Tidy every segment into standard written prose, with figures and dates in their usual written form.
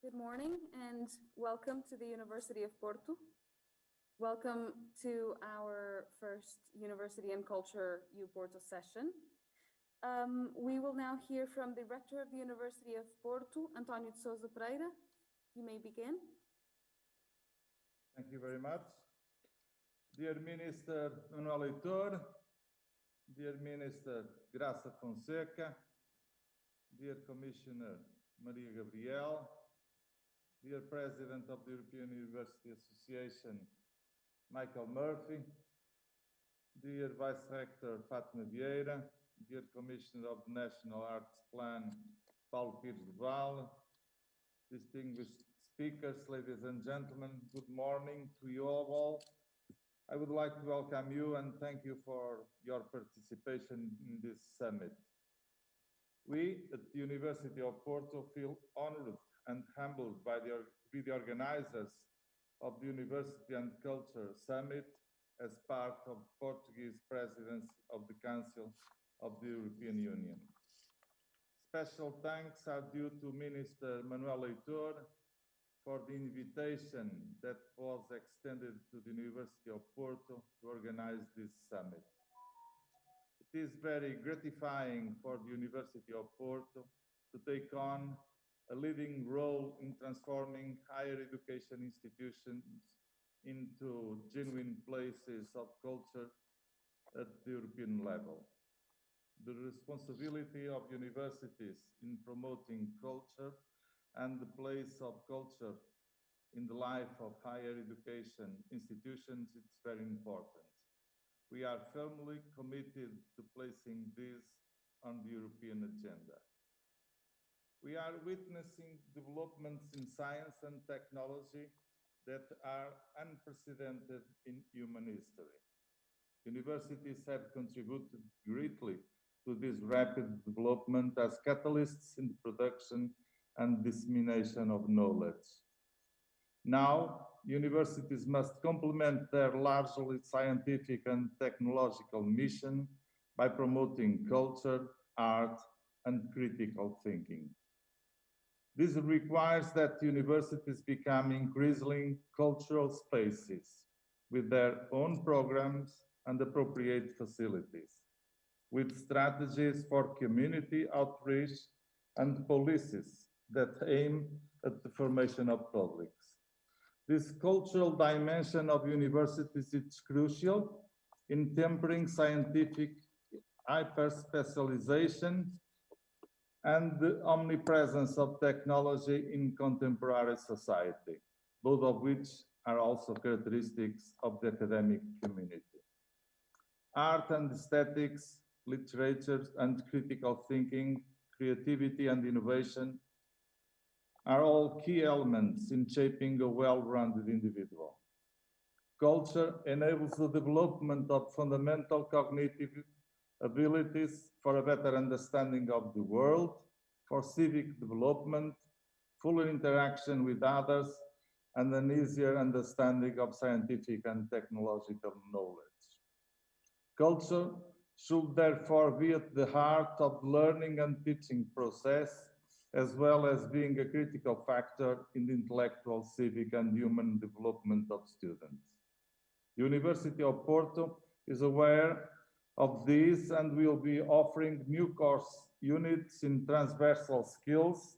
Good morning and welcome to the University of Porto. Welcome to our first University and Culture U Porto session. We will now hear from the Rector of the University of Porto, António de Sousa Pereira. You may begin. Thank you very much. Dear Minister Manuel Leitor, dear Minister Graça Fonseca, dear Commissioner Maria Gabriel, dear President of the European University Association, Michael Murphy, dear Vice Rector Fátima Vieira, dear Commissioner of the National Arts Plan, Paulo Pires de Valle, distinguished speakers, ladies and gentlemen, good morning to you all. I would like to welcome you and thank you for your participation in this summit. We at the University of Porto feel honored and humbled by the organizers of the University and Culture Summit as part of the Portuguese Presidency of the Council of the European Union. Special thanks are due to Minister Manuel Leitor for the invitation that was extended to the University of Porto to organize this summit. It is very gratifying for the University of Porto to take on a leading role in transforming higher education institutions into genuine places of culture at the European level. The responsibility of universities in promoting culture and the place of culture in the life of higher education institutions is very important. We are firmly committed to placing this on the European agenda. We are witnessing developments in science and technology that are unprecedented in human history. Universities have contributed greatly to this rapid development as catalysts in the production and dissemination of knowledge. Now, universities must complement their largely scientific and technological mission by promoting culture, art, and critical thinking. This requires that universities become increasingly cultural spaces with their own programs and appropriate facilities, with strategies for community outreach and policies that aim at the formation of publics. This cultural dimension of universities is crucial in tempering scientific hyper-specialization and the omnipresence of technology in contemporary society, both of which are also characteristics of the academic community. Art and aesthetics, literature and critical thinking, creativity and innovation are all key elements in shaping a well-rounded individual. Culture enables the development of fundamental cognitive abilities for a better understanding of the world, for civic development, fuller interaction with others, and an easier understanding of scientific and technological knowledge. Culture should therefore be at the heart of the learning and teaching process, as well as being a critical factor in the intellectual, civic, and human development of students. The University of Porto is aware of this and will be offering new course units in transversal skills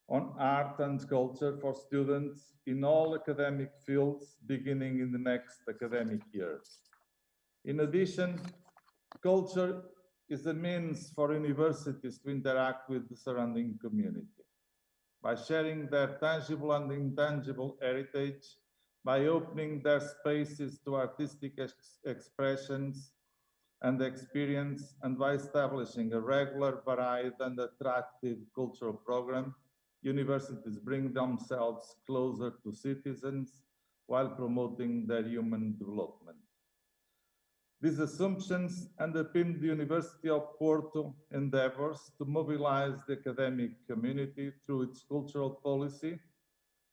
on art and culture for students in all academic fields beginning in the next academic year. In addition, culture is a means for universities to interact with the surrounding community. By sharing their tangible and intangible heritage, by opening their spaces to artistic expressions and experience, and by establishing a regular, varied, and attractive cultural program, universities bring themselves closer to citizens while promoting their human development. These assumptions underpin the University of Porto endeavors to mobilize the academic community through its cultural policy,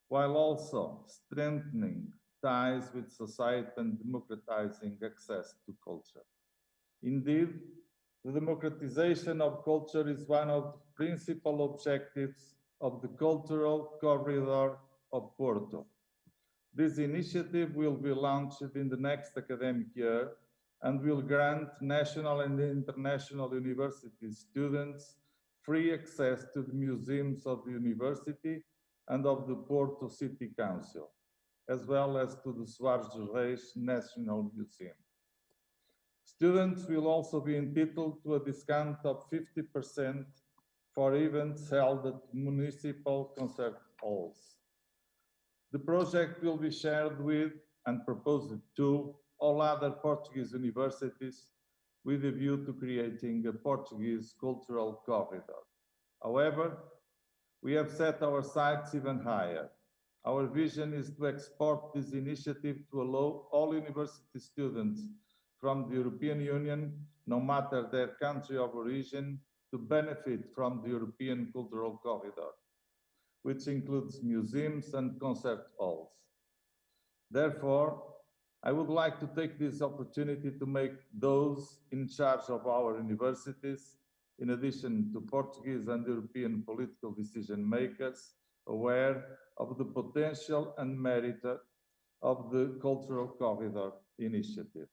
while also strengthening ties with society and democratizing access to culture. Indeed, the democratization of culture is one of the principal objectives of the Cultural Corridor of Porto. This initiative will be launched in the next academic year and will grant national and international university students free access to the museums of the university and of the Porto City Council, as well as to the Soares dos Reis National Museum. Students will also be entitled to a discount of 50% for events held at municipal concert halls. The project will be shared with and proposed to all other Portuguese universities with a view to creating a Portuguese cultural corridor. However, we have set our sights even higher. Our vision is to export this initiative to allow all university students from the European Union, no matter their country of origin, to benefit from the European Cultural Corridor, which includes museums and concert halls. Therefore, I would like to take this opportunity to make those in charge of our universities, in addition to Portuguese and European political decision makers, aware of the potential and merit of the Cultural Corridor initiative.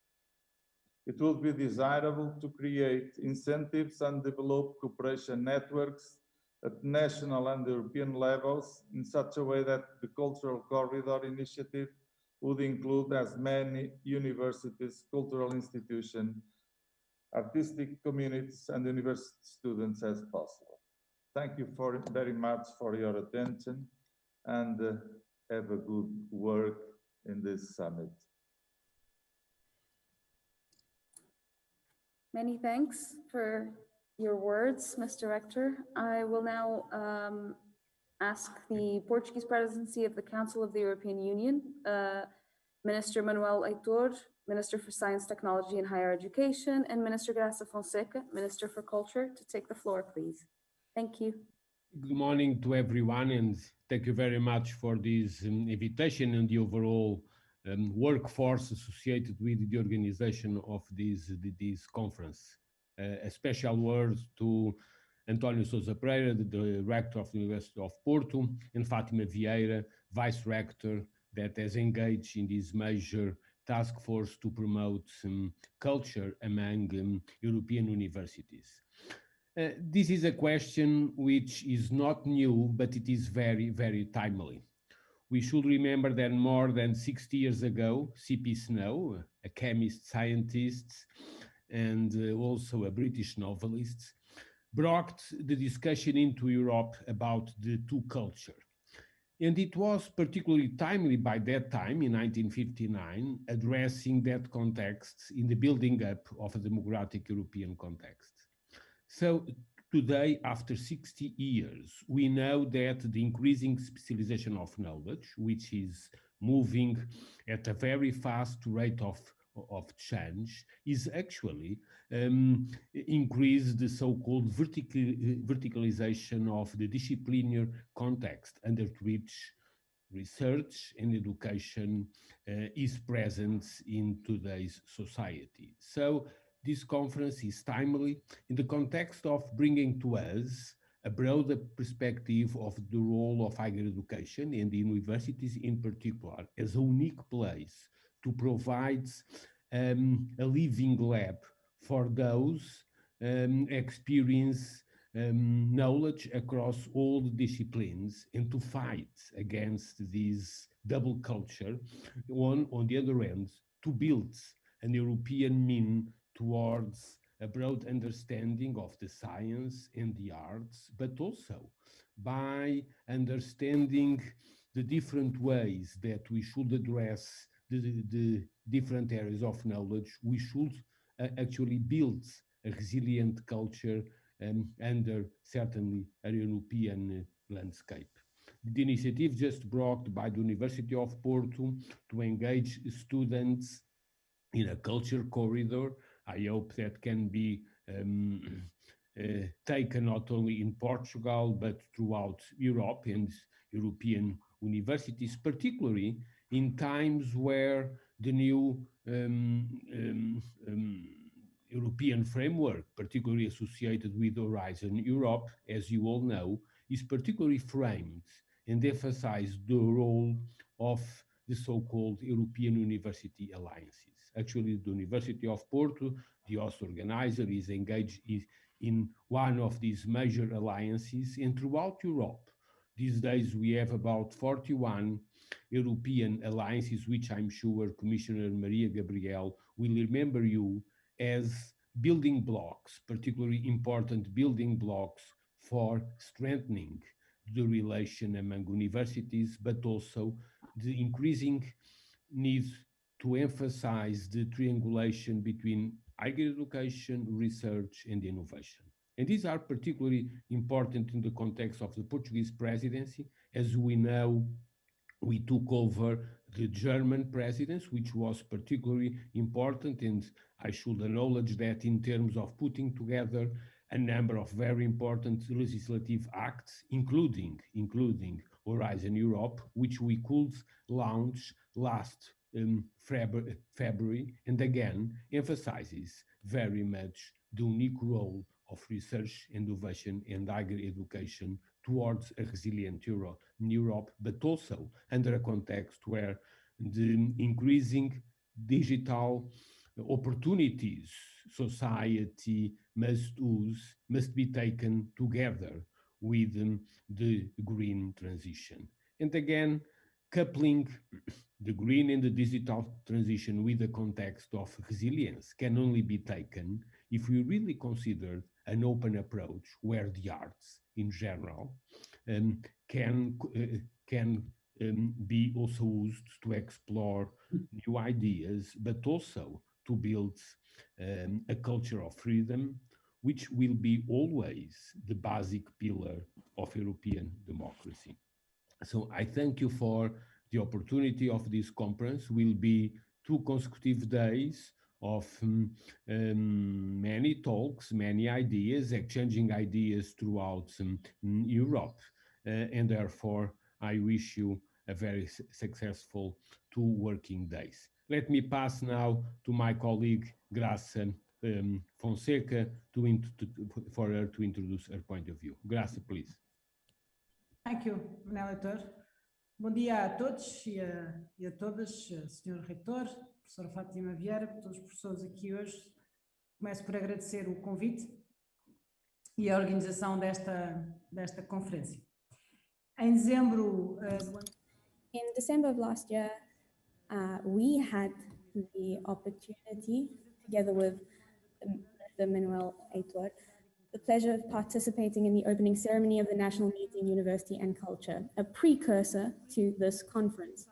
It would be desirable to create incentives and develop cooperation networks at national and European levels in such a way that the Cultural Corridor initiative would include as many universities, cultural institutions, artistic communities, and university students as possible. Thank you very much for your attention, and have a good work in this summit. Many thanks for your words, Mr. Rector. I will now ask the Portuguese Presidency of the Council of the European Union, Minister Manuel Heitor, Minister for Science, Technology and Higher Education, and Minister Graça Fonseca, Minister for Culture, to take the floor, please. Thank you. Good morning to everyone, and thank you very much for this invitation and the overall workforce associated with the organization of this conference. A special word to António Sousa Pereira, the Rector of the University of Porto, and Fátima Vieira, Vice Rector, that has engaged in this major task force to promote culture among European universities. This is a question which is not new, but it is very, very timely. We should remember that more than 60 years ago, C.P. Snow, a chemist, scientist, and also a British novelist, brought the discussion into Europe about the two culture. And it was particularly timely by that time, in 1959, addressing that context in the building up of a democratic European context. So today, after 60 years, we know that the increasing specialization of knowledge, which is moving at a very fast rate of change, is actually increased the so-called verticalization of the disciplinary context under which research and education is present in today's society. So this conference is timely in the context of bringing to us a broader perspective of the role of higher education and the universities in particular as a unique place to provide a living lab for those experience knowledge across all the disciplines and to fight against this double culture. On the other hand, to build an European mean towards a broad understanding of the science and the arts, but also by understanding the different ways that we should address the different areas of knowledge. We should actually build a resilient culture under certainly a European landscape. The initiative just brought by the University of Porto to engage students in a culture corridor, I hope that can be taken not only in Portugal, but throughout Europe and European universities, particularly in times where the new European framework, particularly associated with Horizon Europe, as you all know, is particularly framed and emphasizes the role of the so-called European University Alliances. Actually, the University of Porto, the host organizer, is engaged in one of these major alliances, and throughout Europe, these days we have about 41 European alliances, which I'm sure Commissioner Maria Gabriel will remember you as building blocks, particularly important building blocks for strengthening the relation among universities, but also the increasing need to emphasize the triangulation between higher education, research, and innovation. And these are particularly important in the context of the Portuguese presidency. As we know, we took over the German presidency, which was particularly important, and I should acknowledge that in terms of putting together a number of very important legislative acts, including Horizon Europe, which we could launch last February, and again emphasizes very much the unique role of research, innovation, and higher education towards a resilient Europe, but also under a context where the increasing digital opportunities society must use must be taken together with the green transition. And again, coupling the green and the digital transition with the context of resilience can only be taken if we really consider an open approach where the arts in general can be also used to explore new ideas, but also to build a culture of freedom, which will be always the basic pillar of European democracy. So I thank you for the opportunity of this conference. Will be 2 consecutive days of many talks, many ideas, exchanging ideas throughout Europe. And therefore, I wish you a very successful 2 working days. Let me pass now to my colleague, Graça Fonseca, for her to introduce her point of view. Graça, please. Thank you, Eleitor. Bom dia a todos e a todas, Sr. Reitor, Professora Fátima Vieira, todos os professores aqui hoje. Começo por agradecer o convite e a organização desta conferência. Em dezembro do ano... In December of last year, we had the opportunity, together with Mr. Manuel Heitor, the pleasure of participating in the opening ceremony of the National Meeting University and Culture, a precursor to this conference.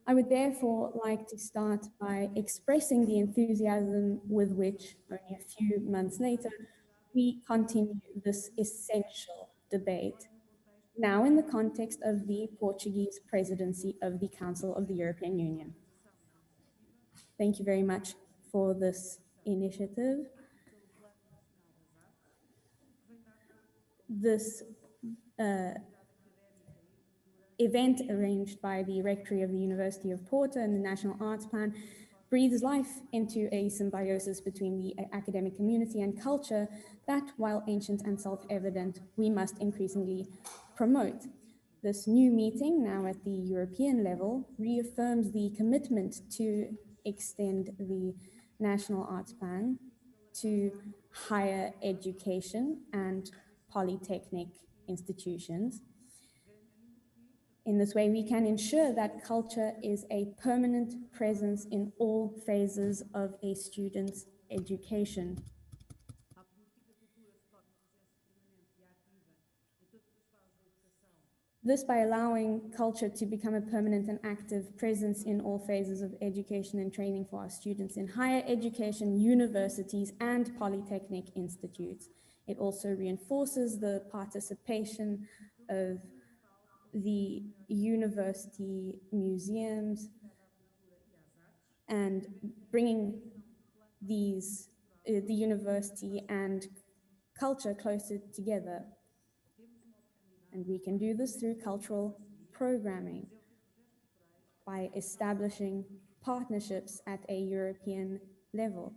I would therefore like to start by expressing the enthusiasm with which, only a few months later, we continue this essential debate, now in the context of the Portuguese presidency of the Council of the European Union. Thank you very much for this initiative. This event, arranged by the Rectory of the University of Porto and the National Arts Plan, breathes life into a symbiosis between the academic community and culture that, while ancient and self-evident, we must increasingly promote. This new meeting, now at the European level, reaffirms the commitment to extend the National Arts Plan to higher education and polytechnic institutions. In this way, we can ensure that culture is a permanent presence in all phases of a student's education. This by allowing culture to become a permanent and active presence in all phases of education and training for our students in higher education, universities, and polytechnic institutes. It also reinforces the participation of the university museums and bringing these, the university and culture closer together. And we can do this through cultural programming by establishing partnerships at a European level.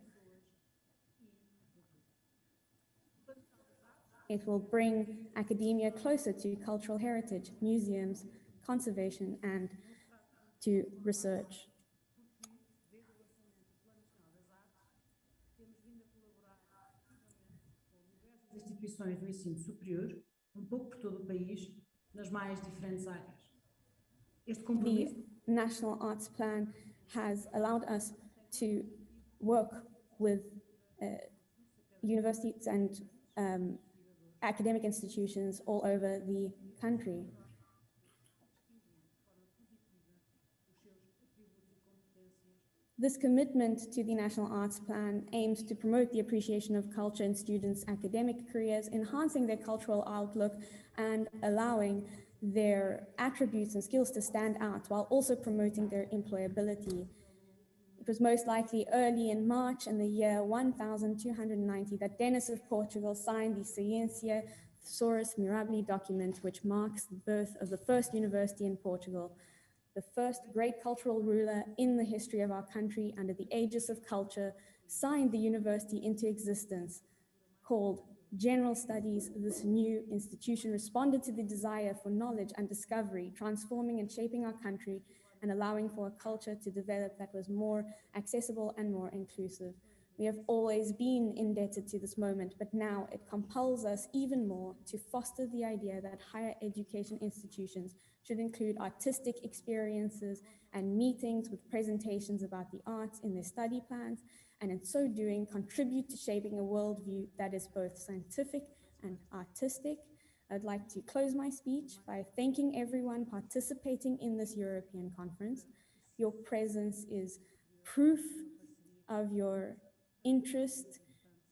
it will bring academia closer to cultural heritage, museums, conservation, and to research. Instituições do ensino superior, pouco por todo o país, nas mais diferentes áreas. Este compromisso The National Arts Plan has allowed us to work with universities and academic institutions all over the country. This commitment to the National Arts Plan aims to promote the appreciation of culture in students' academic careers, enhancing their cultural outlook and allowing their attributes and skills to stand out while also promoting their employability. It was most likely early in March in the year 1290 that Denis of Portugal signed the Scientia Thesaurus Mirabili document, which marks the birth of the first university in Portugal, the first great cultural ruler in the history of our country under the aegis of culture, signed the university into existence. Called General Studies, this new institution responded to the desire for knowledge and discovery, transforming and shaping our country and allowing for a culture to develop that was more accessible and more inclusive. We have always been indebted to this moment, but now it compels us even more to foster the idea that higher education institutions should include artistic experiences and meetings with presentations about the arts in their study plans, and in so doing, contribute to shaping a worldview that is both scientific and artistic. I'd like to close my speech by thanking everyone participating in this European conference. Your presence is proof of your interest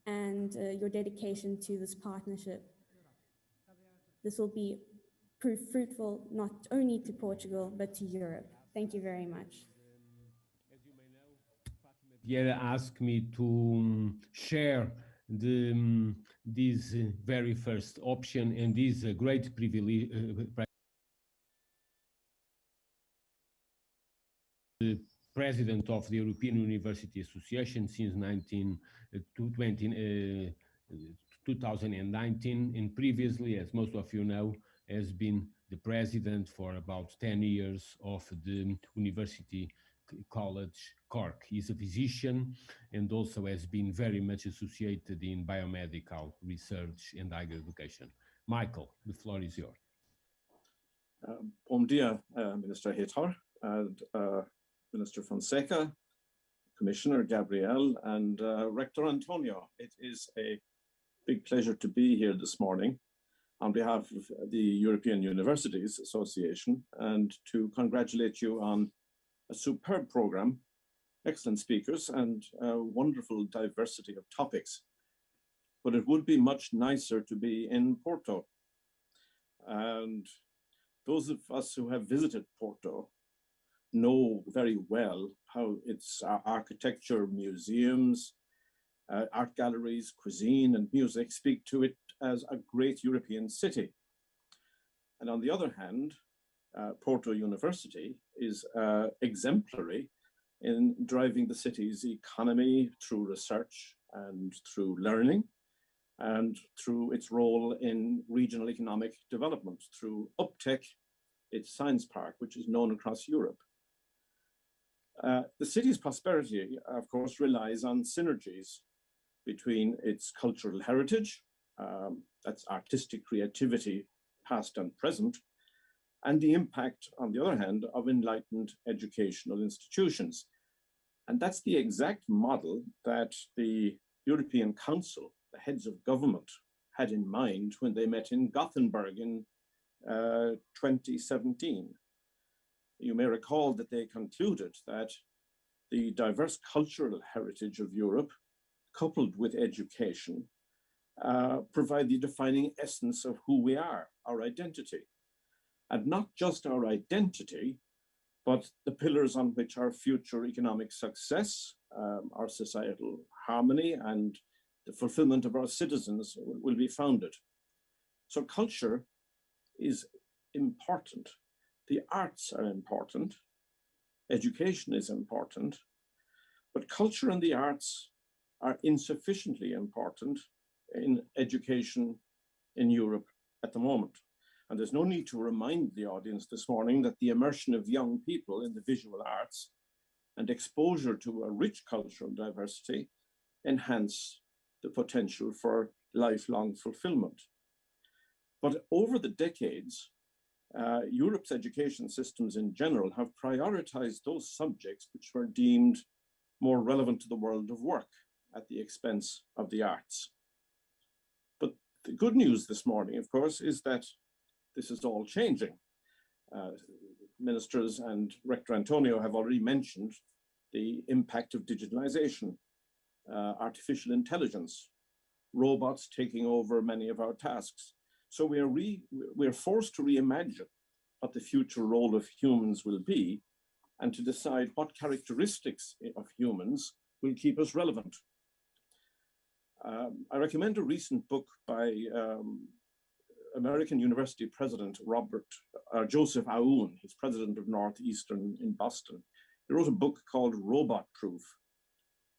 and your dedication to this partnership. This will be proof fruitful not only to Portugal, but to Europe. Thank you very much. As you may know, Fatima Vieira asked me to share this very first option, and this great privilege. The president of the European University Association since 2019, and previously, as most of you know, has been the president for about 10 years of the University College Cork. He's a physician and also has been very much associated in biomedical research and higher education. Michael, the floor is yours. Bom dia, Minister Heitor and Minister Fonseca, Commissioner Gabriel, and Rector Antonio. It is a big pleasure to be here this morning on behalf of the European Universities Association and to congratulate you on a superb program, excellent speakers, and a wonderful diversity of topics. But it would be much nicer to be in Porto. And those of us who have visited Porto know very well how its architecture, museums, art galleries, cuisine, and music speak to it as a great European city. And on the other hand, Porto University is exemplary in driving the city's economy through research and through learning, and through its role in regional economic development, through UPTEC, its science park, which is known across Europe. The city's prosperity, of course, relies on synergies between its cultural heritage, that's artistic creativity, past and present, and the impact, on the other hand, of enlightened educational institutions. And that's the exact model that the European Council, the heads of government, had in mind when they met in Gothenburg in 2017. You may recall that they concluded that the diverse cultural heritage of Europe, coupled with education, provide the defining essence of who we are, our identity. And not just our identity, but the pillars on which our future economic success, our societal harmony, and the fulfillment of our citizens will be founded. So culture is important. The arts are important. Education is important. But culture and the arts are insufficiently important in education in Europe at the moment. And there's no need to remind the audience this morning that the immersion of young people in the visual arts and exposure to a rich cultural diversity enhance the potential for lifelong fulfillment. But over the decades, Europe's education systems in general have prioritized those subjects which were deemed more relevant to the world of work at the expense of the arts. But the good news this morning, of course, is that this is all changing. Ministers and Rector Antonio have already mentioned the impact of digitalization, artificial intelligence, robots taking over many of our tasks. So we're forced to reimagine what the future role of humans will be and to decide what characteristics of humans will keep us relevant. I recommend a recent book by American University President Joseph Aoun. He's president of Northeastern in Boston. He wrote a book called Robot Proof.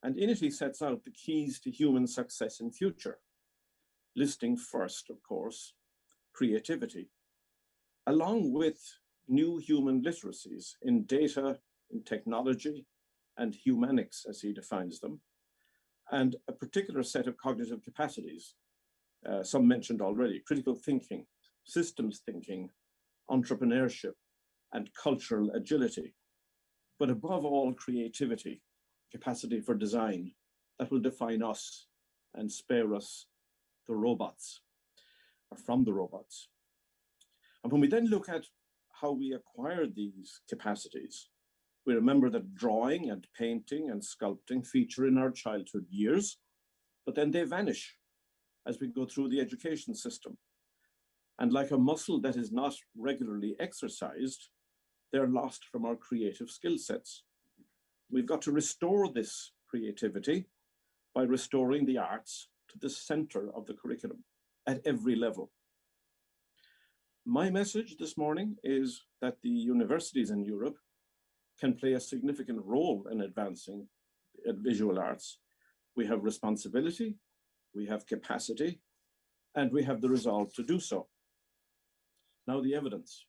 And in it, he sets out the keys to human success in future, listing first, of course, creativity, along with new human literacies in data, in technology, and humanics, as he defines them, and a particular set of cognitive capacities, some mentioned already: critical thinking, systems thinking, entrepreneurship, and cultural agility. But above all, creativity, capacity for design that will define us and spare us the robots, or from the robots. And when we then look at how we acquire these capacities, we remember that drawing and painting and sculpting feature in our childhood years, but then they vanish as we go through the education system. And like a muscle that is not regularly exercised, they're lost from our creative skill sets. We've got to restore this creativity by restoring the arts to the center of the curriculum at every level. My message this morning is that the universities in Europe can play a significant role in advancing visual arts. We have responsibility, we have capacity, and we have the resolve to do so. Now, the evidence.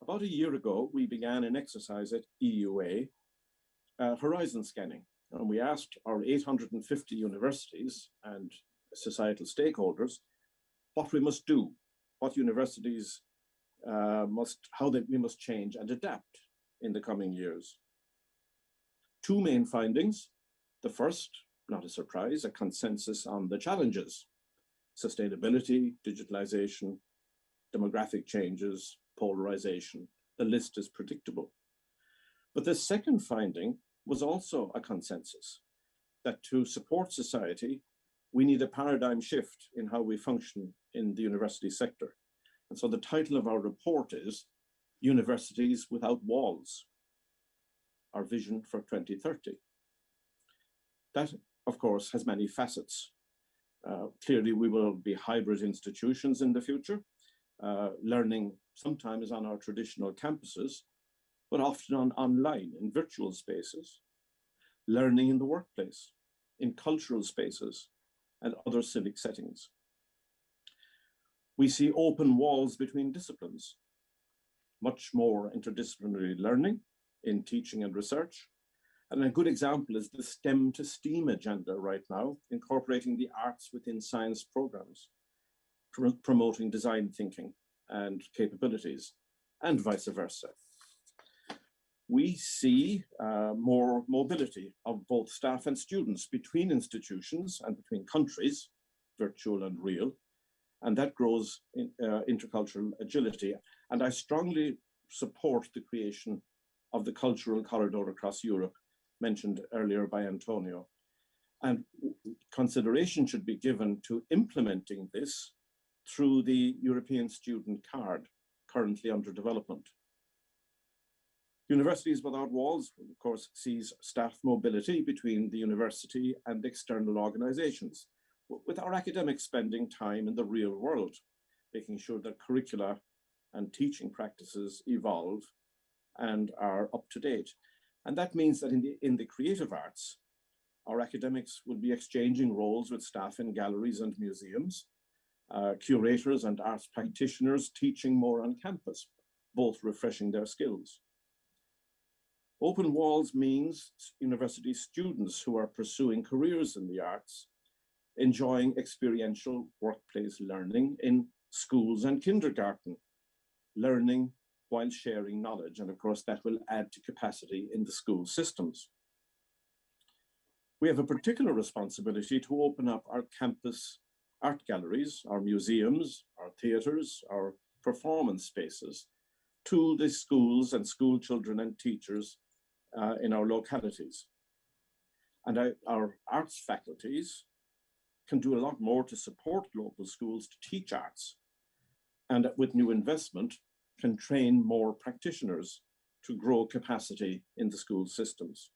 About a year ago, we began an exercise at EUA, horizon scanning, and we asked our 850 universities and societal stakeholders what we must do, what universities we must change and adapt in the coming years. Two main findings. The first, not a surprise, a consensus on the challenges: sustainability, digitalization, demographic changes, polarization. The list is predictable. But the second finding was also a consensus, that to support society, we need a paradigm shift in how we function in the university sector. And so the title of our report is Universities Without Walls, Our Vision for 2030. That, of course, has many facets. Clearly, we will be hybrid institutions in the future, learning sometimes on our traditional campuses, but often online in virtual spaces, learning in the workplace, in cultural spaces, and other civic settings. We see open walls between disciplines, much more interdisciplinary learning in teaching and research. And a good example is the STEM to STEAM agenda right now, incorporating the arts within science programs, promoting design thinking and capabilities, and vice versa. We see more mobility of both staff and students between institutions and between countries, virtual and real, and that grows in, intercultural agility. And I strongly support the creation of the cultural corridor across Europe, mentioned earlier by Antonio. And consideration should be given to implementing this through the European Student Card, currently under development. Universities Without Walls, of course, sees staff mobility between the university and external organizations, with our academics spending time in the real world, making sure that curricula and teaching practices evolve and are up to date. And that means that in the creative arts, our academics will be exchanging roles with staff in galleries and museums, curators and arts practitioners teaching more on campus, both refreshing their skills. Open Walls means university students who are pursuing careers in the arts, enjoying experiential workplace learning in schools and kindergarten, learning while sharing knowledge. And of course, that will add to capacity in the school systems. We have a particular responsibility to open up our campus art galleries, our museums, our theaters, our performance spaces to the schools and school children and teachers in our localities. And our arts faculties can do a lot more to support local schools to teach arts. And with new investment, can train more practitioners to grow capacity in the school systems.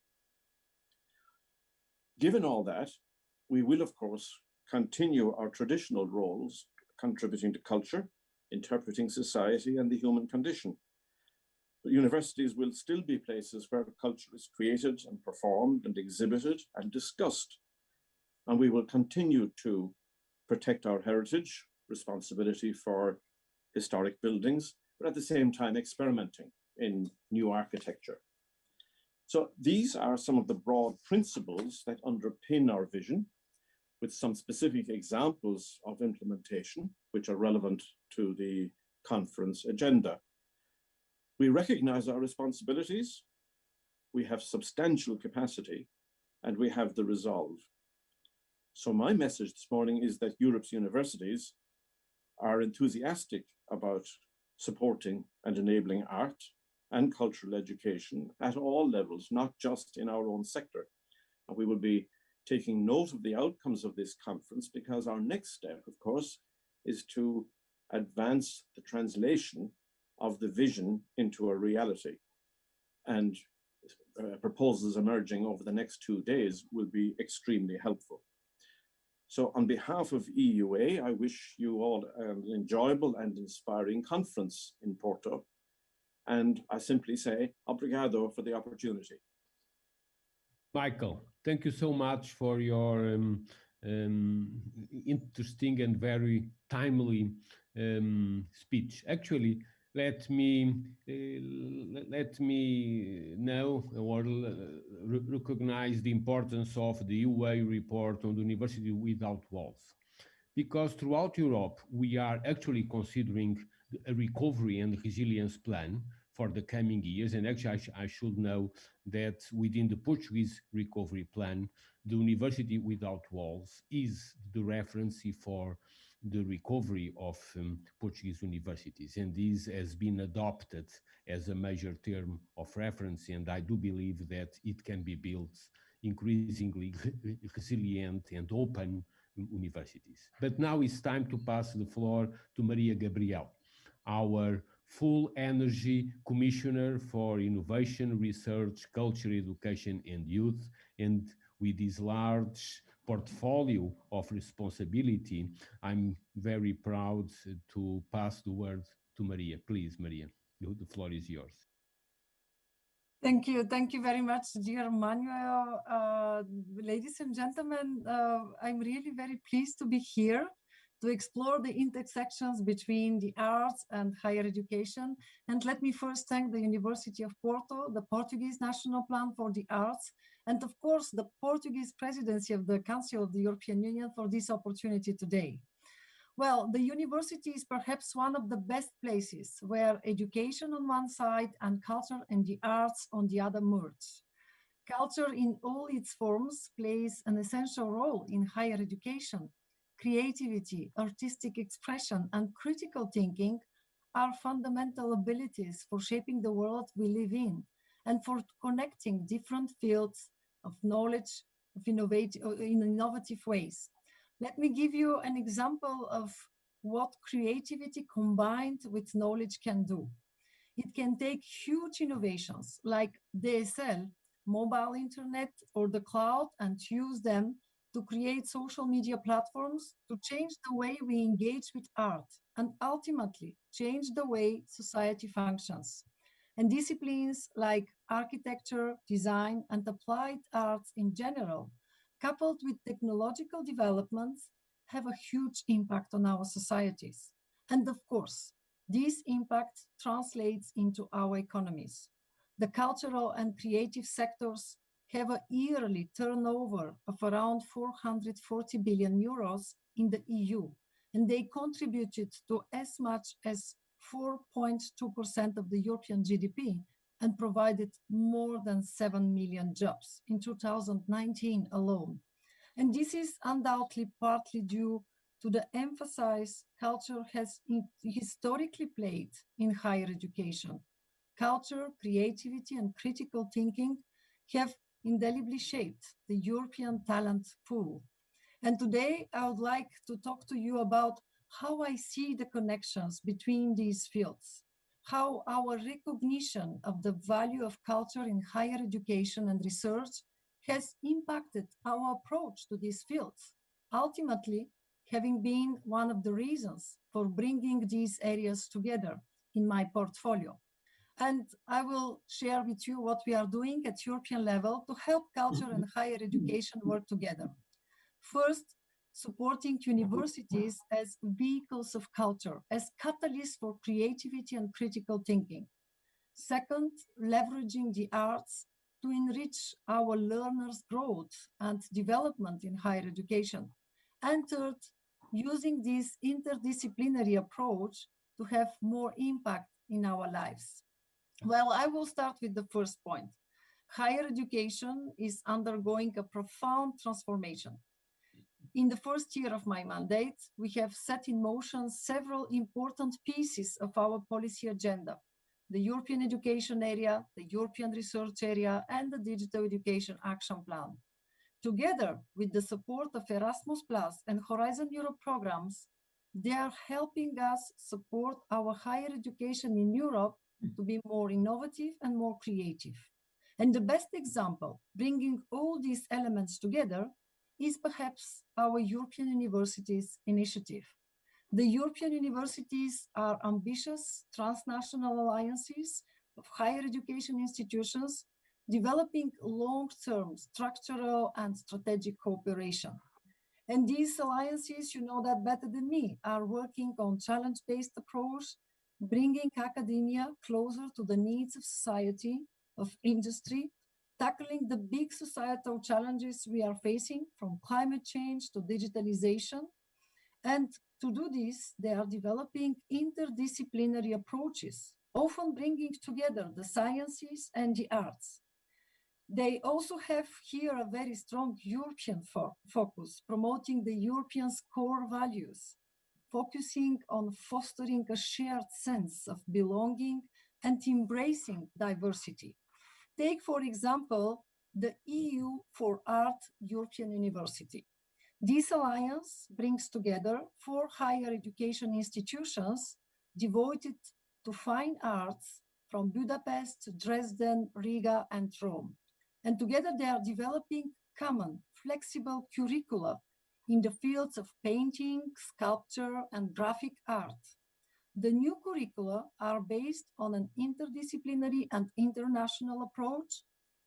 Given all that, we will, of course, continue our traditional roles, contributing to culture, interpreting society and the human condition. But universities will still be places where culture is created and performed and exhibited and discussed. And we will continue to protect our heritage, responsibility for historic buildings, but at the same time experimenting in new architecture. So these are some of the broad principles that underpin our vision, with some specific examples of implementation, which are relevant to the conference agenda. We recognize our responsibilities, we have substantial capacity, and we have the resolve. So my message this morning is that Europe's universities are enthusiastic about supporting and enabling art and cultural education at all levels, not just in our own sector. And we will be taking note of the outcomes of this conference, because our next step, of course, is to advance the translation of the vision into a reality. And proposals emerging over the next 2 days will be extremely helpful. So on behalf of EUA, I wish you all an enjoyable and inspiring conference in Porto. And I simply say, obrigado for the opportunity. Michael, thank you so much for your interesting and very timely speech. Actually, let me know or recognize the importance of the UA report on the University Without Walls, because throughout Europe we are actually considering a recovery and resilience plan for the coming years. And actually I should know that within the Portuguese recovery plan, the University Without Walls is the reference for the recovery of Portuguese universities. And this has been adopted as a major term of reference. And I do believe that it can be built increasingly resilient and open universities. But now it's time to pass the floor to Maria Gabriel, our full energy commissioner for innovation, research, culture, education, and youth. And with this large portfolio of responsibility, I'm very proud to pass the word to Maria. Please, Maria, the floor is yours. Thank you very much, dear Manuel. Ladies and gentlemen, I'm really very pleased to be here to explore the intersections between the arts and higher education. And let me first thank the University of Porto, the Portuguese National Plan for the Arts, and of course, the Portuguese Presidency of the Council of the European Union for this opportunity today. Well, the university is perhaps one of the best places where education on one side and culture and the arts on the other merge. Culture in all its forms plays an essential role in higher education. Creativity, artistic expression, and critical thinking are fundamental abilities for shaping the world we live in and for connecting different fields of knowledge in innovative ways. Let me give you an example of what creativity combined with knowledge can do. It can take huge innovations like DSL, mobile internet, or the cloud, and use them to create social media platforms to change the way we engage with art and ultimately change the way society functions. And disciplines like architecture, design, and applied arts in general, coupled with technological developments, have a huge impact on our societies. And of course, this impact translates into our economies. The cultural and creative sectors have a yearly turnover of around 440 billion euros in the EU, and they contributed to as much as 4.2% of the European GDP and provided more than 7 million jobs in 2019 alone. And this is undoubtedly partly due to the emphasis culture has historically played in higher education. Culture, creativity, and critical thinking have indelibly shaped the European talent pool. And today I would like to talk to you about how I see the connections between these fields, how our recognition of the value of culture in higher education and research has impacted our approach to these fields, ultimately having been one of the reasons for bringing these areas together in my portfolio. And I will share with you what we are doing at European level to help culture and higher education work together. First, supporting universities as vehicles of culture, as catalysts for creativity and critical thinking. Second, leveraging the arts to enrich our learners' growth and development in higher education. And third, using this interdisciplinary approach to have more impact in our lives. Well, I will start with the first point. Higher education is undergoing a profound transformation. In the first year of my mandate, we have set in motion several important pieces of our policy agenda: the European education area, the European research area, and the Digital Education Action Plan. Together with the support of Erasmus+ and Horizon Europe programs, they are helping us support our higher education in Europe to be more innovative and more creative. And the best example, bringing all these elements together, is perhaps our European Universities initiative. The European universities are ambitious transnational alliances of higher education institutions developing long-term structural and strategic cooperation. And these alliances, you know that better than me, are working on challenge-based approach, bringing academia closer to the needs of society, of industry, tackling the big societal challenges we are facing, from climate change to digitalization. And to do this, they are developing interdisciplinary approaches, often bringing together the sciences and the arts. They also have here a very strong European focus, promoting the Europeans' core values, focusing on fostering a shared sense of belonging and embracing diversity. Take, for example, the EU for Art European University. This alliance brings together 4 higher education institutions devoted to fine arts from Budapest, Dresden, Riga, and Rome. And together they are developing common, flexible curricula in the fields of painting, sculpture, and graphic art. The new curricula are based on an interdisciplinary and international approach,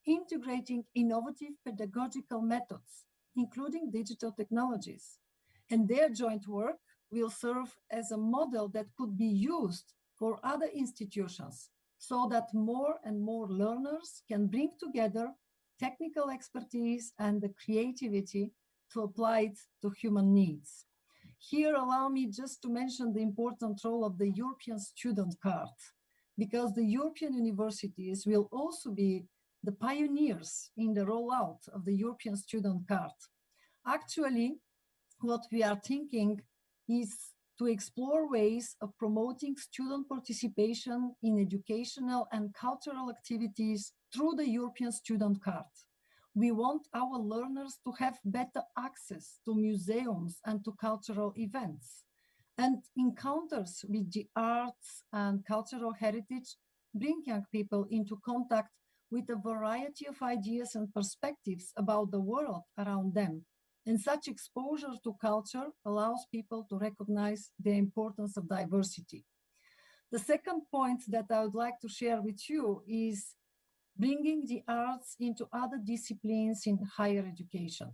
integrating innovative pedagogical methods, including digital technologies. And their joint work will serve as a model that could be used for other institutions, so that more and more learners can bring together technical expertise and the creativity to apply it to human needs. Here, allow me just to mention the important role of the European student card, because the European universities will also be the pioneers in the rollout of the European student card. Actually, what we are thinking is to explore ways of promoting student participation in educational and cultural activities through the European student card. We want our learners to have better access to museums and to cultural events. And encounters with the arts and cultural heritage bring young people into contact with a variety of ideas and perspectives about the world around them. And such exposure to culture allows people to recognize the importance of diversity. The second point that I would like to share with you is bringing the arts into other disciplines in higher education.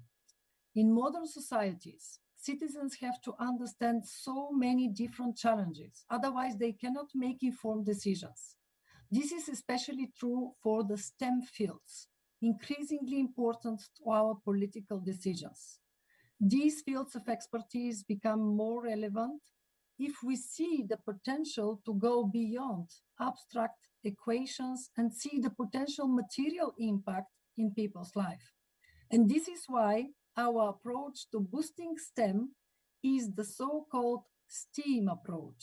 In modern societies, citizens have to understand so many different challenges. Otherwise, they cannot make informed decisions. This is especially true for the STEM fields, increasingly important to our political decisions. These fields of expertise become more relevant if we see the potential to go beyond abstract equations and see the potential material impact in people's life. And this is why our approach to boosting STEM is the so-called STEAM approach.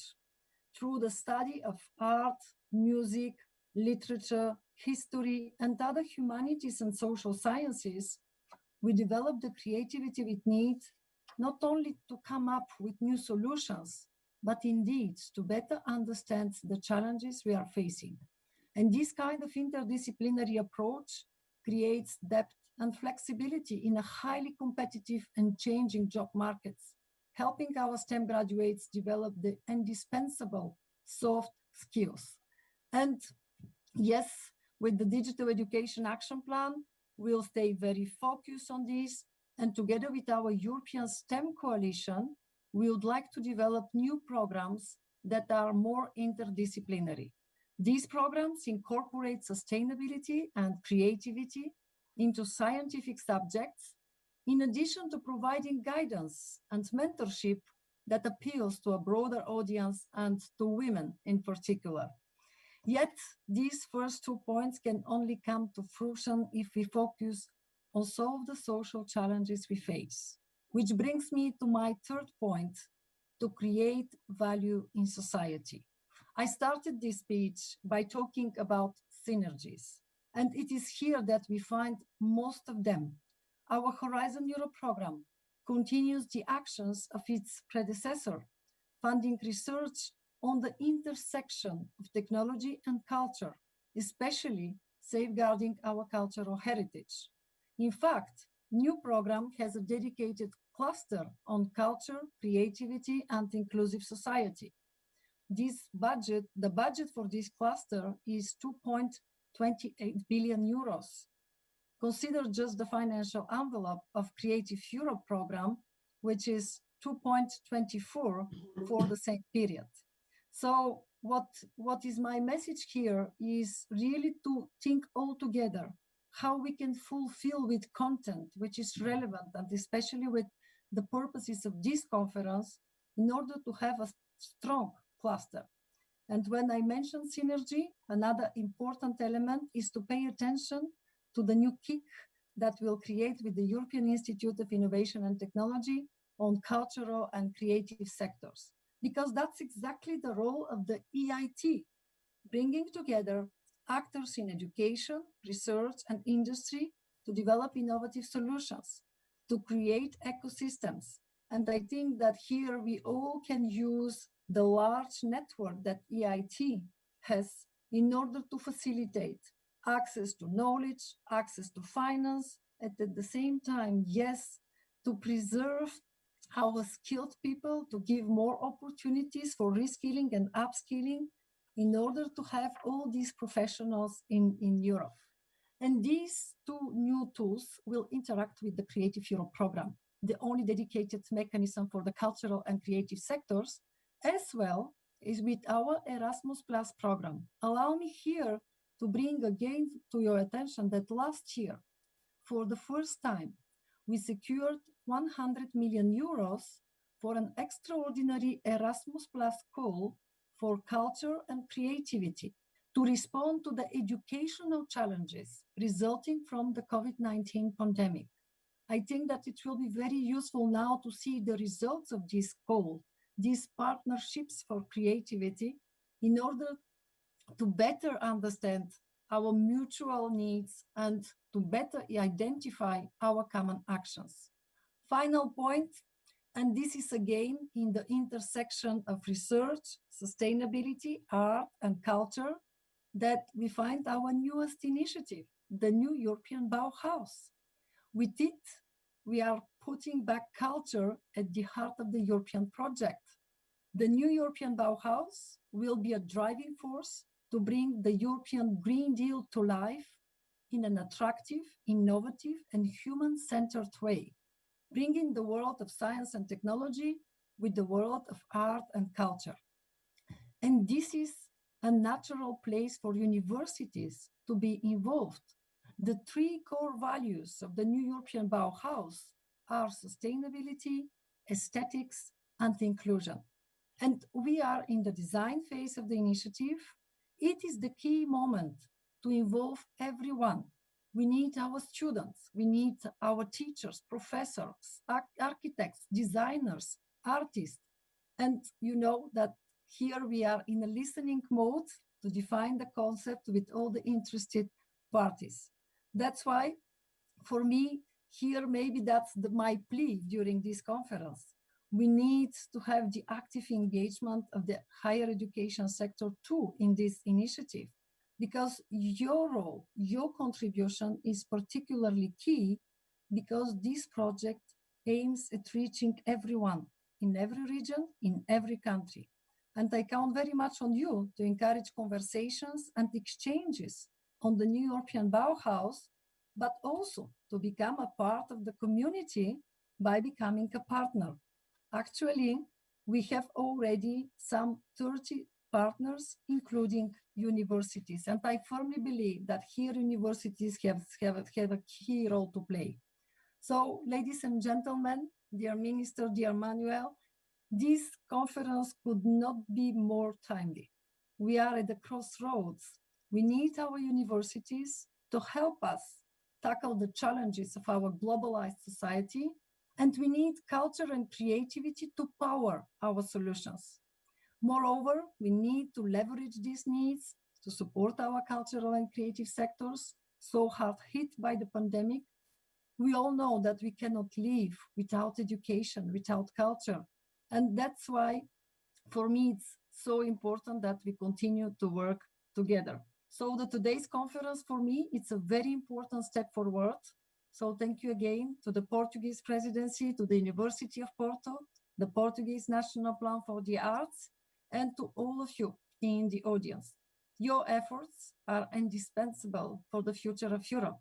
Through the study of art, music, literature, history, and other humanities and social sciences, we develop the creativity we need not only to come up with new solutions, but indeed to better understand the challenges we are facing. And this kind of interdisciplinary approach creates depth and flexibility in a highly competitive and changing job markets, helping our STEM graduates develop the indispensable soft skills. And yes, with the Digital Education Action Plan, we'll stay very focused on this. And together with our European STEM Coalition, we would like to develop new programs that are more interdisciplinary. These programs incorporate sustainability and creativity into scientific subjects, in addition to providing guidance and mentorship that appeals to a broader audience and to women in particular. Yet, these first 2 points can only come to fruition if we focus on solve the social challenges we face, which brings me to my third point, to create value in society. I started this speech by talking about synergies, and it is here that we find most of them. Our Horizon Europe program continues the actions of its predecessor, funding research on the intersection of technology and culture, especially safeguarding our cultural heritage. In fact, new program has a dedicated cluster on culture, creativity, and inclusive society. The budget for this cluster is 2.28 billion euros. Consider just the financial envelope of Creative Europe program, which is 2.24 for the same period. So what is my message here is really to think all together how we can fulfill with content which is relevant, and especially with the purposes of this conference, in order to have a strong cluster. And when I mention synergy, another important element is to pay attention to the new kick that we'll create with the European Institute of Innovation and Technology on cultural and creative sectors, because that's exactly the role of the EIT, bringing together actors in education, research, and industry to develop innovative solutions, to create ecosystems. And I think that here we all can use the large network that EIT has in order to facilitate access to knowledge, access to finance, and at the same time, yes, to preserve our skilled people, to give more opportunities for reskilling and upskilling in order to have all these professionals in Europe. And these two new tools will interact with the Creative Europe program, the only dedicated mechanism for the cultural and creative sectors, as well as with our Erasmus Plus program. Allow me here to bring again to your attention that last year, for the first time, we secured 100 million euros for an extraordinary Erasmus Plus call for culture and creativity to respond to the educational challenges resulting from the COVID-19 pandemic. I think that it will be very useful now to see the results of this call, these partnerships for creativity, in order to better understand our mutual needs and to better identify our common actions. Final point, and this is again in the intersection of research, sustainability, art, and culture, that we find our newest initiative, the new European Bauhaus. With it, we are putting back culture at the heart of the European project. The new European Bauhaus will be a driving force to bring the European Green Deal to life in an attractive, innovative, and human-centered way. bringing the world of science and technology with the world of art and culture. And this is a natural place for universities to be involved. The three core values of the New European Bauhaus are sustainability, aesthetics, and inclusion. And we are in the design phase of the initiative. It is the key moment to involve everyone. We need our students, we need our teachers, professors, architects, designers, artists. And you know that here we are in a listening mode to define the concept with all the interested parties. That's why, for me, here maybe that's my plea during this conference. We need to have the active engagement of the higher education sector too in this initiative, because your role, your contribution is particularly key, because this project aims at reaching everyone in every region, in every country. And I count very much on you to encourage conversations and exchanges on the New European Bauhaus, but also to become a part of the community by becoming a partner. Actually, we have already some 30 partners, including universities. And I firmly believe that here universities have a key role to play. So, ladies and gentlemen, dear Minister, dear Manuel, this conference could not be more timely. We are at the crossroads. We need our universities to help us tackle the challenges of our globalized society, and we need culture and creativity to power our solutions. Moreover, we need to leverage these needs to support our cultural and creative sectors so hard hit by the pandemic. We all know that we cannot live without education, without culture. And that's why, for me, it's so important that we continue to work together. So today's conference, for me, it's a very important step forward. So thank you again to the Portuguese Presidency, to the University of Porto, the Portuguese National Plan for the Arts, and to all of you in the audience. Your efforts are indispensable for the future of Europe.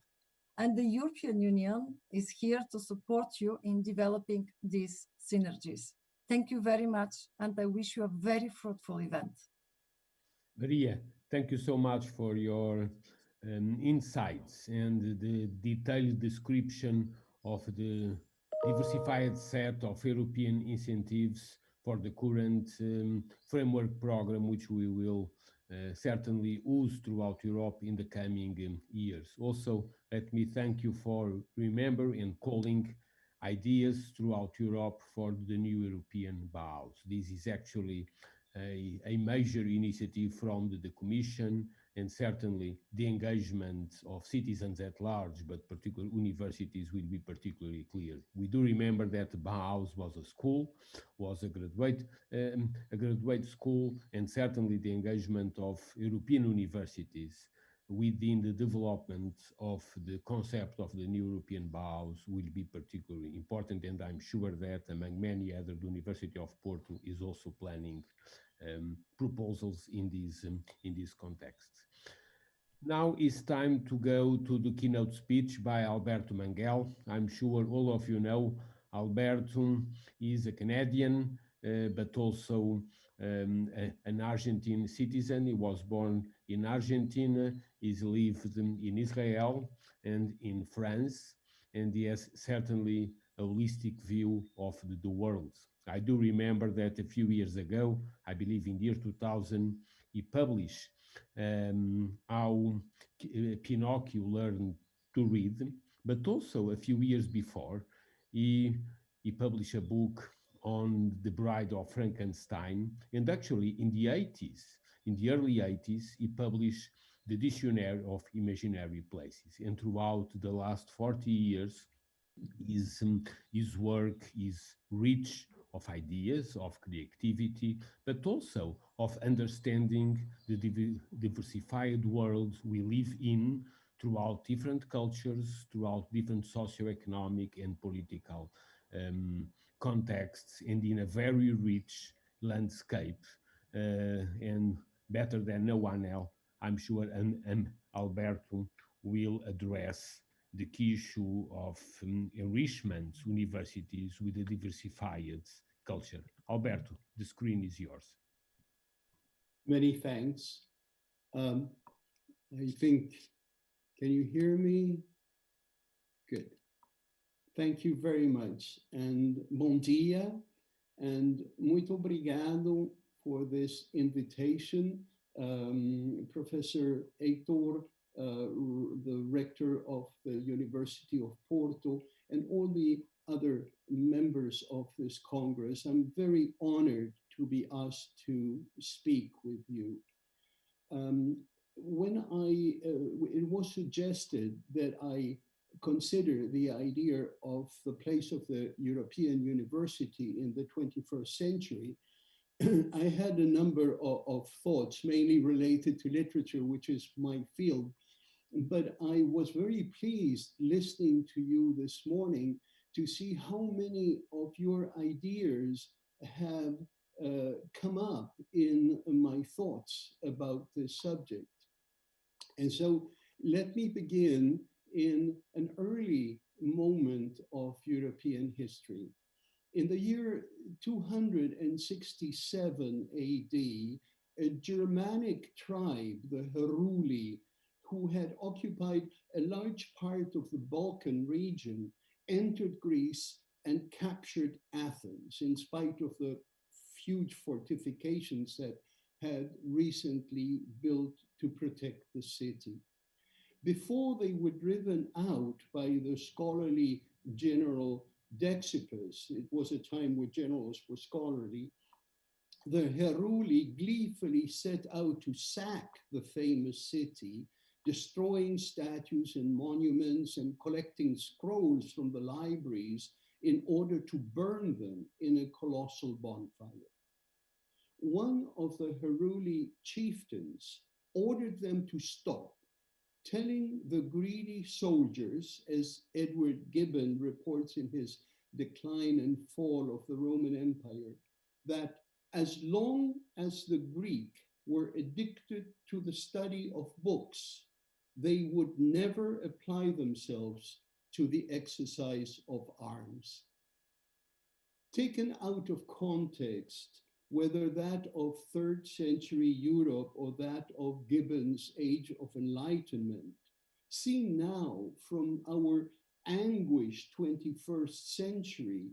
And the European Union is here to support you in developing these synergies. Thank you very much, and I wish you a very fruitful event. Maria, thank you so much for your insights and the detailed description of the diversified set of European incentives for the current framework program, which we will certainly use throughout Europe in the coming years. Also, let me thank you for remembering and calling ideas throughout Europe for the new European Bauhaus. This is actually a major initiative from the Commission, and certainly the engagement of citizens at large, but particular universities will be particularly clear. We do remember that Bauhaus was a school, was a graduate school, and certainly the engagement of European universities within the development of the concept of the new European Bauhaus will be particularly important, and I'm sure that among many other, the University of Porto is also planning proposals in this context. Now it's time to go to the keynote speech by Alberto Manguel. I'm sure all of you know Alberto is a Canadian, but also an Argentine citizen. He was born in Argentina, he's lived in Israel and in France, and he has certainly a holistic view of the world. I do remember that a few years ago, I believe in the year 2000, he published how Pinocchio learned to read, but also a few years before, he published a book on the Bride of Frankenstein, and actually in the early 80s, he published the Dictionary of Imaginary Places, and throughout the last 40 years, his work is rich of ideas, of creativity, but also of understanding the diversified world we live in throughout different cultures, throughout different socioeconomic and political contexts, and in a very rich landscape. And better than no one else, I'm sure Alberto will address the key issue of enrichment universities with a diversified culture. Alberto, the screen is yours. Many thanks. I think, can you hear me? Good. Thank you very much. And bom dia, and muito obrigado for this invitation. Professor Heitor, the rector of the University of Porto, and all the other members of this Congress. I'm very honored to be asked to speak with you. When it was suggested that I consider the idea of the place of the European University in the 21st century, I had a number of thoughts, mainly related to literature, which is my field. But I was very pleased listening to you this morning to see how many of your ideas have come up in my thoughts about this subject. And so let me begin in an early moment of European history. In the year 267 AD, a Germanic tribe, the Heruli, who had occupied a large part of the Balkan region, entered Greece and captured Athens, in spite of the huge fortifications that had recently built to protect the city. Before they were driven out by the scholarly general Dexippus, it was a time where generals were scholarly, the Heruli gleefully set out to sack the famous city, destroying statues and monuments and collecting scrolls from the libraries in order to burn them in a colossal bonfire. One of the Heruli chieftains ordered them to stop, telling the greedy soldiers, as Edward Gibbon reports in his Decline and Fall of the Roman Empire, that as long as the Greek were addicted to the study of books, they would never apply themselves to the exercise of arms. Taken out of context, whether that of 3rd century Europe or that of Gibbon's Age of Enlightenment, seen now from our anguished 21st century,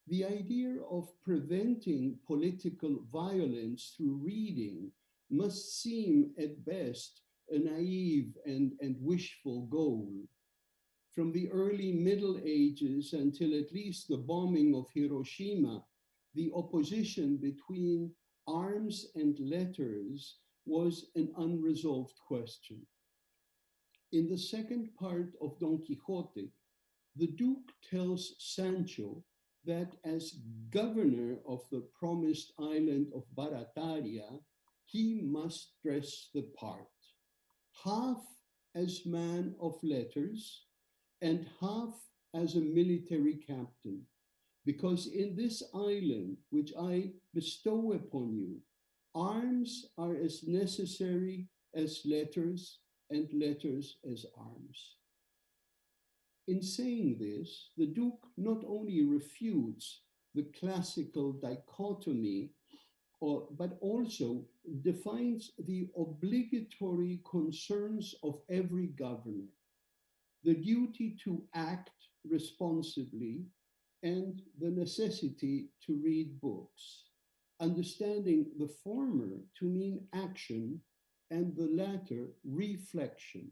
the idea of preventing political violence through reading must seem at best a naive and wishful goal. From the early Middle Ages until at least the bombing of Hiroshima, the opposition between arms and letters was an unresolved question. In the second part of Don Quixote, the Duke tells Sancho that as governor of the promised island of Barataria, he must dress the part, half as man of letters and half as a military captain, because in this island which I bestow upon you, arms are as necessary as letters and letters as arms. In saying this, the Duke not only refutes the classical dichotomy, but also defines the obligatory concerns of every governor, the duty to act responsibly and the necessity to read books, understanding the former to mean action and the latter reflection.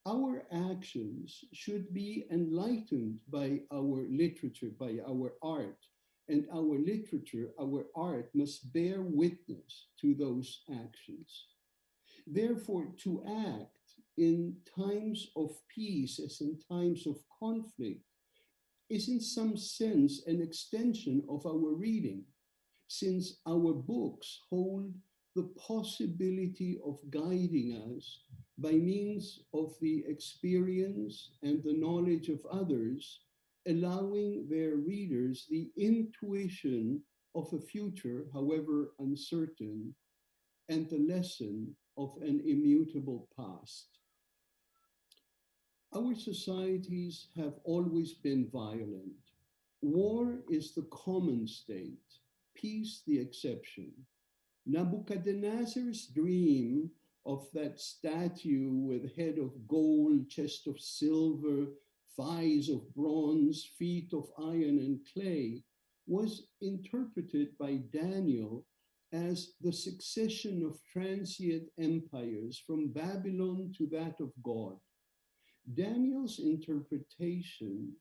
Our actions should be enlightened by our literature, by our art, and our literature, our art must bear witness to those actions. Therefore, to act in times of peace as in times of conflict is in some sense an extension of our reading, since our books hold the possibility of guiding us by means of the experience and the knowledge of others, allowing their readers the intuition of a future, however uncertain, and the lesson of an immutable past. Our societies have always been violent. War is the common state, peace the exception. Nebuchadnezzar's dream of that statue with head of gold, chest of silver, thighs of bronze, feet of iron and clay was interpreted by Daniel as the succession of transient empires from Babylon to that of God. Daniel's interpretation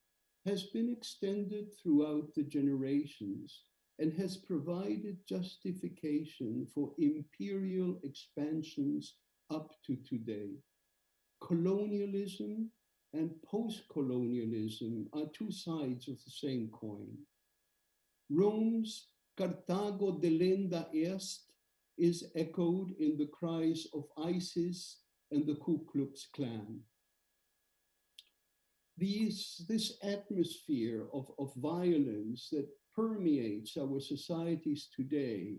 has been extended throughout the generations and has provided justification for imperial expansions up to today. Colonialism and post-colonialism are two sides of the same coin. Rome's Carthago delenda est is echoed in the cries of ISIS and the Ku Klux Klan. This atmosphere of violence that permeates our societies today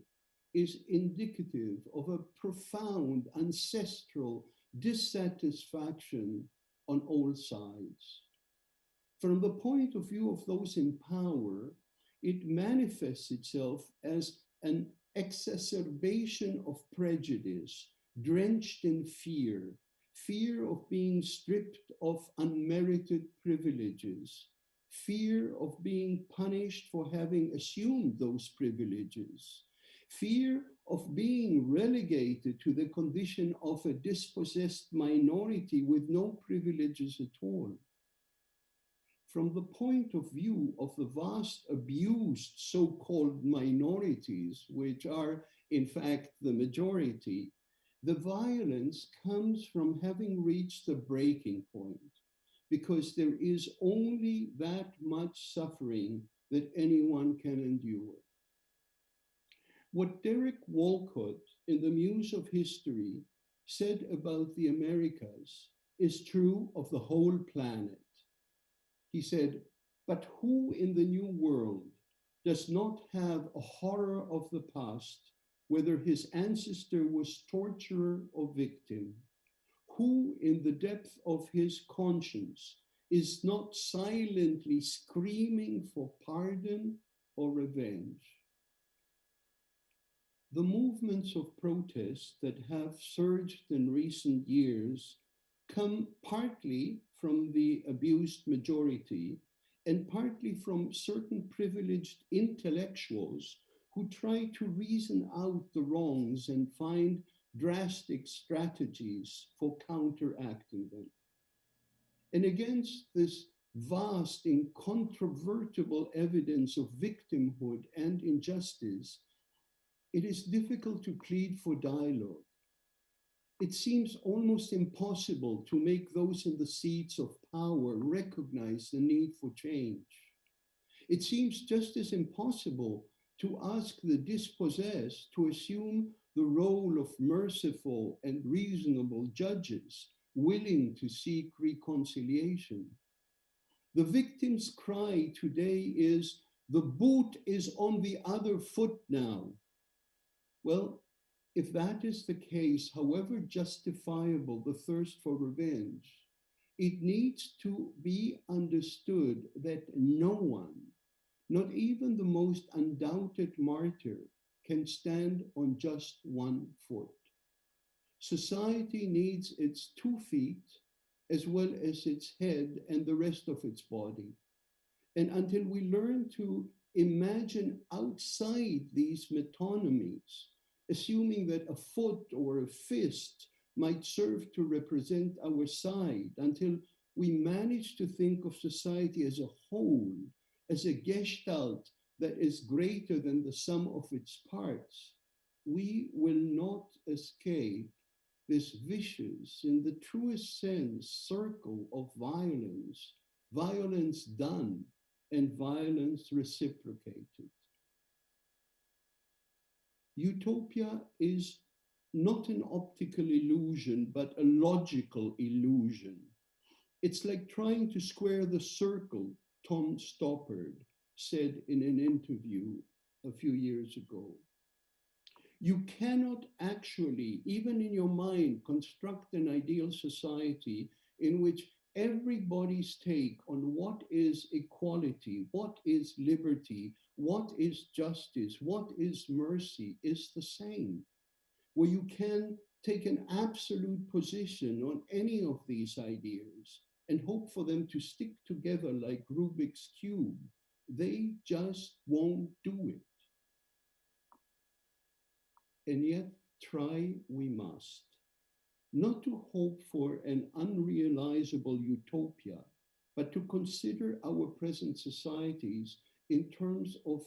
is indicative of a profound ancestral dissatisfaction on all sides. From the point of view of those in power, it manifests itself as an exacerbation of prejudice, drenched in fear, fear of being stripped of unmerited privileges, fear of being punished for having assumed those privileges, fear of being relegated to the condition of a dispossessed minority with no privileges at all. From the point of view of the vast abused so-called minorities, which are in fact the majority, the violence comes from having reached the breaking point, because there is only that much suffering that anyone can endure. What Derek Walcott in The Muse of History said about the Americas is true of the whole planet. He said, but who in the New World does not have a horror of the past, whether his ancestor was torturer or victim? Who in the depth of his conscience is not silently screaming for pardon or revenge? The movements of protest that have surged in recent years come partly from the abused majority and partly from certain privileged intellectuals who try to reason out the wrongs and find drastic strategies for counteracting them. And against this vast, incontrovertible evidence of victimhood and injustice, it is difficult to plead for dialogue. It seems almost impossible to make those in the seats of power recognize the need for change. It seems just as impossible to ask the dispossessed to assume the role of merciful and reasonable judges willing to seek reconciliation. The victim's cry today is, the boot is on the other foot now. Well, if that is the case, however justifiable the thirst for revenge, it needs to be understood that no one, not even the most undoubted martyr, can stand on just one foot. Society needs its 2 feet as well as its head and the rest of its body. And until we learn to imagine outside these metonymies, assuming that a foot or a fist might serve to represent our side, until we manage to think of society as a whole, as a gestalt that is greater than the sum of its parts, we will not escape this vicious, in the truest sense, circle of violence, violence done and violence reciprocated. Utopia is not an optical illusion, but a logical illusion. It's like trying to square the circle, Tom Stoppard said in an interview a few years ago. You cannot actually, even in your mind, construct an ideal society in which everybody's take on what is equality, what is liberty, what is justice, what is mercy is the same. Where you can take an absolute position on any of these ideas and hope for them to stick together like Rubik's Cube, they just won't do it. And yet, try we must. Not to hope for an unrealizable utopia, but to consider our present societies in terms of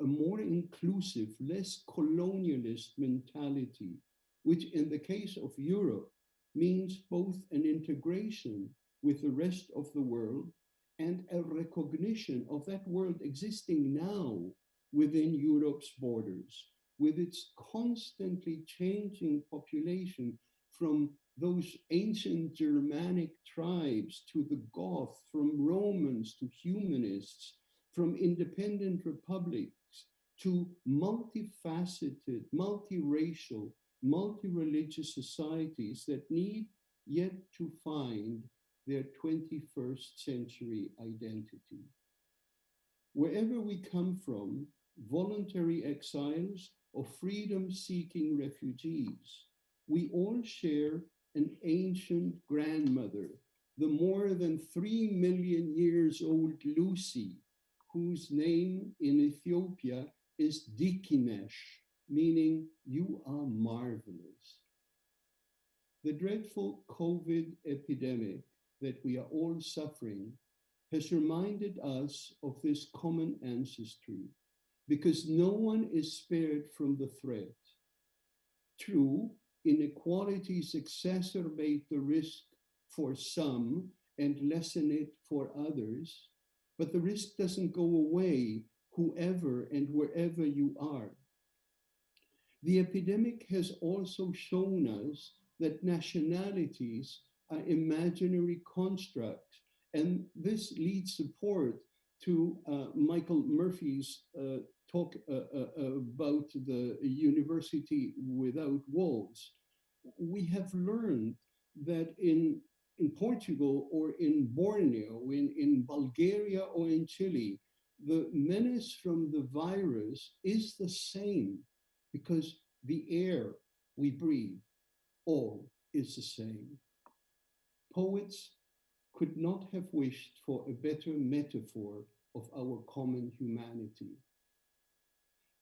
a more inclusive, less colonialist mentality, which in the case of Europe means both an integration with the rest of the world and a recognition of that world existing now within Europe's borders, with its constantly changing population from those ancient Germanic tribes to the Goth, from Romans to humanists, from independent republics to multifaceted, multiracial, multi-religious societies that need yet to find their 21st century identity. Wherever we come from, voluntary exiles or freedom-seeking refugees, we all share an ancient grandmother, the more than 3 million years old Lucy, whose name in Ethiopia is Dikinesh, meaning you are marvelous. The dreadful COVID epidemic that we are all suffering has reminded us of this common ancestry, because no one is spared from the threat. True, inequalities exacerbate the risk for some and lessen it for others, but the risk doesn't go away whoever and wherever you are. The epidemic has also shown us that nationalities are imaginary constructs, and this leads support to Michael Murphy's talk about the university without walls. We have learned that in Portugal or in Borneo, in Bulgaria or in Chile, the menace from the virus is the same, because the air we breathe all is the same. Poets could not have wished for a better metaphor of our common humanity.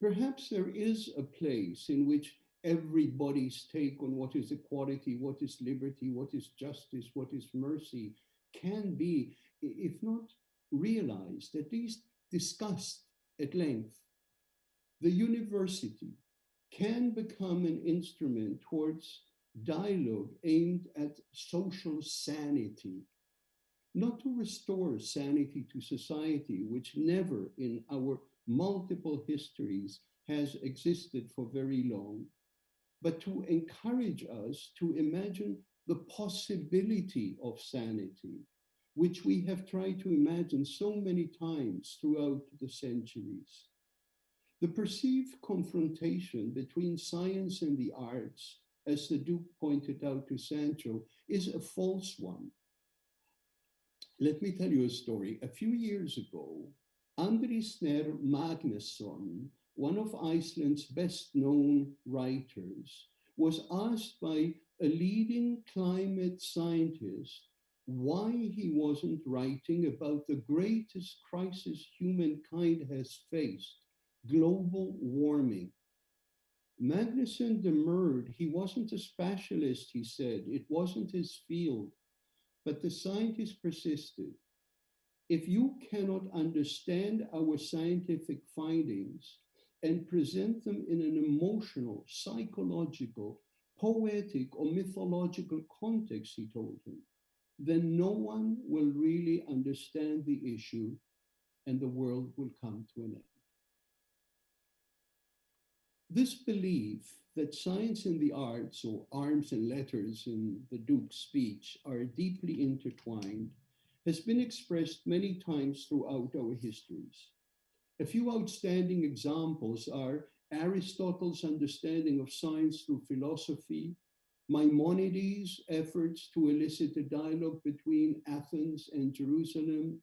Perhaps there is a place in which everybody's take on what is equality, what is liberty, what is justice, what is mercy can be, if not realized, at least discussed at length. The university can become an instrument towards dialogue aimed at social sanity, not to restore sanity to society, which never in our multiple histories has existed for very long, but to encourage us to imagine the possibility of sanity, which we have tried to imagine so many times throughout the centuries. The perceived confrontation between science and the arts, as the Duke pointed out to Sancho, is a false one. Let me tell you a story. A few years ago, Andrisner Magnusson, one of Iceland's best-known writers, was asked by a leading climate scientist why he wasn't writing about the greatest crisis humankind has faced, global warming. Magnusson demurred. He wasn't a specialist, he said. It wasn't his field. But the scientist persisted. If you cannot understand our scientific findings and present them in an emotional, psychological, poetic, or mythological context, he told him, then no one will really understand the issue and the world will come to an end. This belief that science and the arts, or arms and letters in the Duke's speech, are deeply intertwined has been expressed many times throughout our histories. A few outstanding examples are Aristotle's understanding of science through philosophy, Maimonides' efforts to elicit a dialogue between Athens and Jerusalem,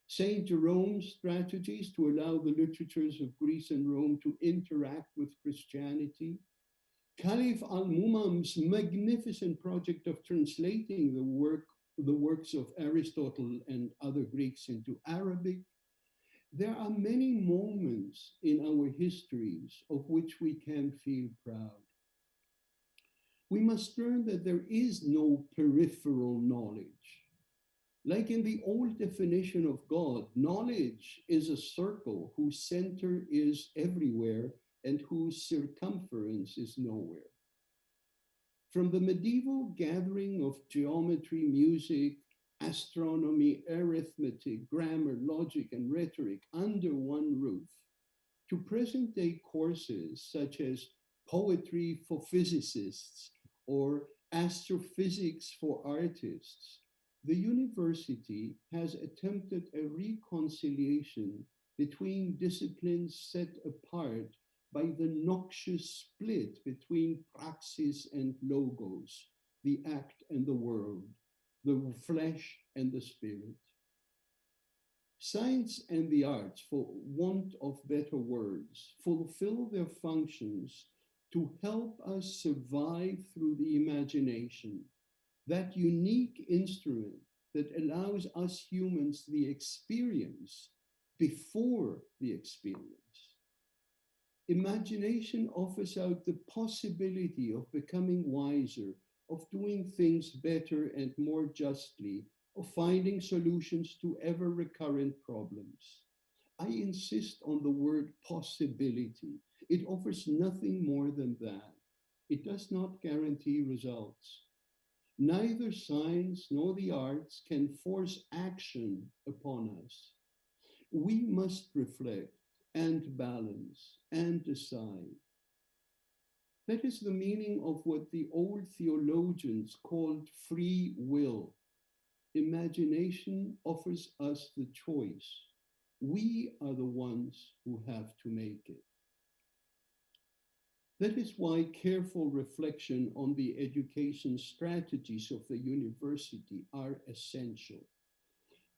Saint Jerome's strategies to allow the literatures of Greece and Rome to interact with Christianity, Caliph al-Mumam's magnificent project of translating the works of Aristotle and other Greeks into Arabic. There are many moments in our histories of which we can feel proud. We must learn that there is no peripheral knowledge. Like in the old definition of God, knowledge is a circle whose center is everywhere and whose circumference is nowhere. From the medieval gathering of geometry, music, astronomy, arithmetic, grammar, logic, and rhetoric under one roof, to present-day courses such as poetry for physicists or astrophysics for artists, the university has attempted a reconciliation between disciplines set apart by the noxious split between praxis and logos, the act and the world, the flesh and the spirit. Science and the arts, for want of better words, fulfill their functions to help us survive through the imagination, that unique instrument that allows us humans the experience before the experience. Imagination offers out the possibility of becoming wiser, of doing things better and more justly, of finding solutions to ever recurrent problems. I insist on the word possibility. It offers nothing more than that. It does not guarantee results. Neither science nor the arts can force action upon us. We must reflect and balance and decide. That is the meaning of what the old theologians called free will. Imagination offers us the choice. We are the ones who have to make it. That is why careful reflection on the education strategies of the university are essential.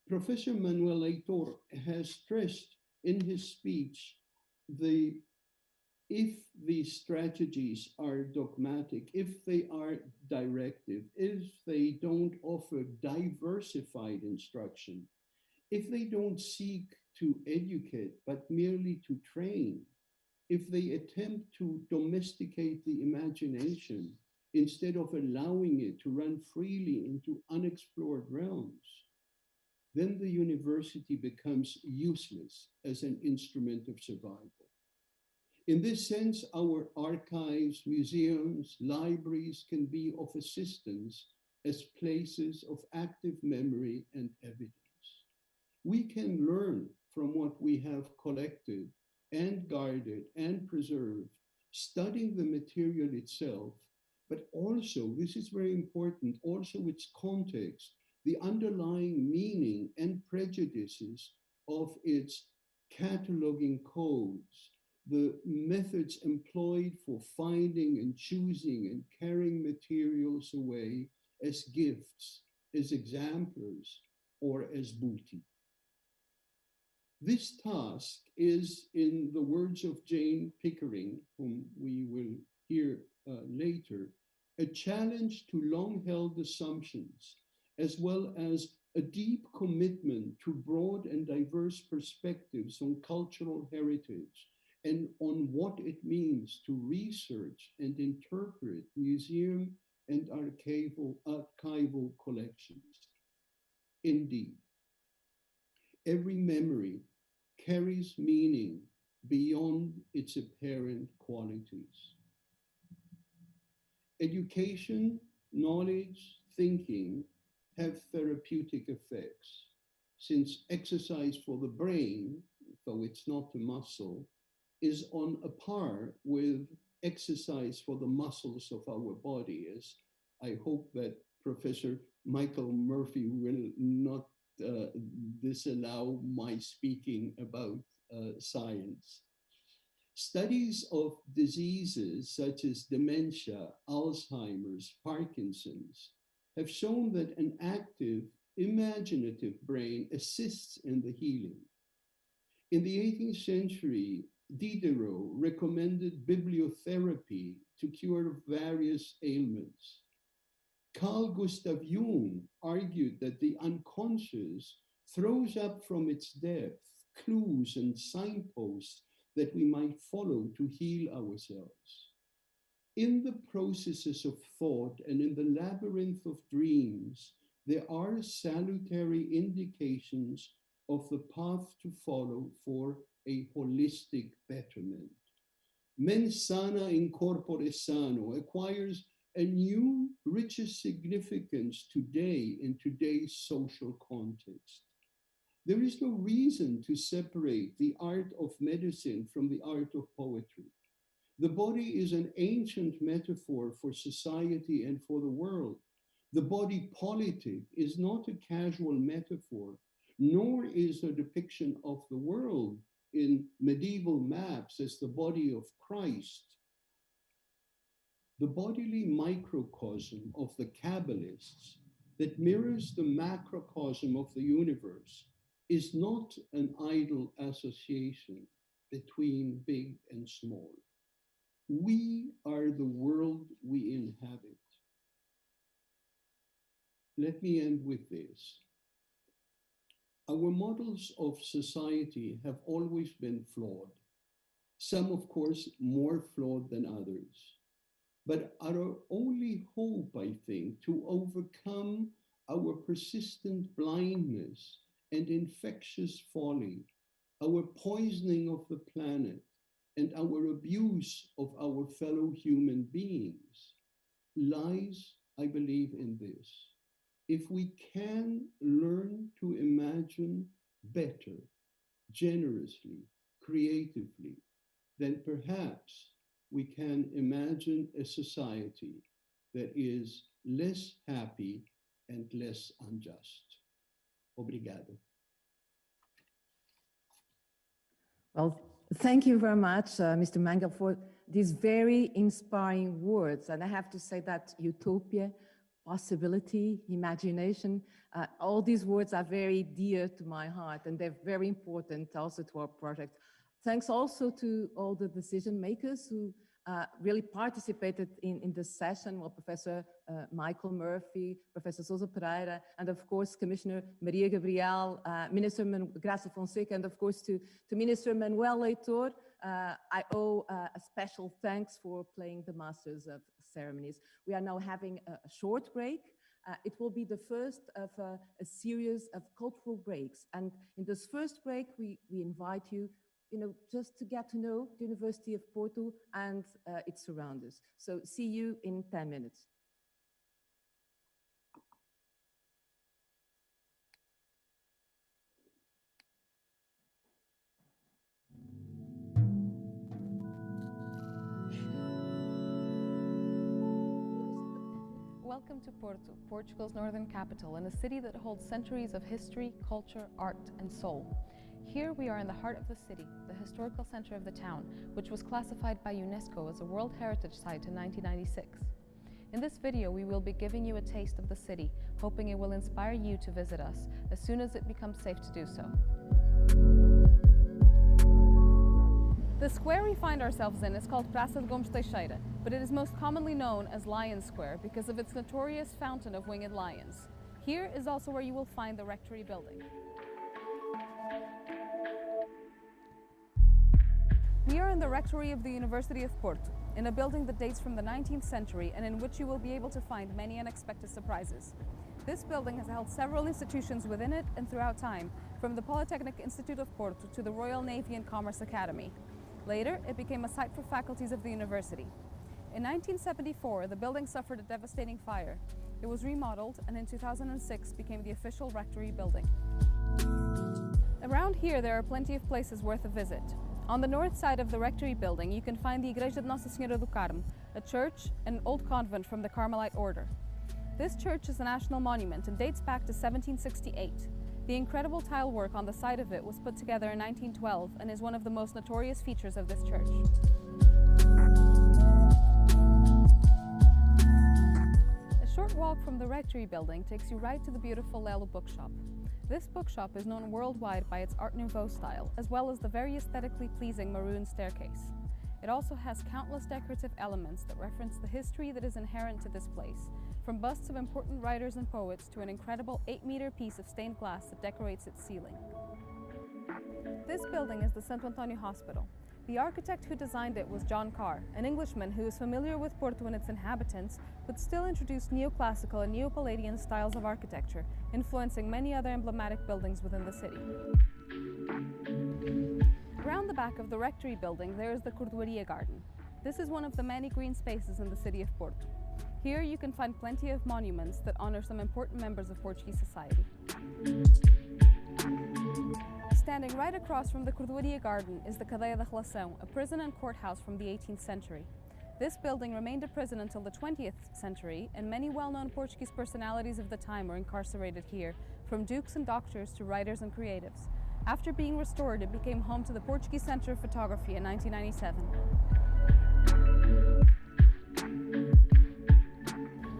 Professor Manuel Heitor has stressed in his speech if the strategies are dogmatic, if they are directive, if they don't offer diversified instruction, if they don't seek to educate but merely to train, if they attempt to domesticate the imagination instead of allowing it to run freely into unexplored realms, then the university becomes useless as an instrument of survival. In this sense, our archives, museums, libraries can be of assistance as places of active memory and evidence. We can learn from what we have collected and guarded and preserved, studying the material itself, but also, this is very important, also its context, the underlying meaning and prejudices of its cataloging codes, the methods employed for finding and choosing and carrying materials away as gifts, as exemplars, or as booty. This task is, in the words of Jane Pickering, whom we will hear later, a challenge to long-held assumptions, as well as a deep commitment to broad and diverse perspectives on cultural heritage and on what it means to research and interpret museum and archival collections. Indeed, every memory carries meaning beyond its apparent qualities. Education, knowledge, thinking have therapeutic effects, since exercise for the brain, though it's not a muscle, is on a par with exercise for the muscles of our body, as I hope that Professor Michael Murphy will not disallow my speaking about science. Studies of diseases such as dementia, Alzheimer's, Parkinson's have shown that an active, imaginative brain assists in the healing. In the 18th century, Diderot recommended bibliotherapy to cure various ailments. Carl Gustav Jung argued that the unconscious throws up from its depth clues and signposts that we might follow to heal ourselves. In the processes of thought and in the labyrinth of dreams, there are salutary indications of the path to follow for a holistic betterment. Mens sana in corpore sano acquires a new, richer significance today in today's social context. There is no reason to separate the art of medicine from the art of poetry. The body is an ancient metaphor for society and for the world. The body politic is not a casual metaphor, nor is a depiction of the world in medieval maps as the body of Christ. The bodily microcosm of the Kabbalists that mirrors the macrocosm of the universe is not an idle association between big and small. We are the world we inhabit. Let me end with this. Our models of society have always been flawed. Some, of course, more flawed than others. But our only hope, I think, to overcome our persistent blindness and infectious folly, our poisoning of the planet, and our abuse of our fellow human beings, lies, I believe, in this. If we can learn to imagine better, generously, creatively, then perhaps we can imagine a society that is less happy and less unjust. Obrigado. Well, thank you very much, Mr. Mangel, for these very inspiring words. And I have to say that utopia, possibility, imagination, all these words are very dear to my heart, and they're very important also to our project. Thanks also to all the decision makers who really participated in this session, well, Professor Michael Murphy, Professor Sousa Pereira, and of course, Commissioner Maria Gabriel, Minister Graça Fonseca, and of course to Minister Manuel Leitor. I owe a special thanks for playing the Masters of Ceremonies. We are now having a short break. It will be the first of a series of cultural breaks. And in this first break, we invite you, just to get to know the University of Porto and its surroundings. So see you in 10 minutes. Welcome to Porto, Portugal's northern capital, and a city that holds centuries of history, culture, art, and soul. Here we are in the heart of the city, the historical center of the town, which was classified by UNESCO as a World Heritage Site in 1996. In this video, we will be giving you a taste of the city, hoping it will inspire you to visit us as soon as it becomes safe to do so. The square we find ourselves in is called Praça de Gomes Teixeira, but it is most commonly known as Lion Square because of its notorious fountain of winged lions. Here is also where you will find the Rectory building. We are in the Rectory of the University of Porto, in a building that dates from the 19th century and in which you will be able to find many unexpected surprises. This building has held several institutions within it and throughout time, from the Polytechnic Institute of Porto to the Royal Navy and Commerce Academy. Later, it became a site for faculties of the university. In 1974, the building suffered a devastating fire. It was remodeled and in 2006 became the official Rectory building. Around here, there are plenty of places worth a visit. On the north side of the Rectory building, you can find the Igreja de Nossa Senhora do Carmo, a church and an old convent from the Carmelite order. This church is a national monument and dates back to 1768. The incredible tile work on the side of it was put together in 1912 and is one of the most notorious features of this church. A short walk from the rectory building takes you right to the beautiful Lelo bookshop. This bookshop is known worldwide by its Art Nouveau style, as well as the very aesthetically pleasing maroon staircase. It also has countless decorative elements that reference the history that is inherent to this place, from busts of important writers and poets to an incredible 8-meter piece of stained glass that decorates its ceiling. This building is the Santo Antonio Hospital. The architect who designed it was John Carr, an Englishman who is familiar with Porto and its inhabitants, but still introduced neoclassical and neo-Palladian styles of architecture, influencing many other emblematic buildings within the city. Around the back of the rectory building, there is the Cordoaria Garden. This is one of the many green spaces in the city of Porto. Here you can find plenty of monuments that honor some important members of Portuguese society. Standing right across from the Cordoaria Garden is the Cadeia da Relação, a prison and courthouse from the 18th century. This building remained a prison until the 20th century, and many well-known Portuguese personalities of the time were incarcerated here, from dukes and doctors to writers and creatives. After being restored, it became home to the Portuguese Center of Photography in 1997.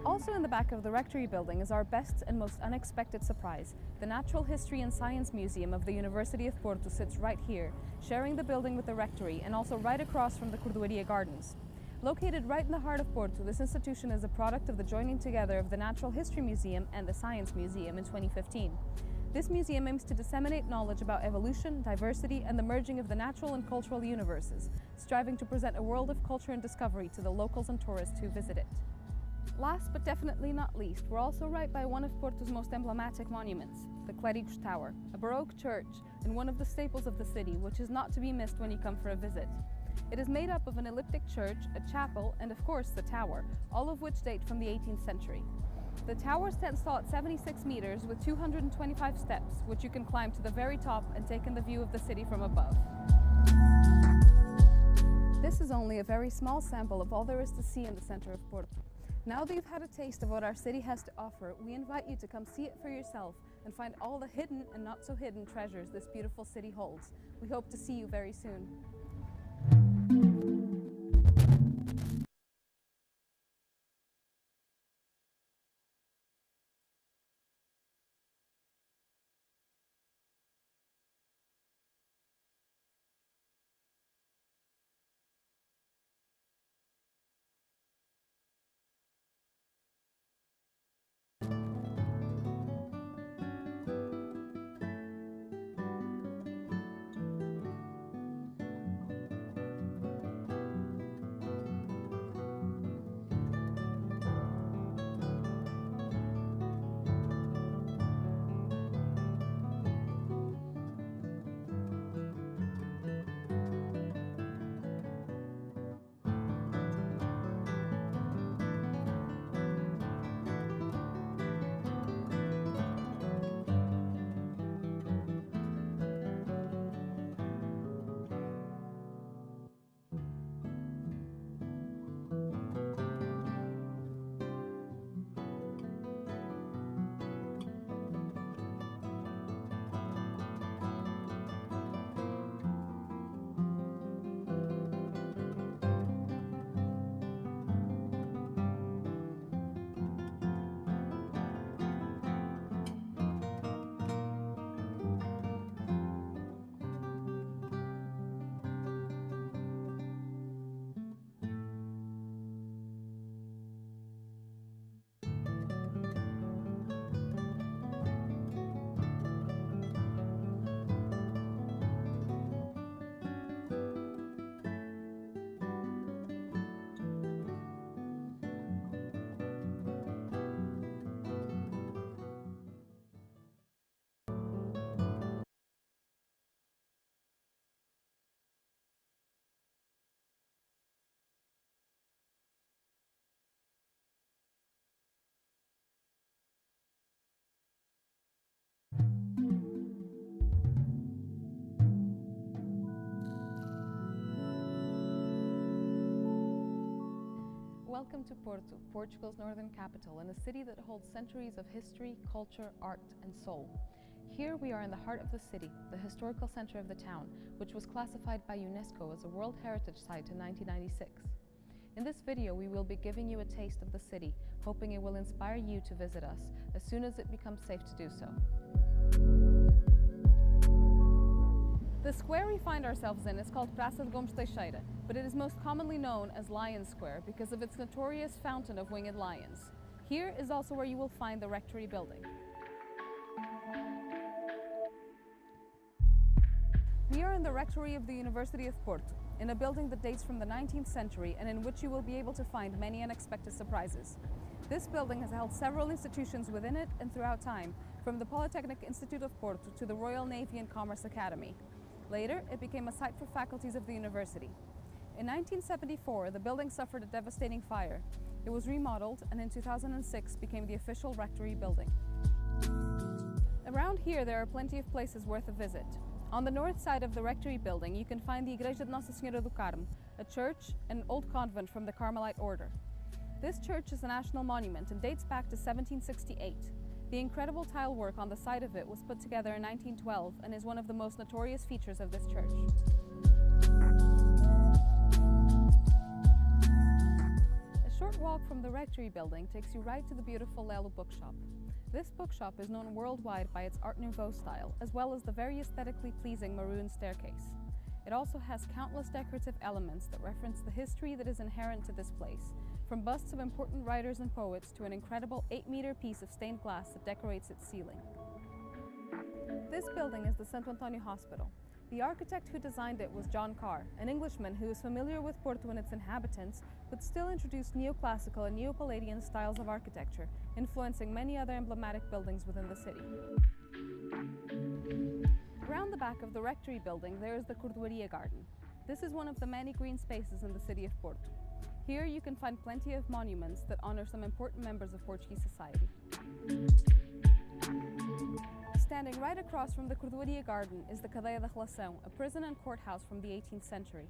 Also in the back of the rectory building is our best and most unexpected surprise. The Natural History and Science Museum of the University of Porto sits right here, sharing the building with the rectory and also right across from the Cordoaria Gardens. Located right in the heart of Porto, this institution is a product of the joining together of the Natural History Museum and the Science Museum in 2015. This museum aims to disseminate knowledge about evolution, diversity, and the merging of the natural and cultural universes, striving to present a world of culture and discovery to the locals and tourists who visit it. Last but definitely not least, we're also right by one of Porto's most emblematic monuments, the Clérigos Tower, a Baroque church and one of the staples of the city, which is not to be missed when you come for a visit. It is made up of an elliptic church, a chapel, and of course the tower, all of which date from the 18th century. The tower stands tall at 76 meters with 225 steps, which you can climb to the very top and take in the view of the city from above. This is only a very small sample of all there is to see in the center of Porto. Now that you've had a taste of what our city has to offer, we invite you to come see it for yourself and find all the hidden and not so hidden treasures this beautiful city holds. We hope to see you very soon. Welcome to Porto, Portugal's northern capital, and a city that holds centuries of history, culture, art, and soul. Here we are in the heart of the city, the historical center of the town, which was classified by UNESCO as a World Heritage Site in 1996. In this video, we will be giving you a taste of the city, hoping it will inspire you to visit us as soon as it becomes safe to do so. The square we find ourselves in is called Praça de Gomes Teixeira, but it is most commonly known as Lion Square because of its notorious fountain of winged lions. Here is also where you will find the Rectory building. We are in the Rectory of the University of Porto, in a building that dates from the 19th century and in which you will be able to find many unexpected surprises. This building has held several institutions within it and throughout time, from the Polytechnic Institute of Porto to the Royal Navy and Commerce Academy. Later, it became a site for faculties of the university. In 1974, the building suffered a devastating fire. It was remodeled and in 2006 became the official Rectory building. Around here, there are plenty of places worth a visit. On the north side of the Rectory building, you can find the Igreja de Nossa Senhora do Carmo, a church and an old convent from the Carmelite order. This church is a national monument and dates back to 1768. The incredible tile work on the side of it was put together in 1912 and is one of the most notorious features of this church. A short walk from the Rectory building takes you right to the beautiful Lelo bookshop. This bookshop is known worldwide by its Art Nouveau style, as well as the very aesthetically pleasing maroon staircase. It also has countless decorative elements that reference the history that is inherent to this place, from busts of important writers and poets to an incredible 8-meter piece of stained glass that decorates its ceiling. This building is the Santo Antonio Hospital. The architect who designed it was John Carr, an Englishman who is familiar with Porto and its inhabitants, but still introduced neoclassical and Neo-Palladian styles of architecture, influencing many other emblematic buildings within the city. Around the back of the Rectory building, there is the Cordoaria Garden. This is one of the many green spaces in the city of Porto. Here you can find plenty of monuments that honor some important members of Portuguese society. Standing right across from the Cordoaria Garden is the Cadeia da Relação, a prison and courthouse from the 18th century.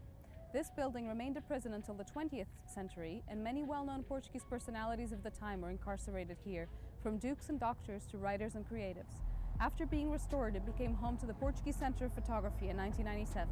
This building remained a prison until the 20th century, and many well-known Portuguese personalities of the time were incarcerated here, from dukes and doctors to writers and creatives. After being restored, it became home to the Portuguese Center of Photography in 1997.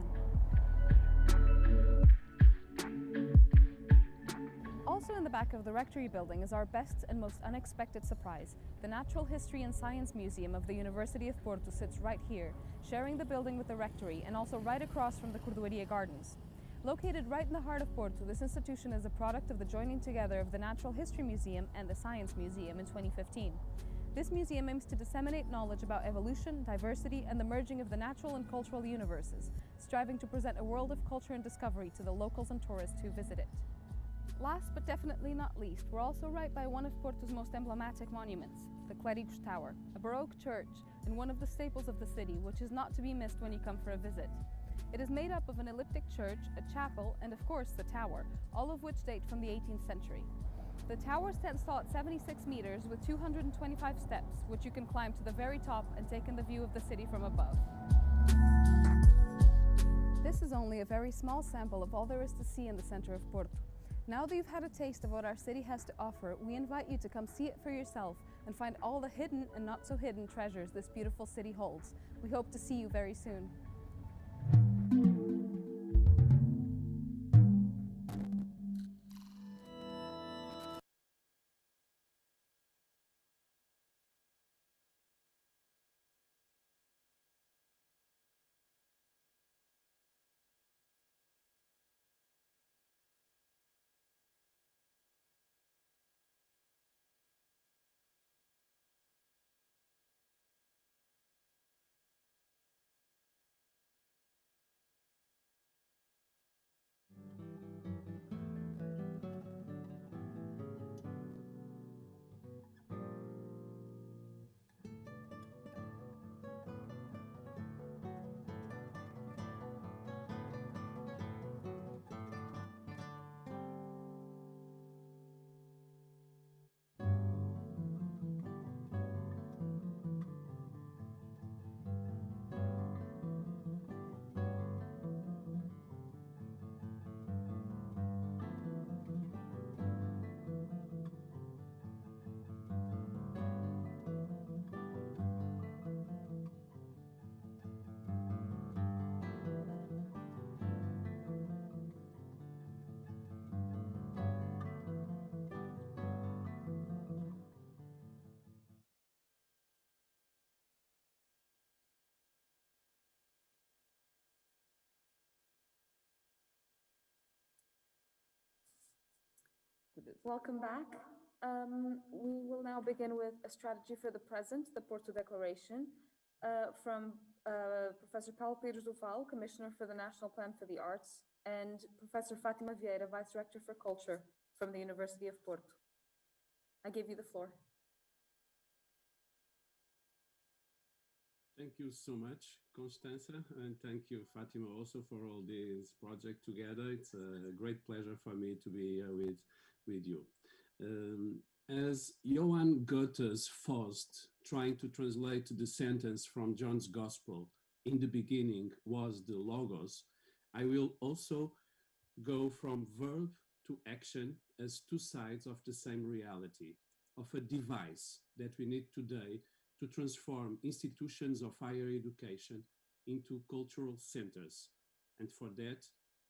Also in the back of the Rectory building is our best and most unexpected surprise. The Natural History and Science Museum of the University of Porto sits right here, sharing the building with the Rectory and also right across from the Cordoaria Gardens. Located right in the heart of Porto, this institution is a product of the joining together of the Natural History Museum and the Science Museum in 2015. This museum aims to disseminate knowledge about evolution, diversity, and the merging of the natural and cultural universes, striving to present a world of culture and discovery to the locals and tourists who visit it. Last but definitely not least, we're also right by one of Porto's most emblematic monuments, the Clérigos Tower, a Baroque church and one of the staples of the city, which is not to be missed when you come for a visit. It is made up of an elliptic church, a chapel, and of course the tower, all of which date from the 18th century. The tower stands tall at 76 meters with 225 steps, which you can climb to the very top and take in the view of the city from above. This is only a very small sample of all there is to see in the center of Porto. Now that you've had a taste of what our city has to offer, we invite you to come see it for yourself and find all the hidden and not so hidden treasures this beautiful city holds. We hope to see you very soon. Welcome back. We will now begin with a strategy for the present, the Porto Declaration, from Professor Paulo Pires Duval, Commissioner for the National Plan for the Arts, and Professor Fátima Vieira, Vice Director for Culture from the University of Porto. I give you the floor. Thank you so much, Constanza, and thank you, Fatima, also for all this project together. It's a great pleasure for me to be here with you. As Johann Goethe's Faust, trying to translate the sentence from John's Gospel, in the beginning was the Logos, I will also go from verb to action as two sides of the same reality, of a device that we need today to transform institutions of higher education into cultural centers. And for that,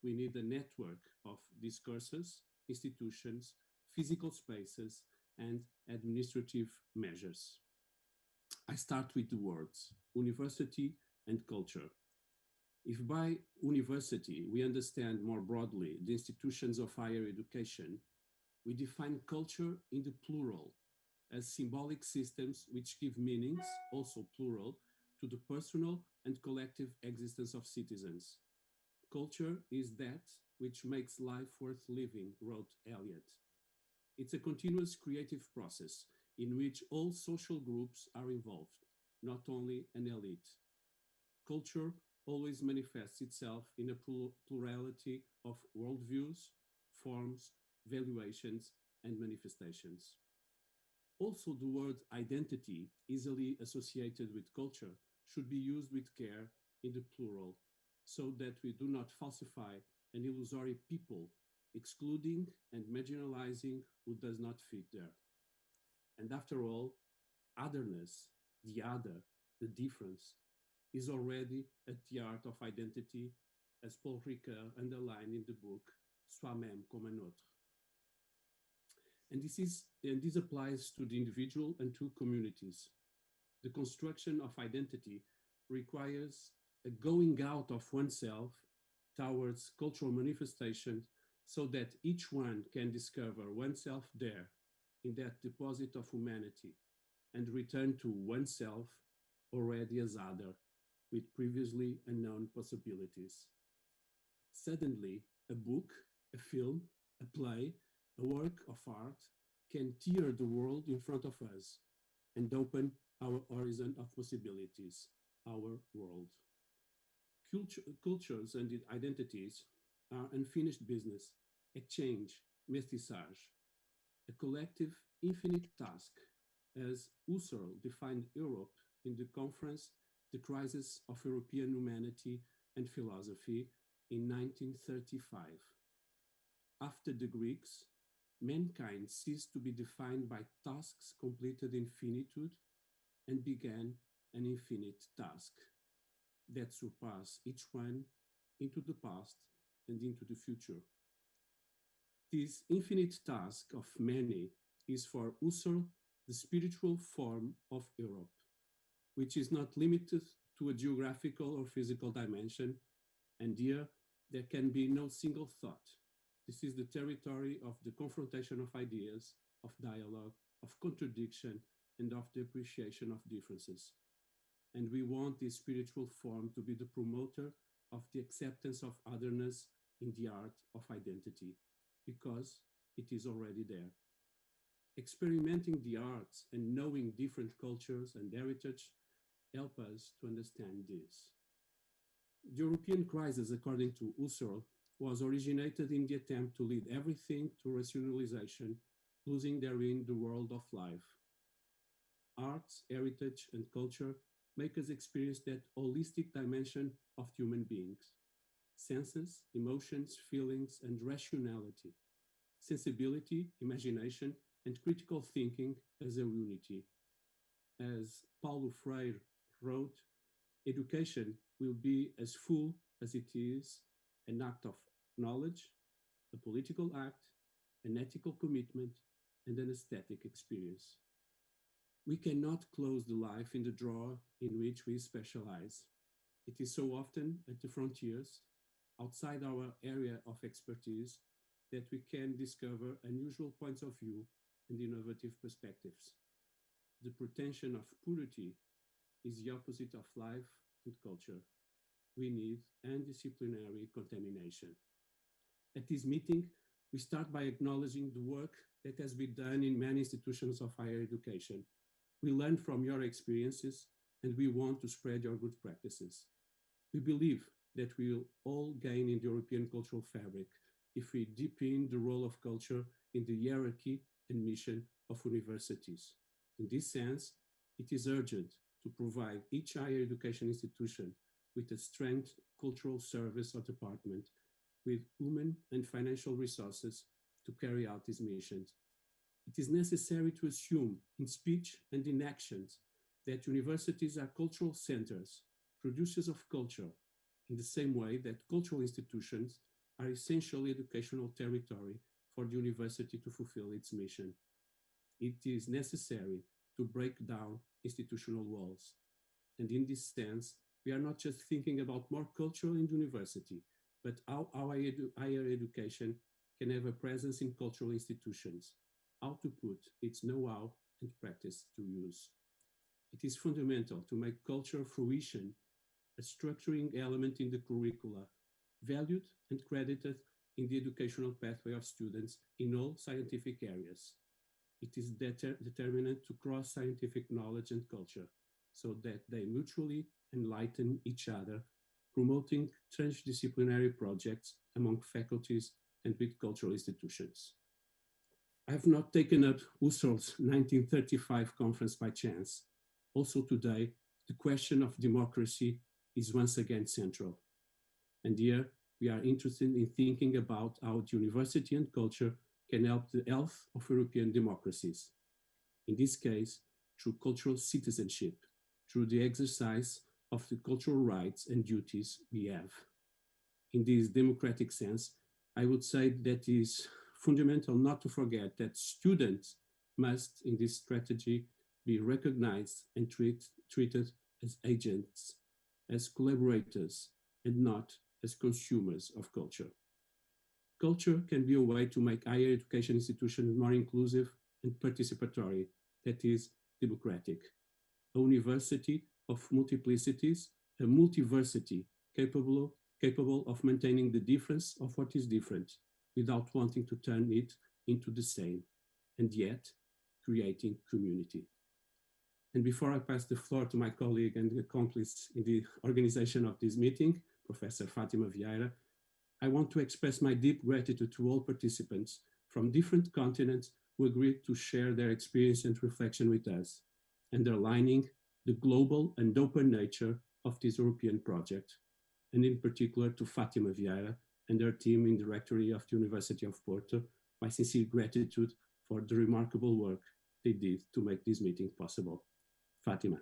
we need a network of discourses, institutions, physical spaces, and administrative measures. I start with the words, university and culture. If by university we understand more broadly the institutions of higher education, we define culture in the plural, as symbolic systems which give meanings, also plural, to the personal and collective existence of citizens. Culture is that which makes life worth living, wrote Eliot. It's a continuous creative process in which all social groups are involved, not only an elite. Culture always manifests itself in a plurality of worldviews, forms, valuations, and manifestations. Also, the word identity, easily associated with culture, should be used with care in the plural, so that we do not falsify an illusory people, excluding and marginalizing who does not fit there. And after all, otherness, the other, the difference, is already at the heart of identity, as Paul Ricoeur underlined in the book, Soi-même comme un autre. And this applies to the individual and to communities. The construction of identity requires a going out of oneself towards cultural manifestation so that each one can discover oneself there in that deposit of humanity and return to oneself already as other with previously unknown possibilities. Suddenly, a book, a film, a play, a work of art can tear the world in front of us and open our horizon of possibilities, our world. Cultures and identities are unfinished business, exchange, mestissage, a collective infinite task, as Husserl defined Europe in the conference The Crisis of European Humanity and Philosophy in 1935. After the Greeks, mankind ceased to be defined by tasks completed in finitude and began an infinite task that surpassed each one into the past and into the future. This infinite task of many is for Husserl the spiritual form of Europe, which is not limited to a geographical or physical dimension, and here there can be no single thought. This is the territory of the confrontation of ideas, of dialogue, of contradiction, and of the appreciation of differences. And we want this spiritual form to be the promoter of the acceptance of otherness in the art of identity, because it is already there. Experimenting the arts and knowing different cultures and heritage help us to understand this. The European crisis, according to Husserl, was originated in the attempt to lead everything to rationalization, losing therein the world of life. Arts, heritage, and culture make us experience that holistic dimension of human beings. Senses, emotions, feelings, and rationality. Sensibility, imagination, and critical thinking as a unity. As Paulo Freire wrote, education will be as full as it is an act of knowledge, a political act, an ethical commitment, and an aesthetic experience. We cannot close the life in the drawer in which we specialize. It is so often at the frontiers, outside our area of expertise, that we can discover unusual points of view and innovative perspectives. The pretension of purity is the opposite of life and culture. We need undisciplinary contamination. At this meeting, we start by acknowledging the work that has been done in many institutions of higher education. We learn from your experiences and we want to spread your good practices. We believe that we will all gain in the European cultural fabric if we deepen the role of culture in the hierarchy and mission of universities. In this sense, it is urgent to provide each higher education institution with a strength cultural service or department with human and financial resources to carry out these missions. It is necessary to assume in speech and in actions that universities are cultural centers, producers of culture, in the same way that cultural institutions are essentially educational territory for the university to fulfill its mission. It is necessary to break down institutional walls. And in this sense, we are not just thinking about more culture in the university, but how our higher education can have a presence in cultural institutions, how to put its know-how and practice to use. It is fundamental to make culture fruition a structuring element in the curricula, valued and credited in the educational pathway of students in all scientific areas. It is determinant to cross scientific knowledge and culture so that they mutually enlighten each other, promoting transdisciplinary projects among faculties and with cultural institutions. I have not taken up Husserl's 1935 conference by chance. Also today, the question of democracy is once again central. And here we are interested in thinking about how the university and culture can help the health of European democracies. In this case, through cultural citizenship, through the exercise of the cultural rights and duties we have. In this democratic sense, I would say that it is fundamental not to forget that students must, in this strategy, be recognized and treated as agents, as collaborators, and not as consumers of culture. Culture can be a way to make higher education institutions more inclusive and participatory, that is, democratic. A university of multiplicities, a multiversity capable of maintaining the difference of what is different without wanting to turn it into the same, and yet creating community. And before I pass the floor to my colleague and accomplice in the organization of this meeting, Professor Fátima Vieira, I want to express my deep gratitude to all participants from different continents who agreed to share their experience and reflection with us, underlining the global and open nature of this European project, and in particular to Fátima Vieira and her team in the Rectory of the University of Porto, my sincere gratitude for the remarkable work they did to make this meeting possible. Fátima.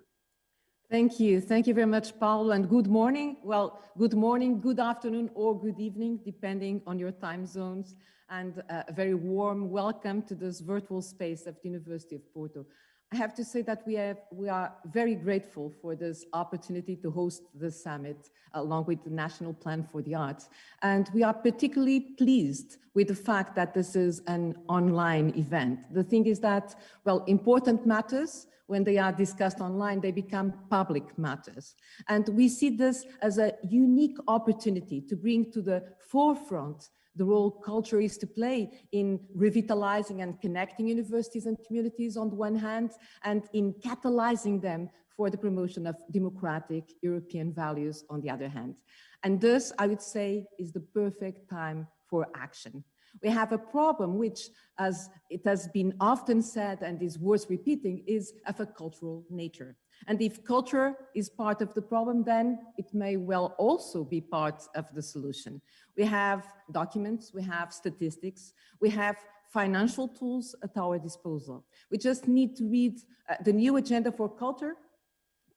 Thank you. Thank you very much, Paulo, and good morning. Well, good morning, good afternoon, or good evening, depending on your time zones, and a very warm welcome to this virtual space of the University of Porto. I have to say that we are very grateful for this opportunity to host the summit along with the National Plan for the Arts. And we are particularly pleased with the fact that this is an online event. The thing is that, well, important matters, when they are discussed online, they become public matters. And we see this as a unique opportunity to bring to the forefront the role culture is to play in revitalizing and connecting universities and communities on the one hand, and in catalyzing them for the promotion of democratic European values on the other hand. And this, I would say, is the perfect time for action. We have a problem which, as it has been often said and is worth repeating, is of a cultural nature. And if culture is part of the problem, then it may well also be part of the solution. We have documents, we have statistics, we have financial tools at our disposal. We just need to read the new Agenda for Culture,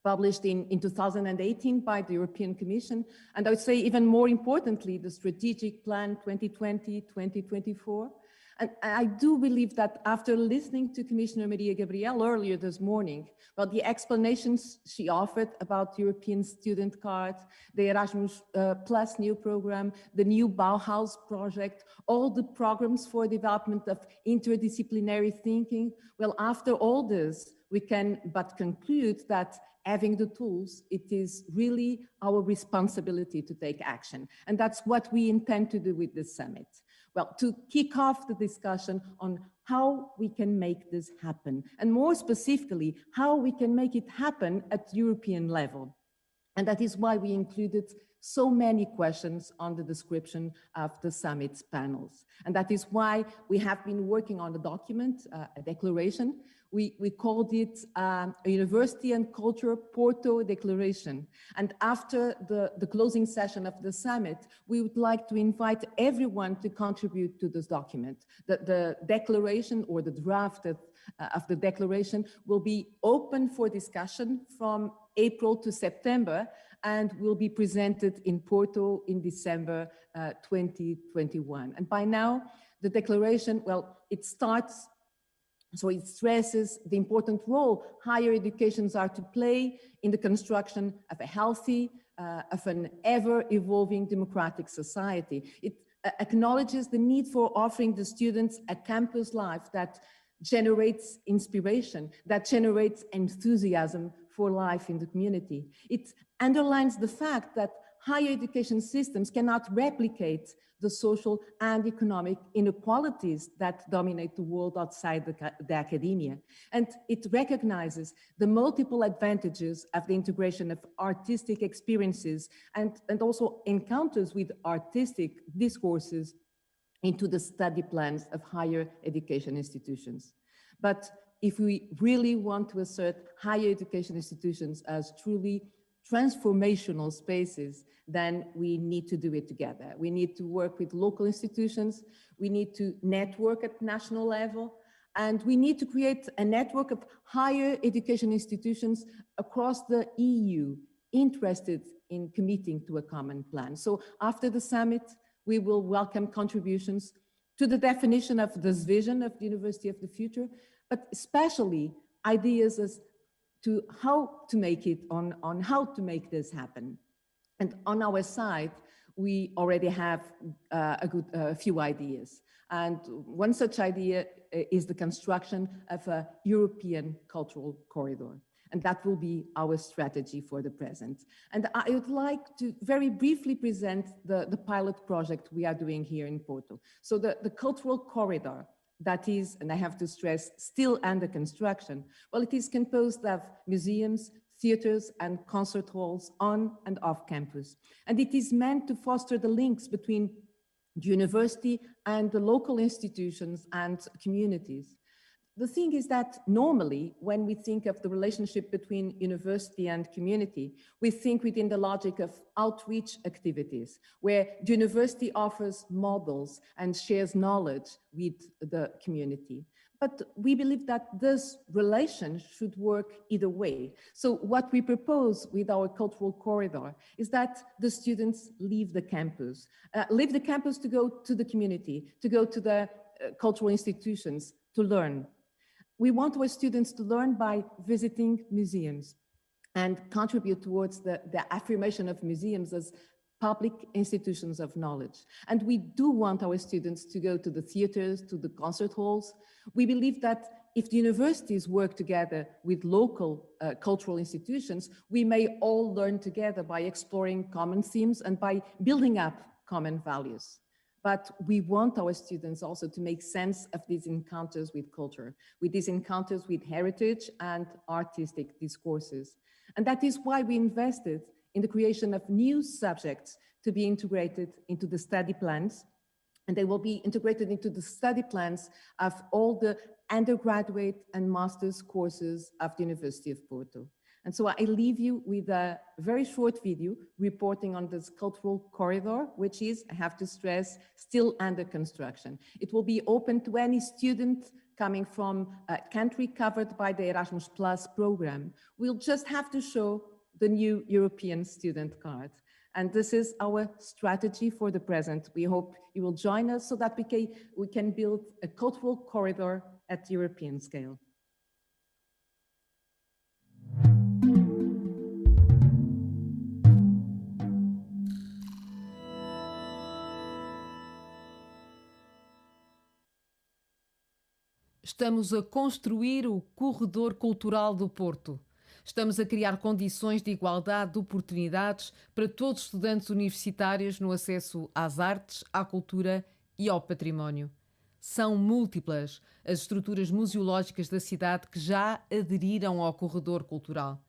published in 2018 by the European Commission. And I would say even more importantly, the Strategic Plan 2020-2024. And I do believe that after listening to Commissioner Maria Gabriel earlier this morning, well, the explanations she offered about European student cards, the Erasmus Plus new program, the new Bauhaus project, all the programs for development of interdisciplinary thinking, well, after all this, we can but conclude that having the tools, it is really our responsibility to take action. And that's what we intend to do with this summit. Well, to kick off the discussion on how we can make this happen, and more specifically, how we can make it happen at European level. And that is why we included so many questions on the description of the summit's panels. And that is why we have been working on a document, a declaration. We called it a University and Culture Porto Declaration. And after the closing session of the summit, we would like to invite everyone to contribute to this document. The declaration or the draft of the declaration will be open for discussion from April to September and will be presented in Porto in December 2021. And by now, the declaration, well, it starts. So it stresses the important role higher educations are to play in the construction of a healthy, of an ever-evolving democratic society. It acknowledges the need for offering the students a campus life that generates inspiration, that generates enthusiasm for life in the community. It underlines the fact that higher education systems cannot replicate the social and economic inequalities that dominate the world outside the academia. And it recognizes the multiple advantages of the integration of artistic experiences and also encounters with artistic discourses into the study plans of higher education institutions. But if we really want to assert higher education institutions as truly transformational spaces, then we need to do it together. We need to work with local institutions, we need to network at national level, and we need to create a network of higher education institutions across the EU interested in committing to a common plan. So after the summit, we will welcome contributions to the definition of this vision of the University of the Future, but especially ideas as to how to make it, on how to make this happen. And on our side, we already have a few ideas. And one such idea is the construction of a European cultural corridor. And that will be our strategy for the present. And I would like to very briefly present the pilot project we are doing here in Porto. So the cultural corridor, that is, and I have to stress, still under construction. Well, it is composed of museums, theaters, and concert halls on and off campus. And it is meant to foster the links between the university and the local institutions and communities. The thing is that normally, when we think of the relationship between university and community, we think within the logic of outreach activities, where the university offers models and shares knowledge with the community. But we believe that this relation should work either way. So what we propose with our cultural corridor is that the students leave the campus to go to the community, to go to the cultural institutions to learn. We want our students to learn by visiting museums and contribute towards the affirmation of museums as public institutions of knowledge. And we do want our students to go to the theaters, to the concert halls. We believe that if the universities work together with local cultural institutions, we may all learn together by exploring common themes and by building up common values. But we want our students also to make sense of these encounters with culture, with these encounters with heritage and artistic discourses. And that is why we invested in the creation of new subjects to be integrated into the study plans. And they will be integrated into the study plans of all the undergraduate and master's courses of the University of Porto. And so I leave you with a very short video reporting on this cultural corridor, which is, I have to stress, still under construction. It will be open to any student coming from a country covered by the Erasmus Plus program. We'll just have to show the new European student card. And this is our strategy for the present. We hope you will join us so that we can build a cultural corridor at the European scale. Estamos a construir o corredor cultural do Porto. Estamos a criar condições de igualdade de oportunidades para todos os estudantes universitários no acesso às artes, à cultura e ao património. São múltiplas as estruturas museológicas da cidade que já aderiram ao corredor cultural.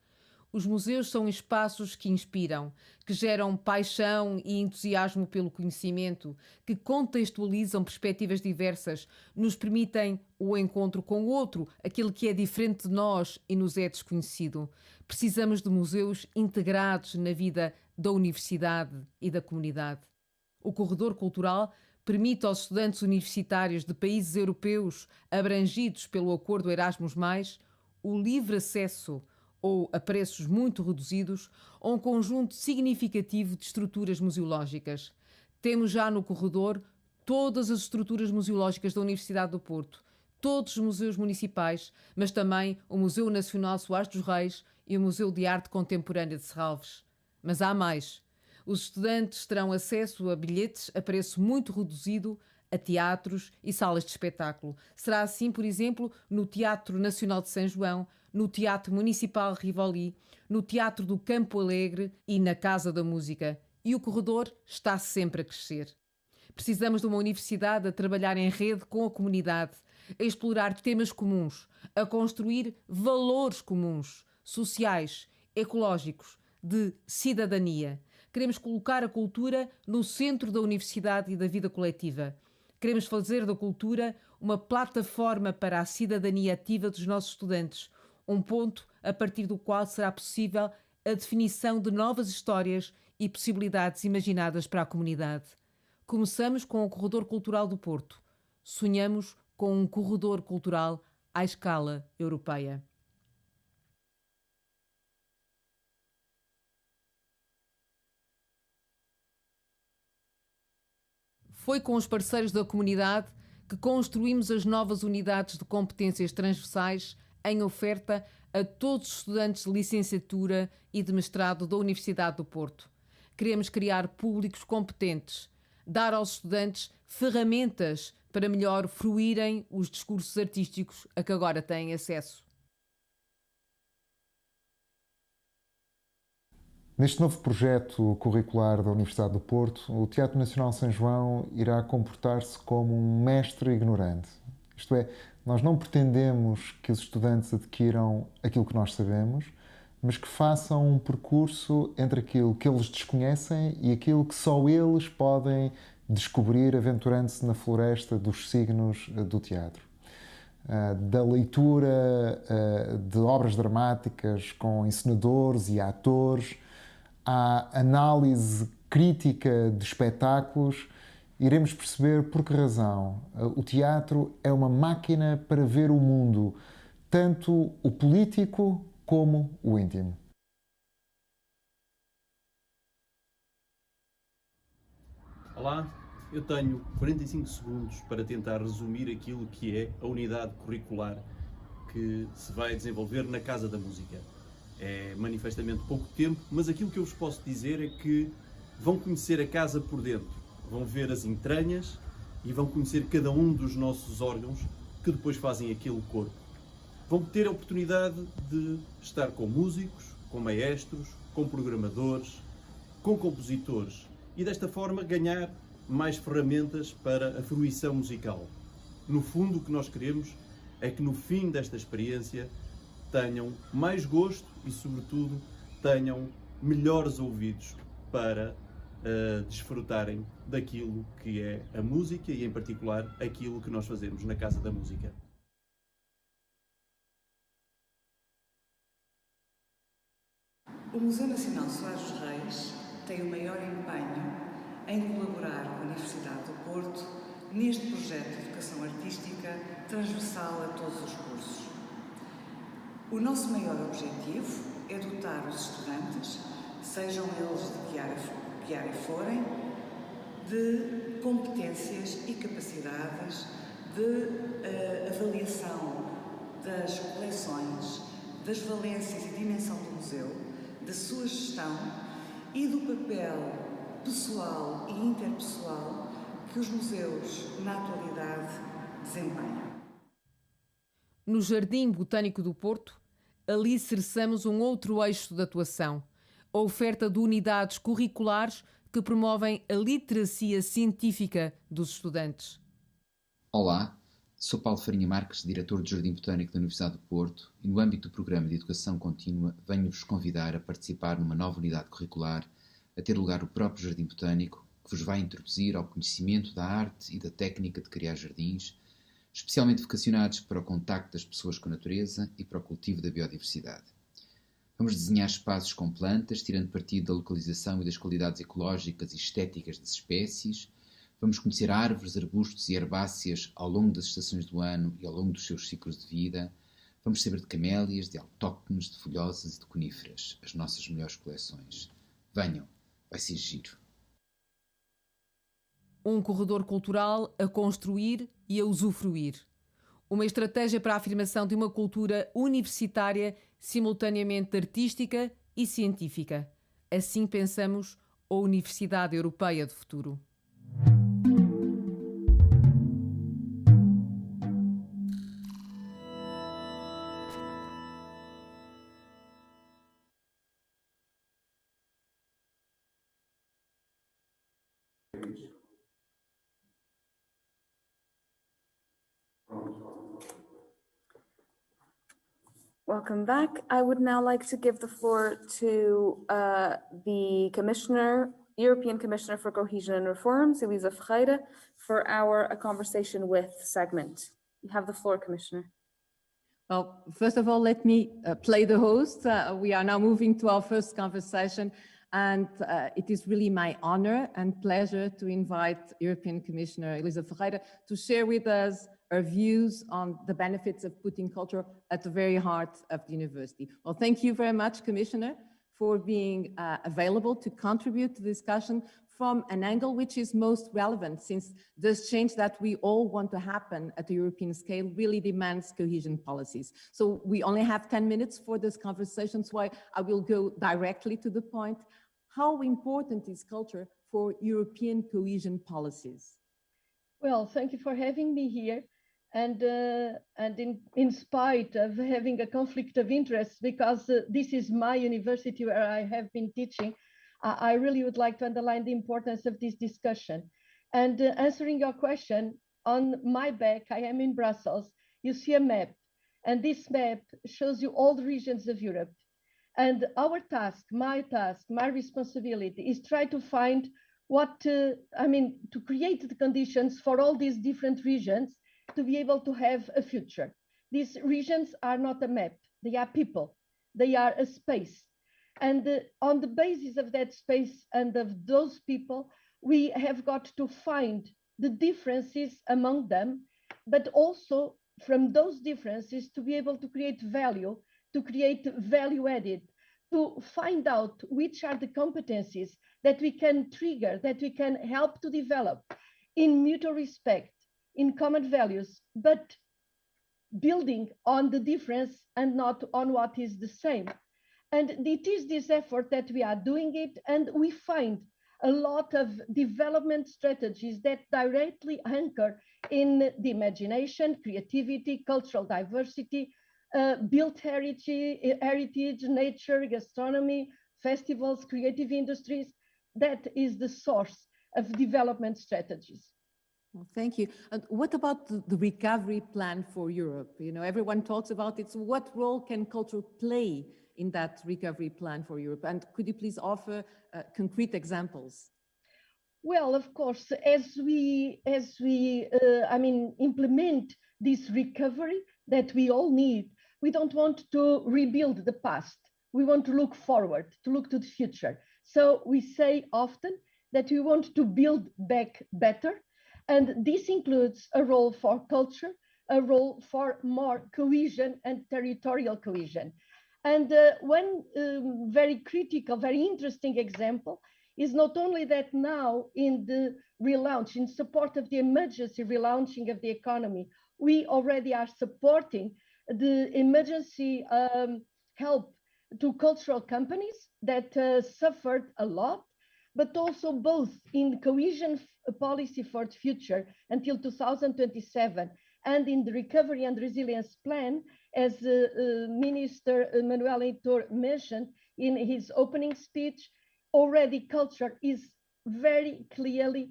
Os museus são espaços que inspiram, que geram paixão e entusiasmo pelo conhecimento, que contextualizam perspectivas diversas, nos permitem o encontro com o outro, aquele que é diferente de nós e nos é desconhecido. Precisamos de museus integrados na vida da universidade e da comunidade. O corredor cultural permite aos estudantes universitários de países europeus abrangidos pelo acordo Erasmus+, o livre acesso ou a preços muito reduzidos, a um conjunto significativo de estruturas museológicas. Temos já no corredor todas as estruturas museológicas da Universidade do Porto, todos os museus municipais, mas também o Museu Nacional Soares dos Reis e o Museu de Arte Contemporânea de Serralves. Mas há mais. Os estudantes terão acesso a bilhetes a preço muito reduzido, a teatros e salas de espetáculo. Será assim, por exemplo, no Teatro Nacional de São João, no Teatro Municipal Rivoli, no Teatro do Campo Alegre e na Casa da Música. E o corredor está sempre a crescer. Precisamos de uma universidade a trabalhar em rede com a comunidade, a explorar temas comuns, a construir valores comuns, sociais, ecológicos, de cidadania. Queremos colocar a cultura no centro da universidade e da vida coletiva. Queremos fazer da cultura uma plataforma para a cidadania ativa dos nossos estudantes, um ponto a partir do qual será possível a definição de novas histórias e possibilidades imaginadas para a comunidade. Começamos com o Corredor Cultural do Porto. Sonhamos com um corredor cultural à escala europeia. Foi com os parceiros da comunidade que construímos as novas unidades de competências transversais em oferta a todos os estudantes de licenciatura e de mestrado da Universidade do Porto. Queremos criar públicos competentes, dar aos estudantes ferramentas para melhor fruírem os discursos artísticos a que agora têm acesso. Neste novo projeto curricular da Universidade do Porto, o Teatro Nacional São João irá comportar-se como um mestre ignorante. Isto é, nós não pretendemos que os estudantes adquiram aquilo que nós sabemos, mas que façam um percurso entre aquilo que eles desconhecem e aquilo que só eles podem descobrir aventurando-se na floresta dos signos do teatro. Da leitura de obras dramáticas com encenadores e atores, à análise crítica de espetáculos, iremos perceber por que razão o teatro é uma máquina para ver o mundo, tanto o político como o íntimo. Olá, eu tenho 45 segundos para tentar resumir aquilo que é a unidade curricular que se vai desenvolver na Casa da Música. É manifestamente pouco tempo, mas aquilo que eu vos posso dizer é que vão conhecer a casa por dentro, vão ver as entranhas e vão conhecer cada um dos nossos órgãos que depois fazem aquele corpo. Vão ter a oportunidade de estar com músicos, com maestros, com programadores, com compositores e desta forma ganhar mais ferramentas para a fruição musical. No fundo, o que nós queremos é que no fim desta experiência tenham mais gosto e, sobretudo, tenham melhores ouvidos para desfrutarem daquilo que é a música e, em particular, aquilo que nós fazemos na Casa da Música. O Museu Nacional Soares dos Reis tem o maior empenho em colaborar com a Universidade do Porto neste projeto de educação artística transversal a todos os cursos. O nosso maior objetivo é dotar os estudantes, sejam eles de que área que área forem, de competências e capacidades de avaliação das coleções, das valências e dimensão do museu, da sua gestão e do papel pessoal e interpessoal que os museus, na atualidade, desempenham. No Jardim Botânico do Porto, alicerçamos um outro eixo de atuação, a oferta de unidades curriculares que promovem a literacia científica dos estudantes. Olá, sou Paulo Farinha Marques, diretor do Jardim Botânico da Universidade do Porto, e no âmbito do Programa de Educação Contínua venho-vos convidar a participar numa nova unidade curricular, a ter lugar o próprio Jardim Botânico, que vos vai introduzir ao conhecimento da arte e da técnica de criar jardins, especialmente vocacionados para o contacto das pessoas com a natureza e para o cultivo da biodiversidade. Vamos desenhar espaços com plantas, tirando partido da localização e das qualidades ecológicas e estéticas das espécies. Vamos conhecer árvores, arbustos e herbáceas ao longo das estações do ano e ao longo dos seus ciclos de vida. Vamos saber de camélias, de autóctones, de folhosas e de coníferas, as nossas melhores coleções. Venham, vai ser giro. Um corredor cultural a construir e a usufruir. Uma estratégia para a afirmação de uma cultura universitária simultaneamente artística e científica. Assim pensamos a Universidade Europeia do Futuro. Welcome back. I would now like to give the floor to the European Commissioner for Cohesion and Reforms, Elisa Ferreira, for our A Conversation With segment. You have the floor, Commissioner. Well, first of all, let me play the host. We are now moving to our first conversation, and it is really my honor and pleasure to invite European Commissioner Elisa Ferreira to share with us her views on the benefits of putting culture at the very heart of the university. Well, thank you very much, Commissioner, for being available to contribute to the discussion from an angle which is most relevant, since this change that we all want to happen at the European scale really demands cohesion policies. So we only have 10 minutes for this conversation, so I will go directly to the point. How important is culture for European cohesion policies? Well, thank you for having me here. And in spite of having a conflict of interest, because this is my university where I have been teaching, I really would like to underline the importance of this discussion. And answering your question, on my back, I am in Brussels, you see a map, and this map shows you all the regions of Europe. And our task, my responsibility is try to find to create the conditions for all these different regions to be able to have a future. These regions are not a map, they are people, they are a space. And on the basis of that space and of those people, we have got to find the differences among them, but also from those differences to be able to create value, to create value added, to find out which are the competencies that we can trigger, that we can help to develop in mutual respect, in common values, but building on the difference and not on what is the same. And it is this effort that we are doing it, and we find a lot of development strategies that directly anchor in the imagination, creativity, cultural diversity, built heritage, nature, gastronomy, festivals, creative industries. That is the source of development strategies. Well, thank you. And what about the recovery plan for Europe? You know, everyone talks about it. So what role can culture play in that recovery plan for Europe? And could you please offer concrete examples? Well, of course, as we implement this recovery that we all need, we don't want to rebuild the past. We want to look forward, to look to the future. So we say often that we want to build back better. And this includes a role for culture, a role for more cohesion and territorial cohesion. And one very critical, very interesting example is not only that now in the relaunch, in support of the emergency relaunching of the economy, we already are supporting the emergency help to cultural companies that suffered a lot, but also both in cohesion policy for the future until 2027 and in the recovery and resilience plan, as Minister Manuel Heitor mentioned in his opening speech. Already culture is very clearly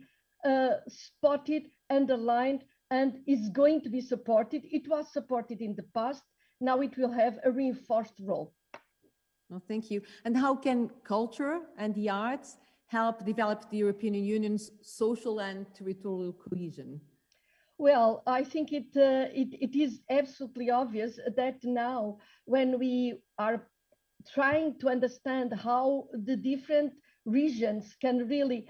spotted, underlined, and is going to be supported. It was supported in the past. Now it will have a reinforced role. Well, thank you. And how can culture and the arts help develop the European Union's social and territorial cohesion? Well, I think it is absolutely obvious that now when we are trying to understand how the different regions can really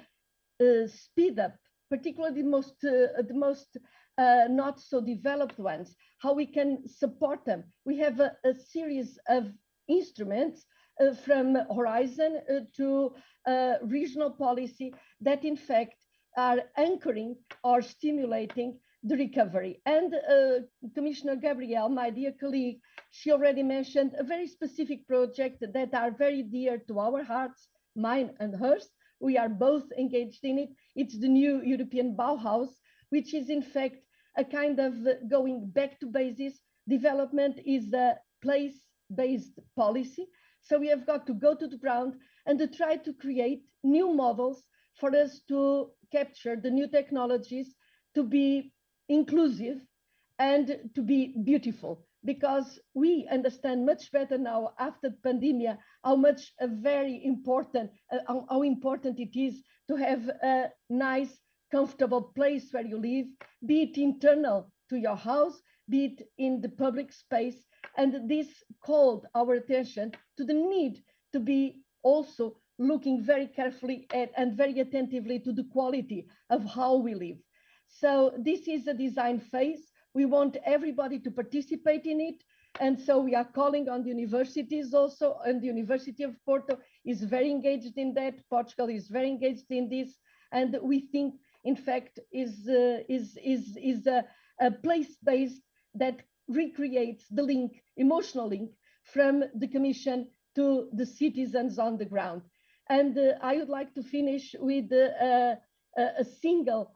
speed up, particularly the most not so developed ones, how we can support them. We have a series of instruments from Horizon to regional policy that in fact are anchoring or stimulating the recovery. And Commissioner Gabrielle, my dear colleague, she already mentioned a very specific project that are very dear to our hearts, mine and hers. We are both engaged in it. It's the new European Bauhaus, which is in fact a kind of going back to basics. Development is a place-based policy. So we have got to go to the ground and to try to create new models for us to capture the new technologies, to be inclusive and to be beautiful, because we understand much better now after the pandemic how much how important it is to have a nice, comfortable place where you live, be it internal to your house, be it in the public space. And this called our attention to the need to be also looking very carefully at and very attentively to the quality of how we live. So this is a design phase. We want everybody to participate in it. And so we are calling on the universities also, and the University of Porto is very engaged in that. Portugal is very engaged in this. And we think, in fact, is a place-based that recreates the link, emotional link from the Commission to the citizens on the ground. And I would like to finish with a single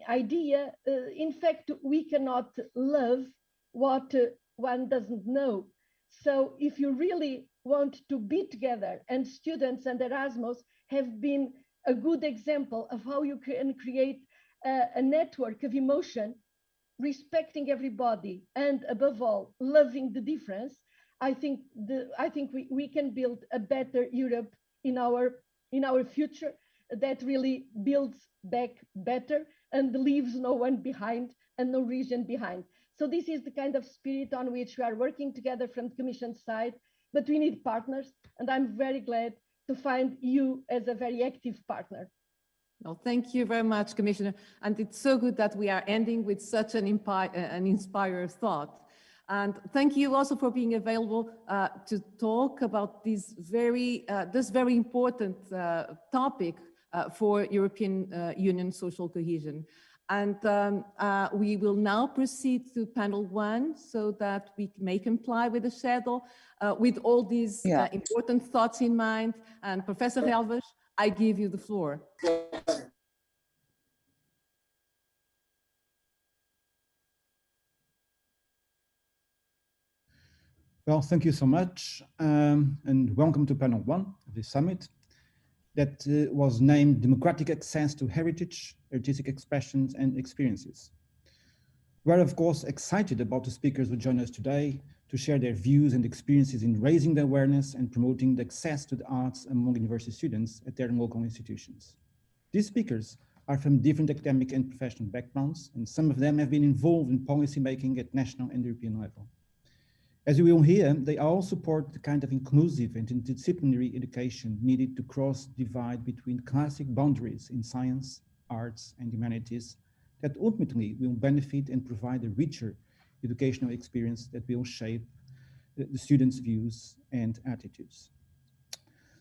idea. In fact, we cannot love what one doesn't know. So if you really want to be together, and students and Erasmus have been a good example of how you can create a network of emotion, respecting everybody, and above all, loving the difference, I think we can build a better Europe in our future that really builds back better and leaves no one behind and no region behind. So this is the kind of spirit on which we are working together from the Commission side, but we need partners, and I'm very glad to find you as a very active partner. Well, thank you very much, Commissioner. And it's so good that we are ending with such an inspired thought. And thank you also for being available to talk about this very important topic for European Union social cohesion. And we will now proceed to panel 1 so that we may comply with the schedule with all these important thoughts in mind. And Professor Helvers, I give you the floor. Well, thank you so much, and welcome to panel 1 of this summit that was named Democratic Access to Heritage, Artistic Expressions and Experiences. We're of course excited about the speakers who join us today to share their views and experiences in raising the awareness and promoting the access to the arts among university students at their local institutions. These speakers are from different academic and professional backgrounds, and some of them have been involved in policy making at national and European level. As you will hear, they all support the kind of inclusive and interdisciplinary education needed to cross the divide between classic boundaries in science, arts, and humanities that ultimately will benefit and provide a richer educational experience that will shape the students' views and attitudes.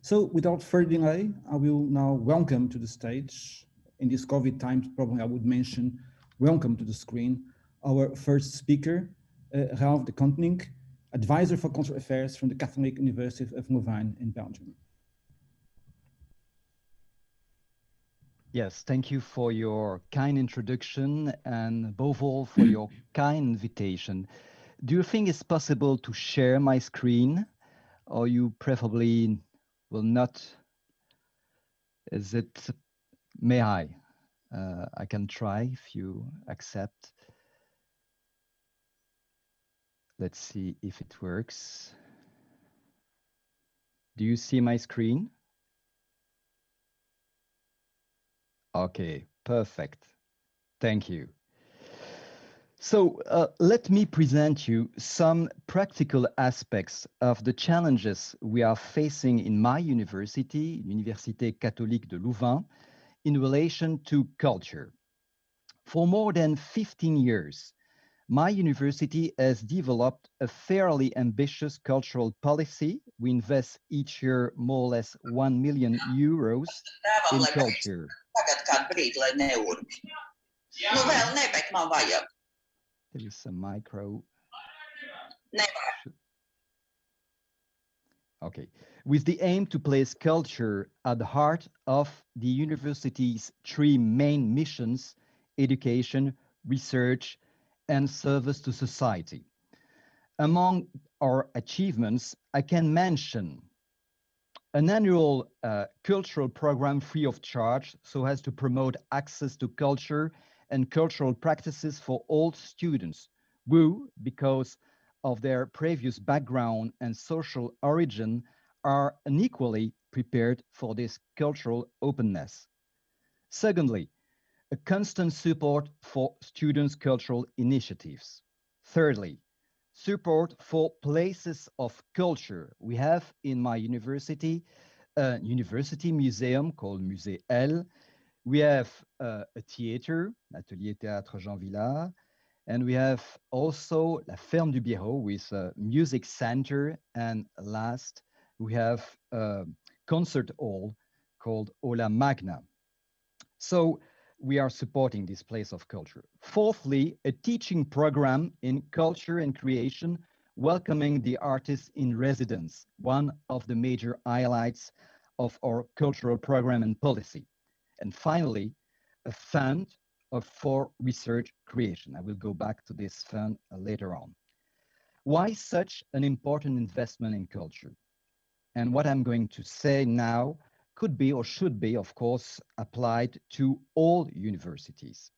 So without further delay, I will now welcome to the stage, in these COVID times, probably I would mention, welcome to the screen, our first speaker, Ralph de Kontnink, Advisor for Cultural Affairs from the Catholic University of Louvain in Belgium. Yes, thank you for your kind introduction and above all for your kind invitation. Do you think it's possible to share my screen, or you preferably will not? Is it, may I? I can try if you accept. Let's see if it works. Do you see my screen? Okay, perfect. Thank you. So let me present you some practical aspects of the challenges we are facing in my university, Université Catholique de Louvain, in relation to culture. For more than 15 years, my university has developed a fairly ambitious cultural policy. We invest each year more or less €1 million in culture. There is a micro. Okay. With the aim to place culture at the heart of the university's three main missions: education, research, and service to society. Among our achievements, I can mention an annual cultural program free of charge so as to promote access to culture and cultural practices for all students who, because of their previous background and social origin, are unequally prepared for this cultural openness. Secondly, a constant support for students' cultural initiatives. Thirdly, support for places of culture. We have in my university a university museum called Musée L. We have a theater, Atelier Théâtre Jean Villard, and we have also La Ferme du Biérot with a music center. And last, we have a concert hall called Aula Magna. So we are supporting this place of culture. Fourthly, a teaching program in culture and creation, welcoming the artists in residence, one of the major highlights of our cultural program and policy. And finally, a fund for research creation. I will go back to this fund later on. Why such an important investment in culture? And what I'm going to say now could be or should be, of course, applied to all universities.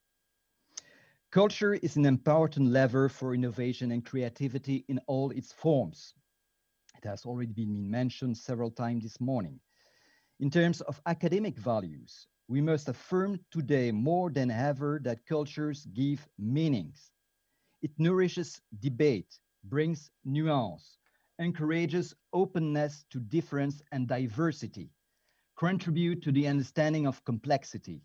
Culture is an important lever for innovation and creativity in all its forms. It has already been mentioned several times this morning. In terms of academic values, we must affirm today more than ever that cultures give meanings. It nourishes debate, brings nuance, encourages openness to difference and diversity, contribute to the understanding of complexity.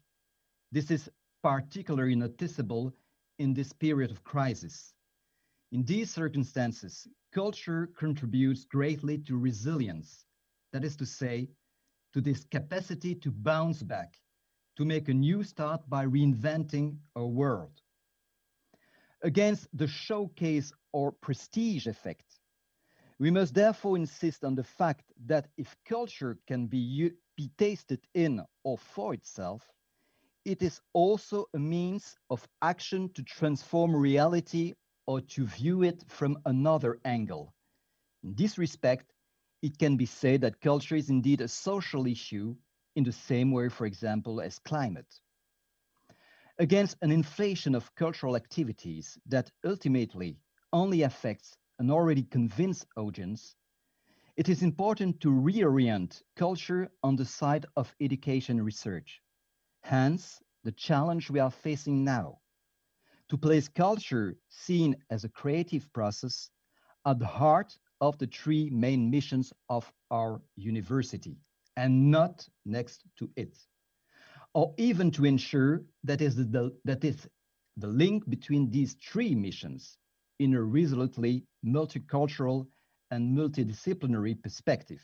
This is particularly noticeable in this period of crisis. In these circumstances, culture contributes greatly to resilience, that is to say, to this capacity to bounce back, to make a new start by reinventing our world. Against the showcase or prestige effect, we must therefore insist on the fact that if culture can be tasted in or for itself, it is also a means of action to transform reality or to view it from another angle. In this respect, it can be said that culture is indeed a social issue in the same way, for example, as climate. Against an inflation of cultural activities that ultimately only affects an already convinced audience, it is important to reorient culture on the side of education and research. Hence, the challenge we are facing now, to place culture seen as a creative process at the heart of the three main missions of our university, and not next to it, or even to ensure that is the link between these three missions in a resolutely multicultural and multidisciplinary perspective.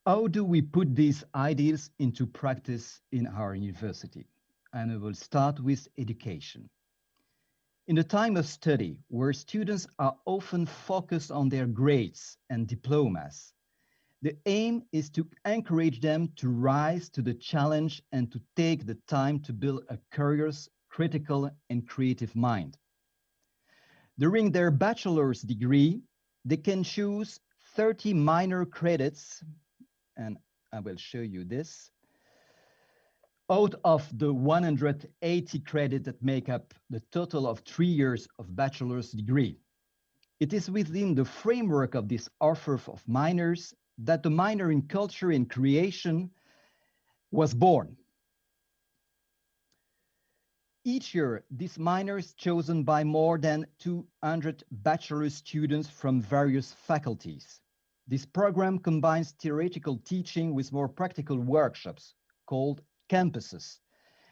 How do we put these ideas into practice in our university? And I will start with education. In a time of study where students are often focused on their grades and diplomas, the aim is to encourage them to rise to the challenge and to take the time to build a curious, critical, and creative mind. During their bachelor's degree, they can choose 30 minor credits, and I will show you this, out of the 180 credits that make up the total of 3 years of bachelor's degree. It is within the framework of this offer of minors that the minor in culture and creation was born. Each year, this minor is chosen by more than 200 bachelor students from various faculties. This program combines theoretical teaching with more practical workshops called campuses,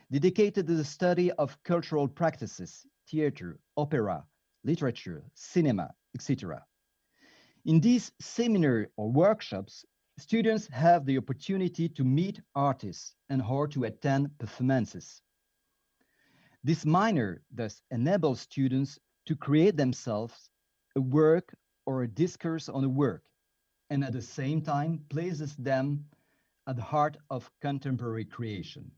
dedicated to the study of cultural practices, theater, opera, literature, cinema, etc. In these seminar or workshops, students have the opportunity to meet artists and or to attend performances. This minor thus enables students to create themselves a work or a discourse on a work, and at the same time places them at the heart of contemporary creation.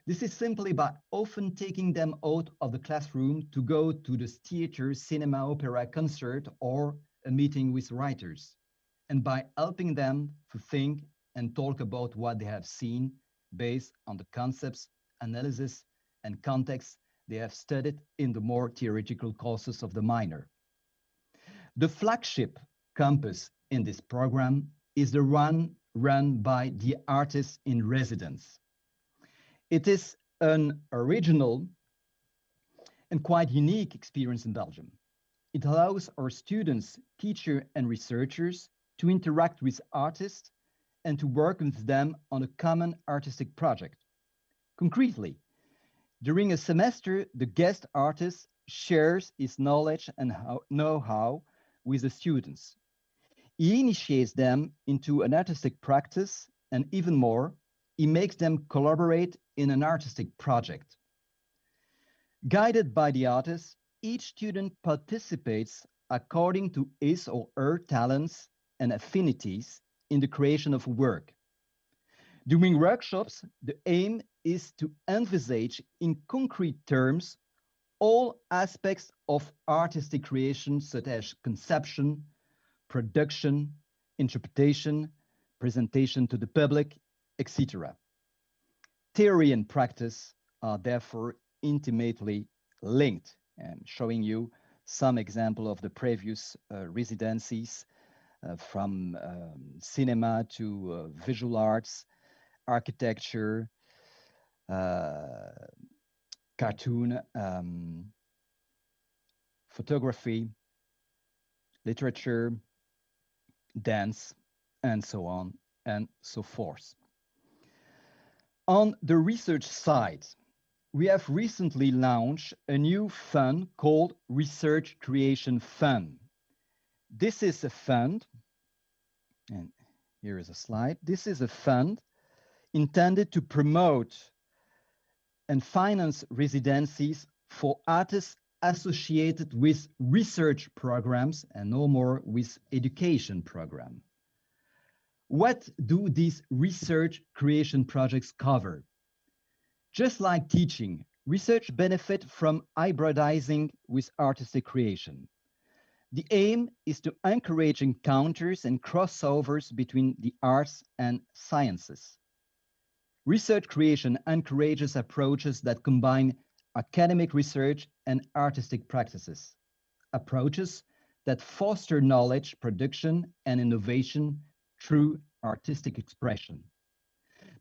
This is simply by often taking them out of the classroom to go to the theater, cinema, opera, concert, or a meeting with writers, and by helping them to think and talk about what they have seen based on the concepts, analysis, and context they have studied in the more theoretical courses of the minor. The flagship campus in this program is the one run by the artists in residence. It is an original and quite unique experience in Belgium. It allows our students, teachers, and researchers to interact with artists and to work with them on a common artistic project. Concretely, during a semester, the guest artist shares his knowledge and know-how with the students. He initiates them into an artistic practice, and even more, he makes them collaborate in an artistic project. Guided by the artist, each student participates according to his or her talents and affinities in the creation of work. During workshops, the aim is to envisage in concrete terms all aspects of artistic creation, such as conception, production, interpretation, presentation to the public, etc. Theory and practice are therefore intimately linked, and showing you some example of the previous residencies from cinema to visual arts, architecture, cartoon, photography, literature, dance, and so on and so forth. On the research side, we have recently launched a new fund called Research Creation Fund. This is a fund, and here is a slide. This is a fund intended to promote and finance residencies for artists associated with research programs and no more with education programs. What do these research creation projects cover? Just like teaching, research benefits from hybridizing with artistic creation. The aim is to encourage encounters and crossovers between the arts and sciences. Research creation encourages approaches that combine academic research and artistic practices, approaches that foster knowledge production and innovation through artistic expression.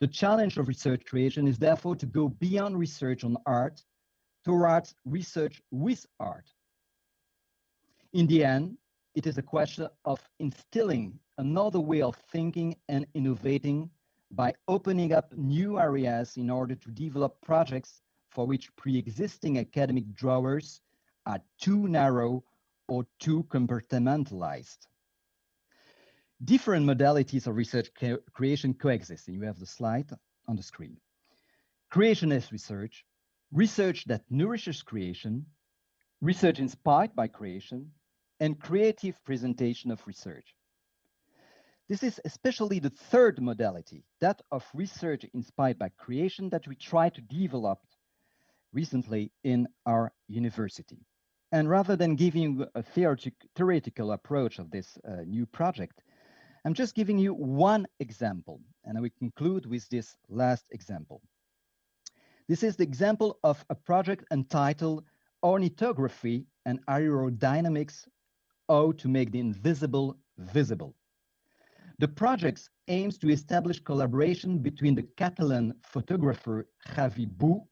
The challenge of research creation is therefore to go beyond research on art towards research with art. In the end, it is a question of instilling another way of thinking and innovating by opening up new areas in order to develop projects for which pre-existing academic drawers are too narrow or too compartmentalized. different modalities of research creation coexist, and you have the slide on the screen. Creationist research, research that nourishes creation, research inspired by creation, and creative presentation of research. This is especially the third modality, that of research inspired by creation, that we try to develop recently in our university. And rather than giving you a theoretical approach of this new project, I'm just giving you one example, and I will conclude with this last example. This is the example of a project entitled Ornithography and Aerodynamics: How to Make the Invisible Visible. The project aims to establish collaboration between the Catalan photographer Javi Bu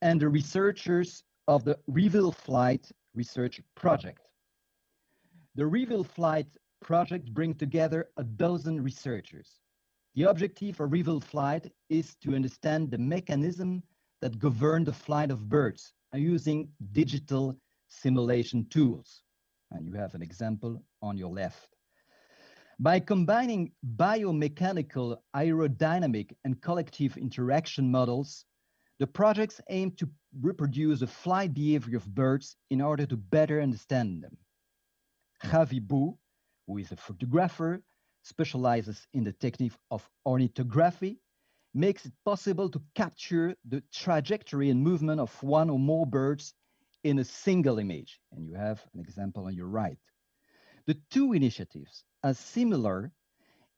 and the researchers of the Reveal Flight Research Project. The Reveal Flight project brings together a dozen researchers. The objective of Reveal Flight is to understand the mechanism that govern the flight of birds using digital simulation tools. And you have an example on your left. By combining biomechanical, aerodynamic, and collective interaction models, the projects aim to reproduce the flight behavior of birds in order to better understand them. Javi Bu, who is a photographer, specializes in the technique of ornithography, makes it possible to capture the trajectory and movement of one or more birds in a single image. And you have an example on your right. The two initiatives are similar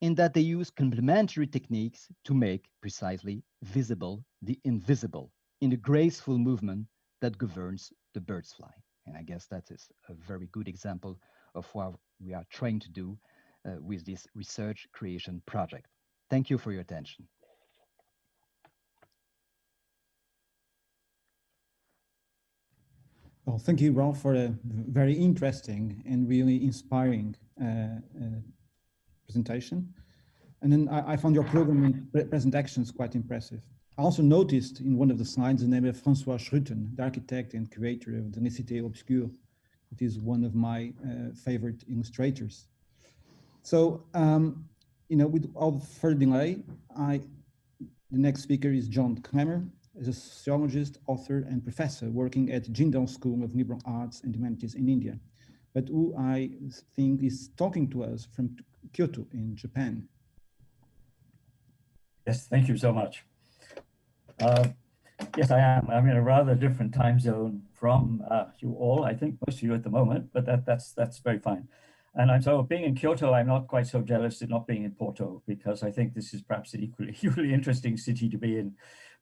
in that they use complementary techniques to make precisely visible the invisible in the graceful movement that governs the bird's fly. And I guess that is a very good example of what we are trying to do with this research creation project. Thank you for your attention. Well, thank you, Ralph, for a very interesting and really inspiring presentation. And then I found your program and present actions quite impressive. I also noticed in one of the slides the name of François Schruten, the architect and creator of the Nécité Obscure. It is one of my favorite illustrators. So, you know, without further delay, the next speaker is John Klemmer, is a sociologist, author, and professor working at Jindal School of Liberal Arts and Humanities in India, but who I think is talking to us from Kyoto in Japan. Yes, thank you so much. Yes, I am. I'm in a rather different time zone from you all, I think most of you at the moment, but that's very fine. And so being in Kyoto, I'm not quite so jealous of not being in Porto, because I think this is perhaps an equally interesting city to be in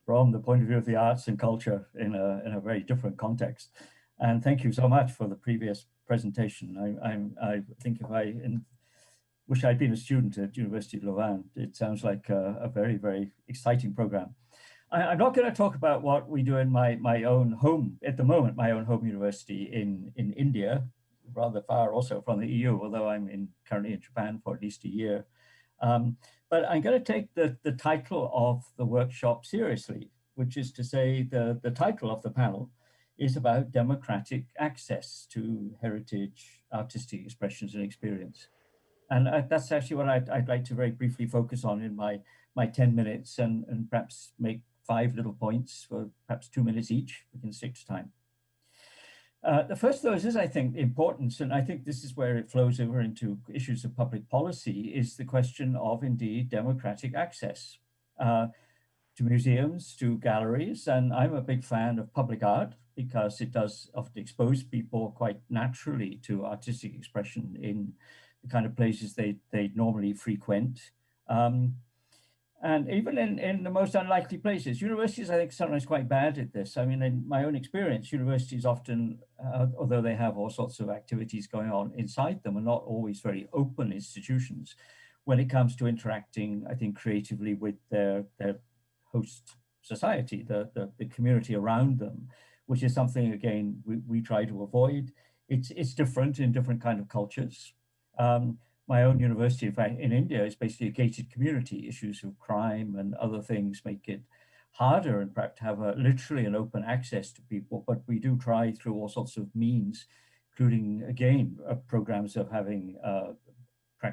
from the point of view of the arts and culture in a very different context. And thank you so much for the previous presentation. I think if I wish I'd been a student at University of Louvain. It sounds like a very, very exciting program. I'm not going to talk about what we do in my own home, at the moment, my own home university in India, rather far also from the EU, although I'm currently in Japan for at least a year. But I'm going to take the title of the workshop seriously, which is to say the title of the panel is about democratic access to heritage, artistic expressions and experience. And that's actually what I'd like to very briefly focus on in my 10 minutes and perhaps make 5 little points for perhaps 2 minutes each. We can stick to time. The first of those is, I think, the importance, and I think this is where it flows over into issues of public policy, is the question of, indeed, democratic access to museums, to galleries. And I'm a big fan of public art because it does often expose people quite naturally to artistic expression in the kind of places they normally frequent. And even in the most unlikely places. Universities, I think, are sometimes quite bad at this. I mean, in my own experience, universities often, although they have all sorts of activities going on inside them, are not always very open institutions when it comes to interacting, I think, creatively with their host society, the community around them, which is something, again, we try to avoid. It's different in different kind of cultures. My own university, in fact, in India, is basically a gated community. Issues of crime and other things make it harder, and perhaps have literally an open access to people. But we do try through all sorts of means, including, again, programs of having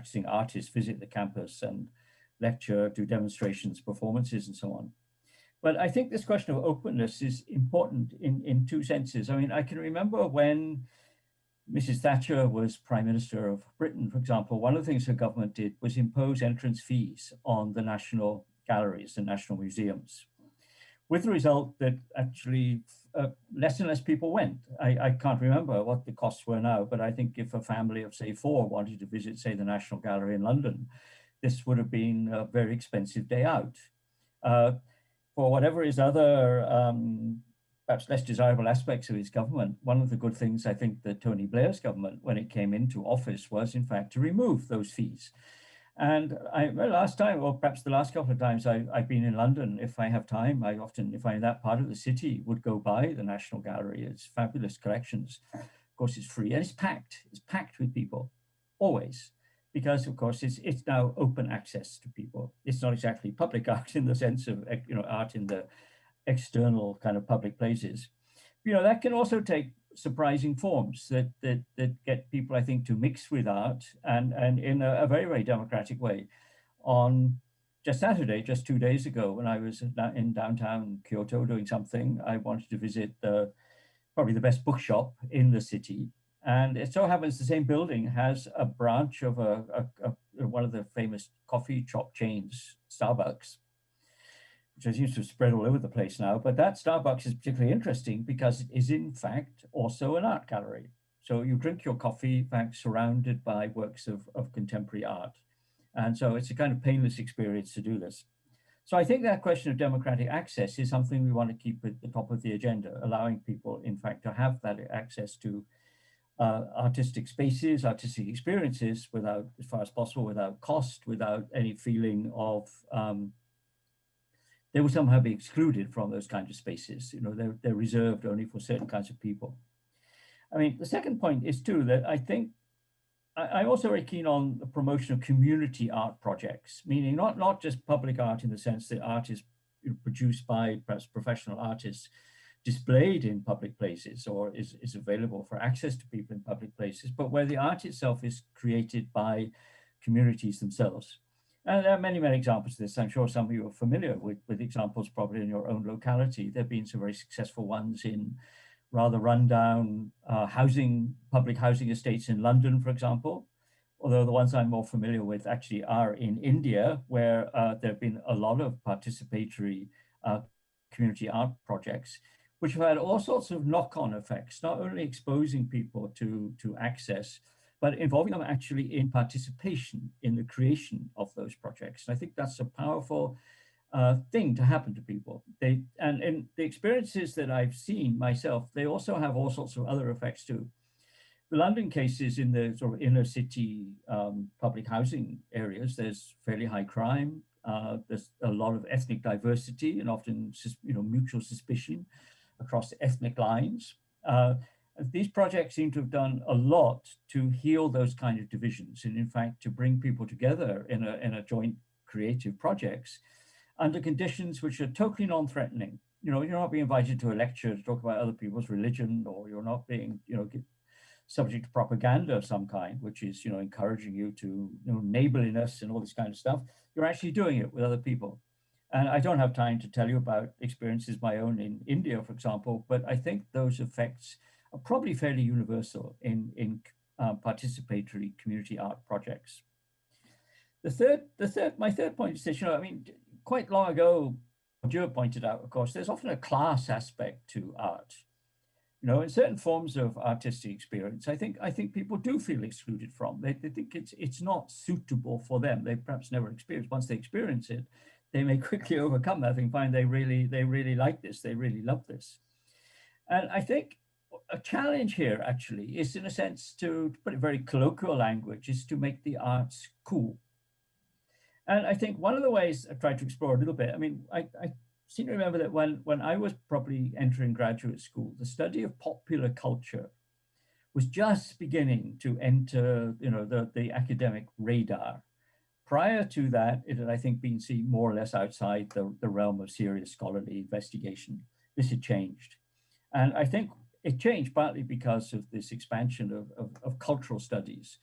practicing artists visit the campus and lecture, do demonstrations, performances, and so on. But I think this question of openness is important in two senses. I mean, I can remember when Mrs. Thatcher was Prime Minister of Britain, for example, one of the things her government did was impose entrance fees on the national galleries and national museums, with the result that actually less and less people went. I can't remember what the costs were now, but I think if a family of, say, 4 wanted to visit, say, the National Gallery in London, this would have been a very expensive day out. For whatever his other perhaps less desirable aspects of his government, one of the good things I think that Tony Blair's government, when it came into office, was in fact to remove those fees. And last time, or perhaps the last couple of times I've been in London, if I have time, I often, if I'm in that part of the city, would go by the National Gallery. It's fabulous collections. Of course, it's free and it's packed with people, always. Because of course it's now open access to people. It's not exactly public art in the sense of art in the external kind of public places. That can also take surprising forms that get people, I think, to mix with art and in a very, very democratic way. On just Saturday, just 2 days ago, when I was in downtown Kyoto doing something, I wanted to visit probably the best bookshop in the city. And it so happens the same building has a branch of one of the famous coffee shop chains, Starbucks, which seems to have spread all over the place now. But that Starbucks is particularly interesting because it is in fact also an art gallery. So you drink your coffee, in fact, surrounded by works of contemporary art. And so it's a kind of painless experience to do this. So I think that question of democratic access is something we want to keep at the top of the agenda, allowing people, in fact, to have that access to artistic spaces, artistic experiences without, as far as possible, without cost, without any feeling of they will somehow be excluded from those kinds of spaces. They're reserved only for certain kinds of people. I mean, the second point is too that I think I'm also very keen on the promotion of community art projects, meaning not just public art in the sense that art is produced by perhaps professional artists, displayed in public places or is available for access to people in public places, but where the art itself is created by communities themselves. And there are many, many examples of this. I'm sure some of you are familiar with examples probably in your own locality. There have been some very successful ones in rather rundown public housing estates in London, for example, although the ones I'm more familiar with actually are in India, where there have been a lot of participatory community art projects, which have had all sorts of knock-on effects, not only exposing people to access, but involving them actually in participation in the creation of those projects. And I think that's a powerful thing to happen to people. And in the experiences that I've seen myself, they also have all sorts of other effects too. The London cases in the sort of inner city public housing areas, there's fairly high crime. There's a lot of ethnic diversity and often mutual suspicion across ethnic lines. These projects seem to have done a lot to heal those kind of divisions and in fact to bring people together in a joint creative projects under conditions which are totally non-threatening. You're not being invited to a lecture to talk about other people's religion, or you're not being subject to propaganda of some kind, which is encouraging you to neighborliness and all this kind of stuff. You're actually doing it with other people. And I don't have time to tell you about experiences my own in India, for example, but I think those effects are probably fairly universal in participatory community art projects. My third point is this, quite long ago, Joe pointed out, of course, there's often a class aspect to art. In certain forms of artistic experience, I think people do feel excluded from. They think it's not suitable for them. They perhaps never experience. Once they experience it, they may quickly overcome that and find they really like this, they really love this. And I think a challenge here actually is, in a sense, to put it very colloquial language, is to make the arts cool. And I think one of the ways I've tried to explore a little bit, I seem to remember that when I was probably entering graduate school, the study of popular culture was just beginning to enter, the academic radar. Prior to that, it had, I think, been seen more or less outside the realm of serious scholarly investigation. This had changed. And I think it changed partly because of this expansion of cultural studies.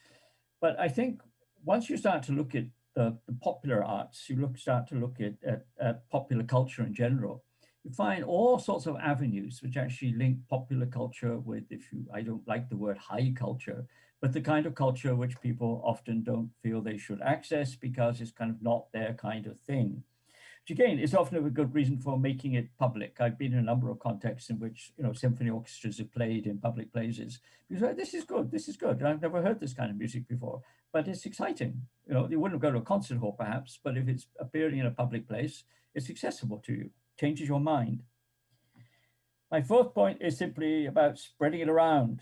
But I think once you start to look at the popular arts, you start to look at popular culture in general, you find all sorts of avenues which actually link popular culture with, I don't like the word high culture, but the kind of culture which people often don't feel they should access because it's kind of not their kind of thing. Which again is often a good reason for making it public. I've been in a number of contexts in which symphony orchestras have played in public places. Because this is good. I've never heard this kind of music before, but it's exciting. You wouldn't go to a concert hall perhaps, but if it's appearing in a public place, it's accessible to you, changes your mind. My fourth point is simply about spreading it around.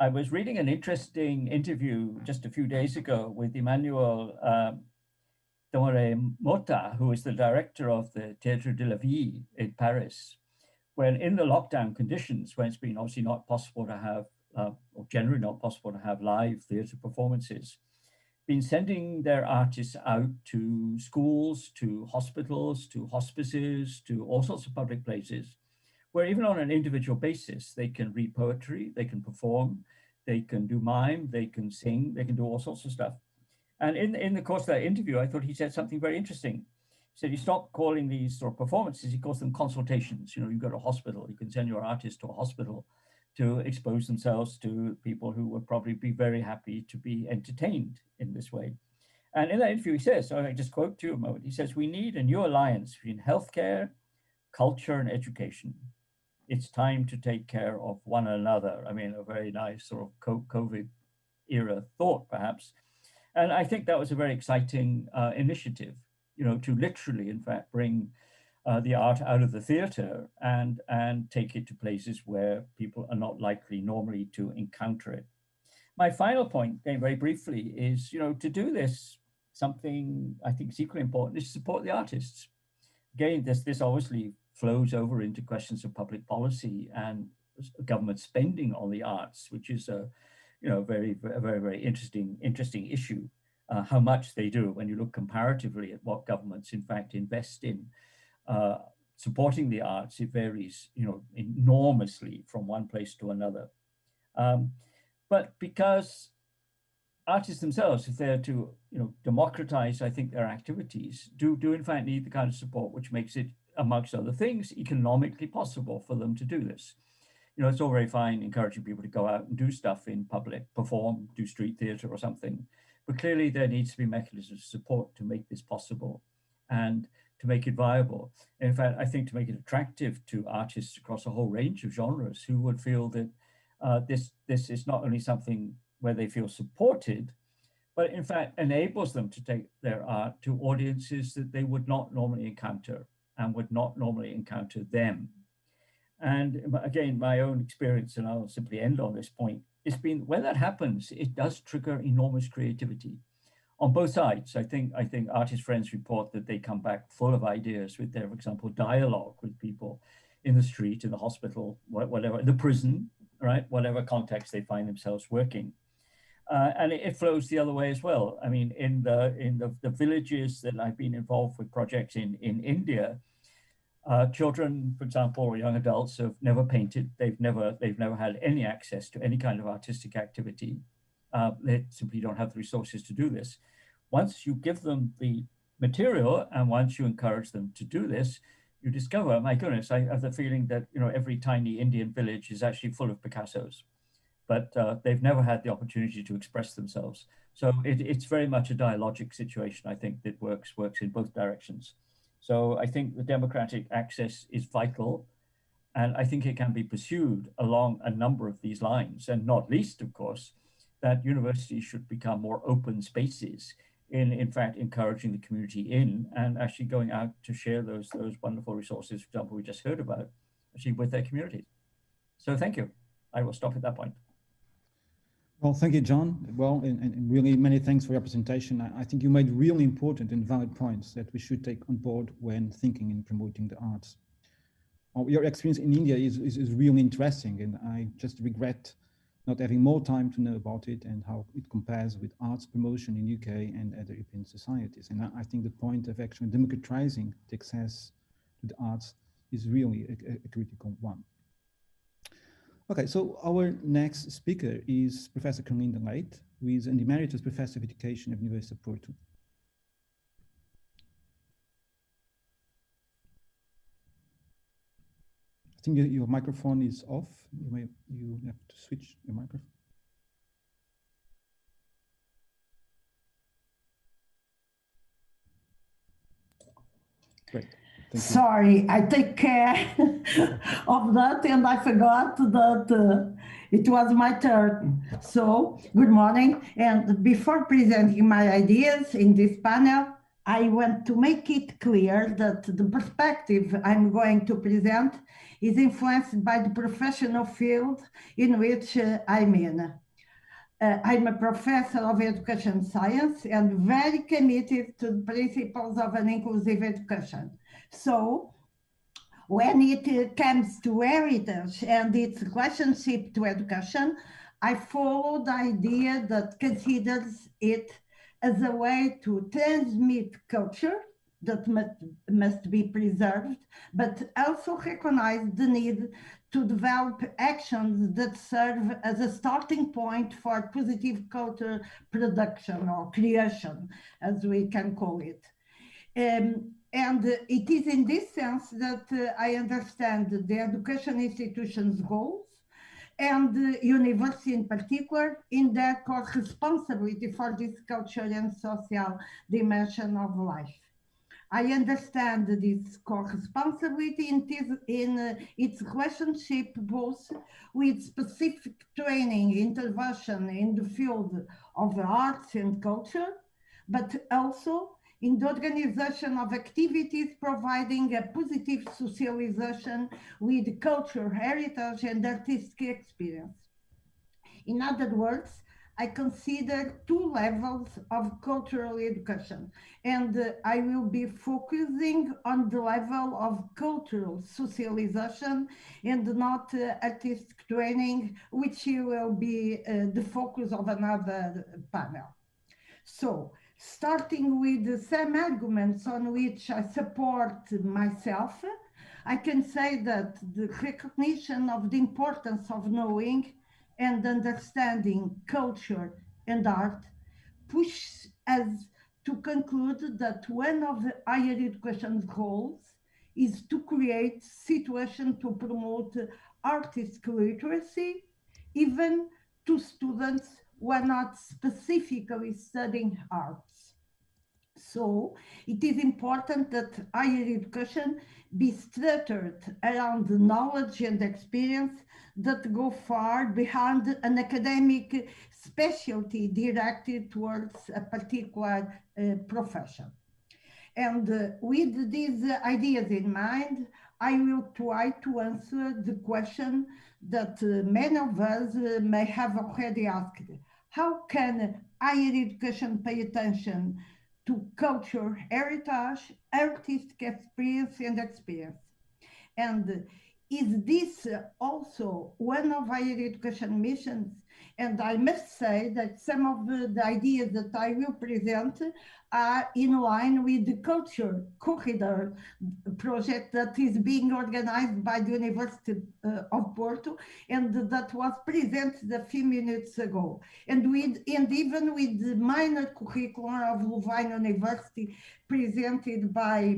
I was reading an interesting interview just a few days ago with Emmanuel Mota, who is the director of the Théâtre de la Vie in Paris, when in the lockdown conditions, when it's been obviously not possible to have, or generally not possible to have live theatre performances, been sending their artists out to schools, to hospitals, to hospices, to all sorts of public places, where even on an individual basis, they can read poetry, they can perform, they can do mime, they can sing, they can do all sorts of stuff. And in the course of that interview, I thought he said something very interesting. He said he stopped calling these sort of performances, he calls them consultations. You go to a hospital, you can send your artist to a hospital to expose themselves to people who would probably be very happy to be entertained in this way. And in that interview, he says, so I just quote to you a moment, he says, "We need a new alliance between healthcare, culture, and education. It's time to take care of one another." I mean, a very nice sort of COVID era thought, perhaps. And I think that was a very exciting initiative, to literally, in fact, bring the art out of the theatre and take it to places where people are not likely normally to encounter it. My final point, again, very briefly, is, to do this, something I think is equally important is to support the artists. Again, this obviously flows over into questions of public policy and government spending on the arts, which is a very, very interesting issue. How much they do when you look comparatively at what governments in fact invest in supporting the arts, it varies, enormously from one place to another. But because artists themselves, if they're to, democratize, I think, their activities, do in fact need the kind of support which makes it, amongst other things, economically possible for them to do this. It's all very fine encouraging people to go out and do stuff in public, perform, do street theatre or something. But clearly there needs to be mechanisms of support to make this possible and to make it viable. In fact, I think to make it attractive to artists across a whole range of genres who would feel that this is not only something where they feel supported, but in fact enables them to take their art to audiences that they would not normally encounter and would not normally encounter them. And again, my own experience, and I'll simply end on this point, it's been when that happens, it does trigger enormous creativity on both sides. I think artist friends report that they come back full of ideas with their, for example, dialogue with people in the street, in the hospital, whatever, the prison, right? Whatever context they find themselves working. And it flows the other way as well. I mean, in the villages that I've been involved with projects in India, children, for example, or young adults have never painted. They've never had any access to any kind of artistic activity. They simply don't have the resources to do this. Once you give them the material and once you encourage them to do this, you discover, my goodness, I have the feeling that every tiny Indian village is actually full of Picassos, but they've never had the opportunity to express themselves. So it's very much a dialogic situation, I think, that works in both directions. So I think the democratic access is vital, and I think it can be pursued along a number of these lines, and not least, of course, that universities should become more open spaces in fact, encouraging the community in and actually going out to share those wonderful resources, for example, we just heard about, actually with their communities. So thank you. I will stop at that point. Well, thank you, John. Well, and really many thanks for your presentation. I think you made really important and valid points that we should take on board when thinking and promoting the arts. Well, your experience in India is really interesting, and I just regret not having more time to know about it and how it compares with arts promotion in UK and other European societies. And I think the point of actually democratizing the access to the arts is really a critical one. Okay, so our next speaker is Professor Carlinda Leite, who is an Emeritus Professor of Education at the University of Porto. I think your microphone is off. You have to switch your microphone. Great. Sorry, I take care of that and I forgot that it was my turn. So, good morning. And before presenting my ideas in this panel, I want to make it clear that the perspective I'm going to present is influenced by the professional field in which I'm in. I'm a professor of education science and very committed to the principles of an inclusive education. So when it comes to heritage and its relationship to education, I follow the idea that considers it as a way to transmit culture that must be preserved, but also recognize the need to develop actions that serve as a starting point for positive culture production or creation, as we can call it. And it is in this sense that I understand the education institution's goals and the university in particular in their core responsibility for this cultural and social dimension of life. I understand this core responsibility in its relationship both with specific training, intervention in the field of the arts and culture, but also in the organization of activities providing a positive socialization with culture, heritage, and artistic experience. In other words, I consider two levels of cultural education, and I will be focusing on the level of cultural socialization and not artistic training, which will be the focus of another panel. So, starting with some arguments on which I support myself, I can say that the recognition of the importance of knowing and understanding culture and art pushes us to conclude that one of the higher education's goals is to create situations to promote artistic literacy, even to students who are not specifically studying arts. So it is important that higher education be structured around the knowledge and experience that go far beyond an academic specialty directed towards a particular profession. And with these ideas in mind, I will try to answer the question that many of us may have already asked. How can higher education pay attention to culture, heritage, artistic experience and experience? And is this also one of higher education missions? And I must say that some of the ideas that I will present are in line with the Culture Corridor project that is being organized by the University of Porto and that was presented a few minutes ago. And even with the minor curriculum of Louvain University presented by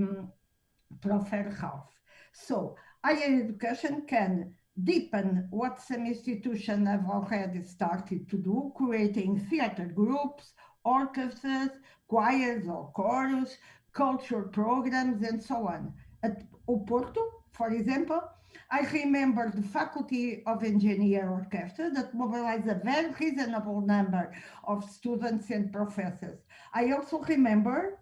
Professor Ralph. So higher education can deepen what some institutions have already started to do, creating theater groups, orchestras, choirs or chorus, cultural programs, and so on. At Porto, for example, I remember the Faculty of Engineering Orchestra that mobilized a very reasonable number of students and professors. I also remember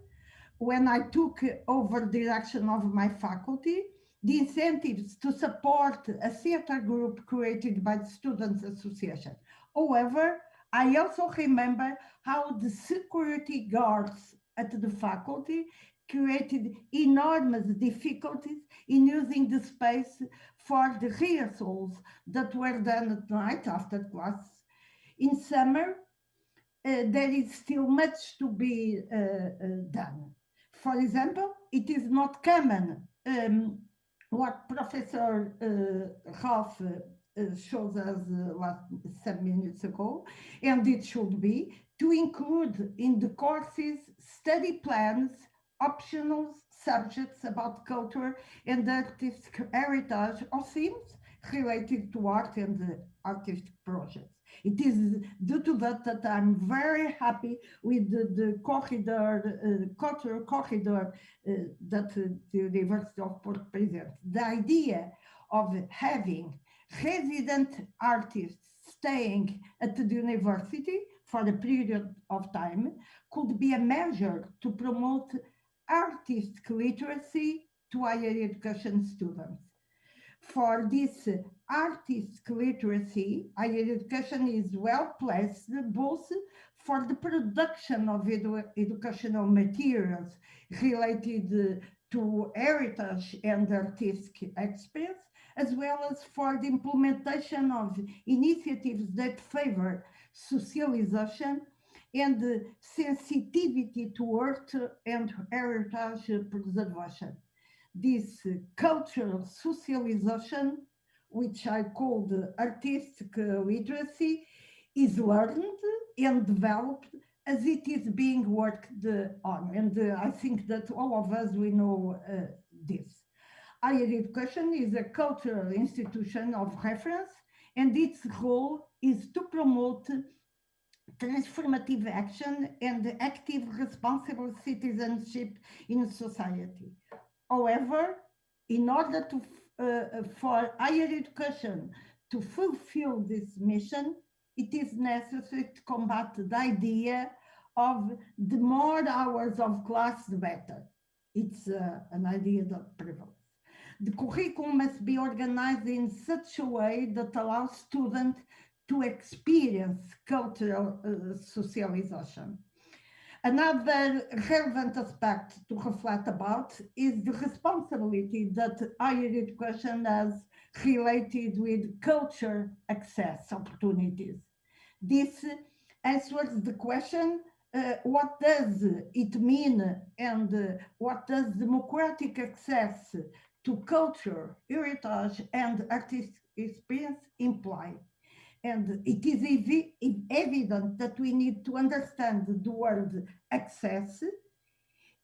when I took over direction of my faculty, the incentives to support a theater group created by the Students' Association. However, I also remember how the security guards at the faculty created enormous difficulties in using the space for the rehearsals that were done at night after class. In summer, there is still much to be done. For example, it is not common what Professor Ralph showed us some minutes ago, and it should be to include in the courses study plans, optional subjects about culture and artistic heritage or themes related to art and artistic projects. It is due to that I'm very happy with the corridor, cultural corridor that the University of Porto presents. The idea of having resident artists staying at the university for a period of time could be a measure to promote artistic literacy to higher education students. For this artistic literacy, higher education is well placed both for the production of educational materials related to heritage and artistic experience, as well as for the implementation of initiatives that favor socialization and sensitivity to art and heritage preservation. This cultural socialization, which I call the artistic literacy, is learned and developed as it is being worked on. And I think that all of us, we know this. Higher education is a cultural institution of reference, and its role is to promote transformative action and active responsible citizenship in society. However, in order for higher education to fulfill this mission, it is necessary to combat the idea of the more hours of class, the better. It's an idea that prevails. The curriculum must be organized in such a way that allows students to experience cultural socialization. Another relevant aspect to reflect about is the responsibility that higher education has related with culture access opportunities. This answers the question, what does it mean and what does democratic access to culture, heritage, and artistic experience imply? And it is evident that we need to understand the word access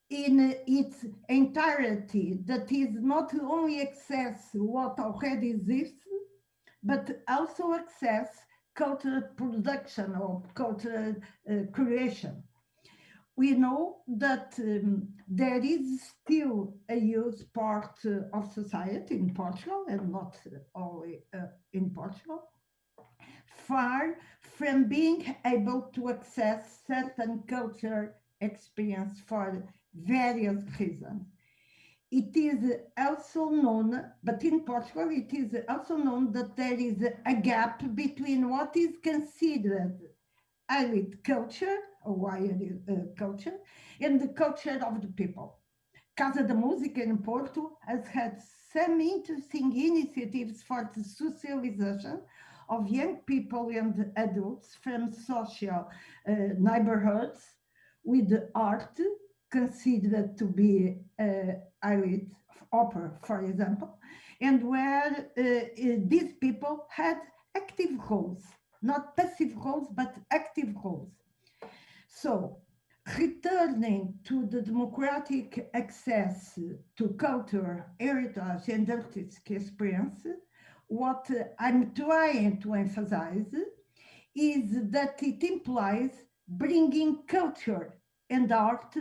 in its entirety, that is not only access what already exists, but also access cultural production or cultural creation. We know that there is still a huge part of society in Portugal, and not only in Portugal, far from being able to access certain cultural experience for various reasons. It is also known, but in Portugal, it is also known that there is a gap between what is considered elite culture, or wider culture, and the culture of the people. Casa da Música in Porto has had some interesting initiatives for the socialization of young people and adults from social neighborhoods with art considered to be elite, opera, for example, and where these people had active roles, not passive roles, but active roles. So, returning to the democratic access to culture, heritage, and artistic experience, what I'm trying to emphasize is that it implies bringing culture and art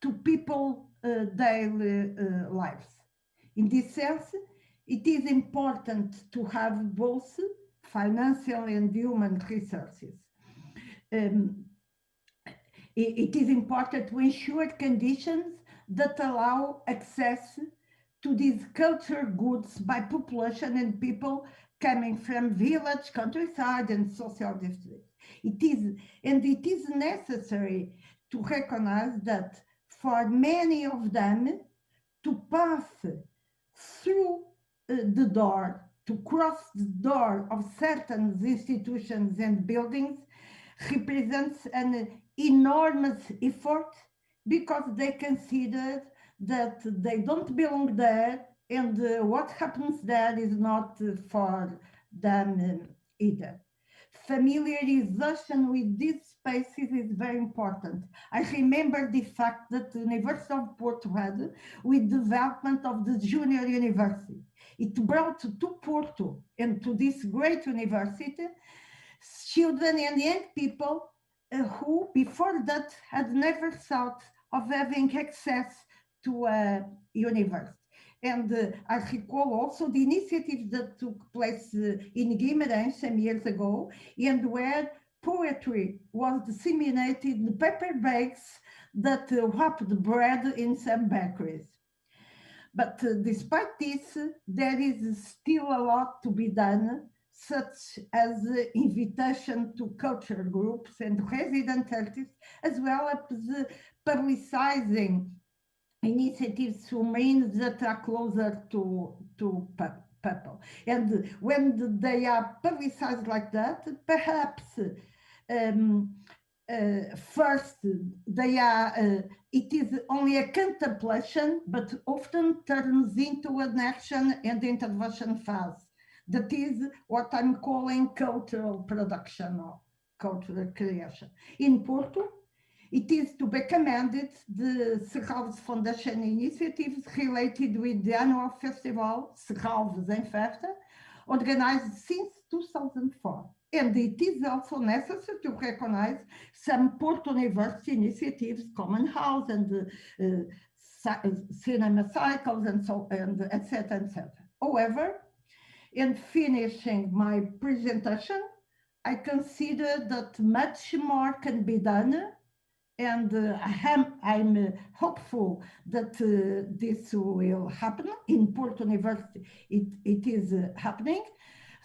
to people's daily lives. In this sense, it is important to have both financial and human resources. It is important to ensure conditions that allow access to these culture goods by population and people coming from village, countryside, and social districts. It is necessary to recognize that for many of them, to pass through the door, to cross the door of certain institutions and buildings represents an enormous effort, because they consider that they don't belong there, and what happens there is not for than either. Familiarization with these spaces is very important. I remember the fact that the University of Porto had with development of the junior university. It brought to Porto and to this great university children and young people who before that had never thought of having access to a university. And I recall also the initiatives that took place in Guimarães some years ago, and where poetry was disseminated in paper bags that wrapped bread in some bakeries. But despite this, there is still a lot to be done, such as invitation to cultural groups and resident artists, as well as publicizing initiatives through means that are closer to people. And when they are publicized like that, perhaps first they are, it is only a contemplation, but often turns into an action and intervention phase. That is what I'm calling cultural production or cultural creation. In Porto, it is to be commended the Serralves Foundation initiatives related with the annual festival Serralves em Festa, organized since 2004. And it is also necessary to recognize some Porto University initiatives, Common House and cinema cycles and so and etc. etc. However, in finishing my presentation, I consider that much more can be done. And I'm hopeful that this will happen in Porto University. It is happening,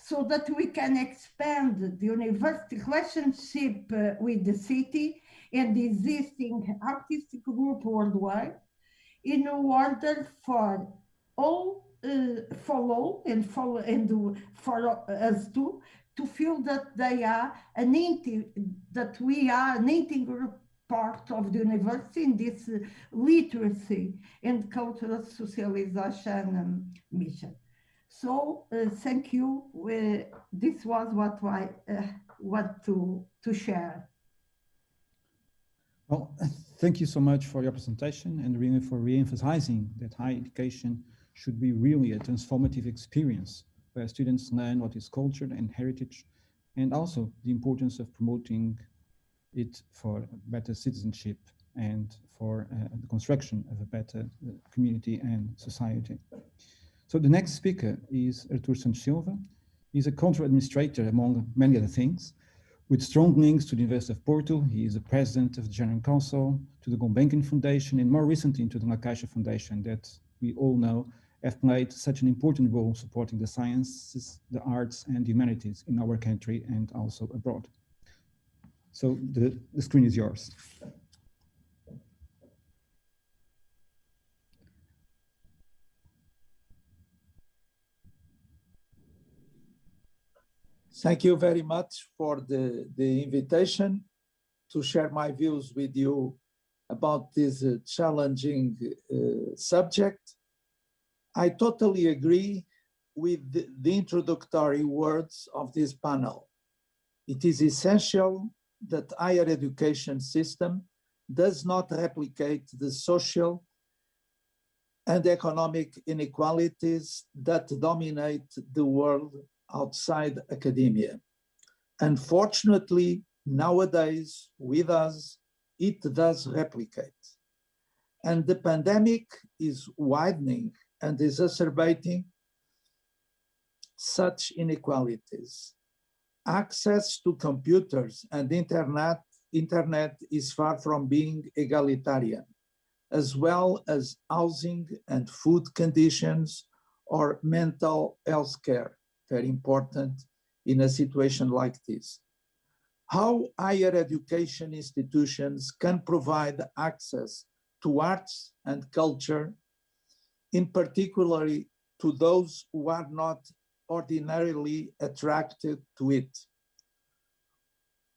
so that we can expand the university relationship with the city and the existing artistic group worldwide in order for all, for us too, to feel that they are that we are an integral part of the university in this literacy and cultural socialization mission. So thank you. This was what I want to share. Well, thank you so much for your presentation and really for re-emphasizing that higher education should be really a transformative experience where students learn what is culture and heritage, and also the importance of promoting it for better citizenship and for the construction of a better community and society. So the next speaker is Artur Santos Silva. He's a cultural administrator, among many other things, with strong links to the University of Porto. He is the president of the General Council, to the Gulbenkian Foundation, and more recently to the La Caixa Foundation that we all know have played such an important role supporting the sciences, the arts, and humanities in our country and also abroad. So the screen is yours. Thank you very much for the invitation to share my views with you about this challenging subject. I totally agree with the introductory words of this panel. It is essential that higher education system does not replicate the social and economic inequalities that dominate the world outside academia. Unfortunately, nowadays, with us, it does replicate. And the pandemic is widening and exacerbating such inequalities. Access to computers and internet is far from being egalitarian, as well as housing and food conditions or mental health care, very important in a situation like this. How higher education institutions can provide access to arts and culture, in particular to those who are not ordinarily attracted to it.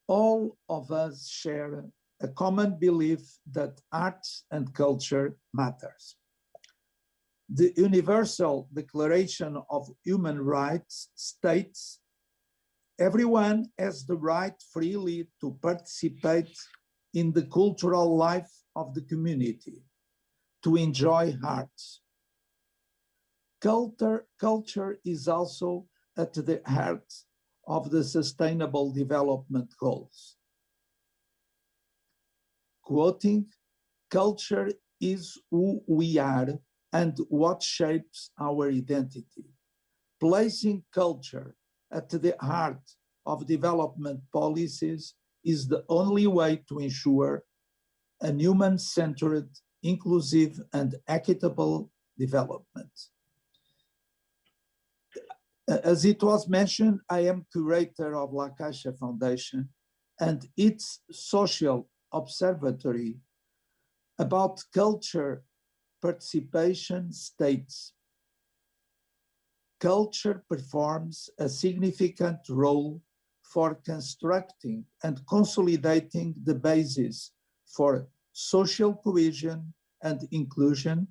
All of us share a common belief that arts and culture matters. The Universal Declaration of Human Rights states, everyone has the right freely to participate in the cultural life of the community, to enjoy arts. Culture is also at the heart of the Sustainable Development Goals. Quoting, culture is who we are and what shapes our identity. Placing culture at the heart of development policies is the only way to ensure a human-centered, inclusive, and equitable development. As it was mentioned, I am curator of La Caixa Foundation and its social observatory about culture participation states, culture performs a significant role for constructing and consolidating the basis for social cohesion and inclusion,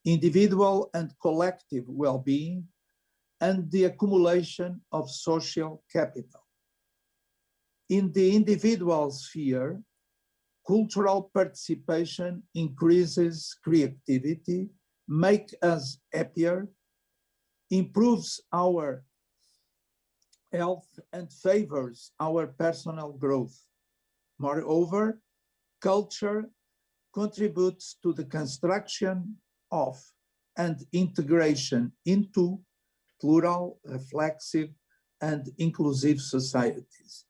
individual and collective well-being, and the accumulation of social capital. In the individual sphere, cultural participation increases creativity, makes us happier, improves our health, and favors our personal growth. Moreover, culture contributes to the construction of and integration into plural, reflexive, and inclusive societies.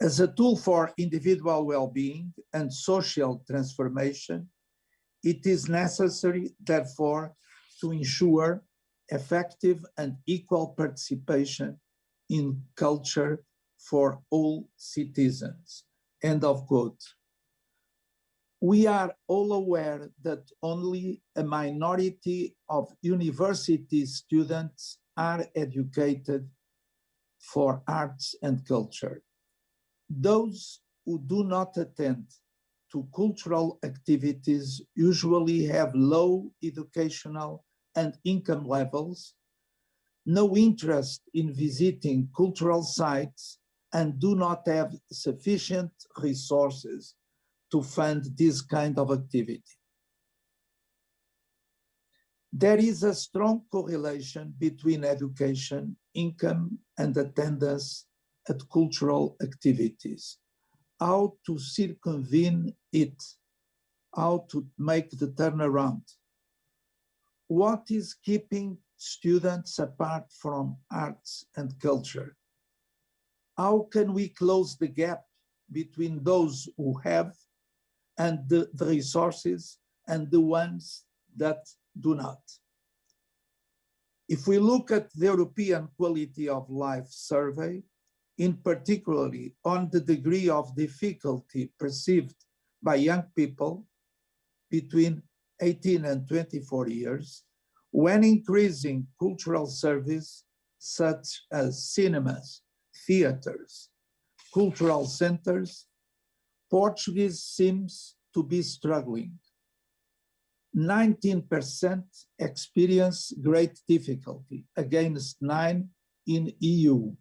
As a tool for individual well-being and social transformation, it is necessary, therefore, to ensure effective and equal participation in culture for all citizens. End of quote. We are all aware that only a minority of university students are educated for arts and culture. Those who do not attend to cultural activities usually have low educational and income levels, no interest in visiting cultural sites, and do not have sufficient resources to fund this kind of activity. There is a strong correlation between education, income, and attendance at cultural activities. How to circumvent it, how to make the turnaround. What is keeping students apart from arts and culture? How can we close the gap between those who have and the resources and the ones that do not? If we look at the European Quality of Life Survey, in particularly on the degree of difficulty perceived by young people between 18 and 24 years, when increasing cultural service such as cinemas, theaters, cultural centers, Portuguese seems to be struggling. 19% experience great difficulty against 9% in EU,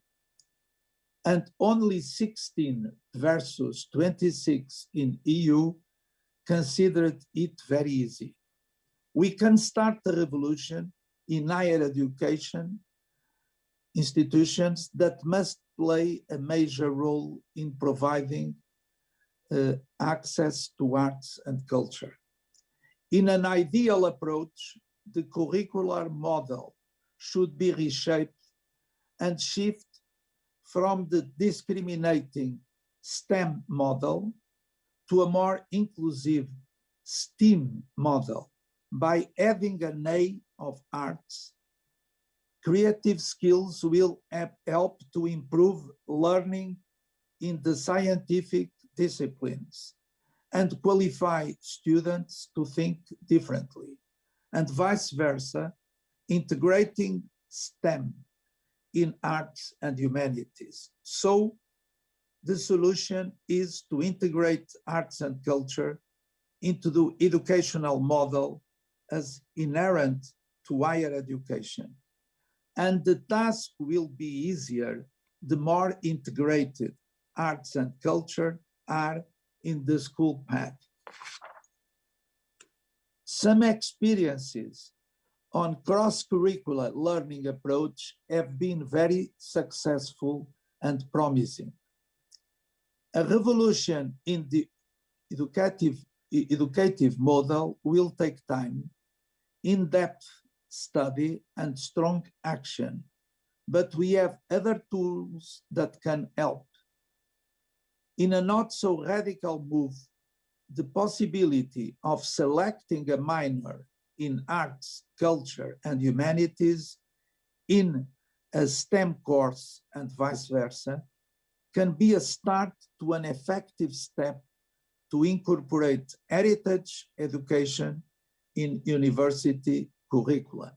and only 16 versus 26 in EU considered it very easy. We can start the revolution in higher education institutions that must play a major role in providing access to arts and culture. In an ideal approach, the curricular model should be reshaped and shift from the discriminating STEM model to a more inclusive STEAM model by adding an A of arts. Creative skills will help to improve learning in the scientific disciplines and qualify students to think differently, and vice versa, integrating STEM in arts and humanities. So the solution is to integrate arts and culture into the educational model as inherent to higher education. And the task will be easier the more integrated arts and culture are in the school path. Some experiences on cross-curricular learning approach have been very successful and promising. A revolution in the educative model will take time, in-depth study, and strong action, but we have other tools that can help. In a not so radical move, the possibility of selecting a minor in arts, culture, and humanities in a STEM course and vice versa can be a start to an effective step to incorporate heritage education in university curricula.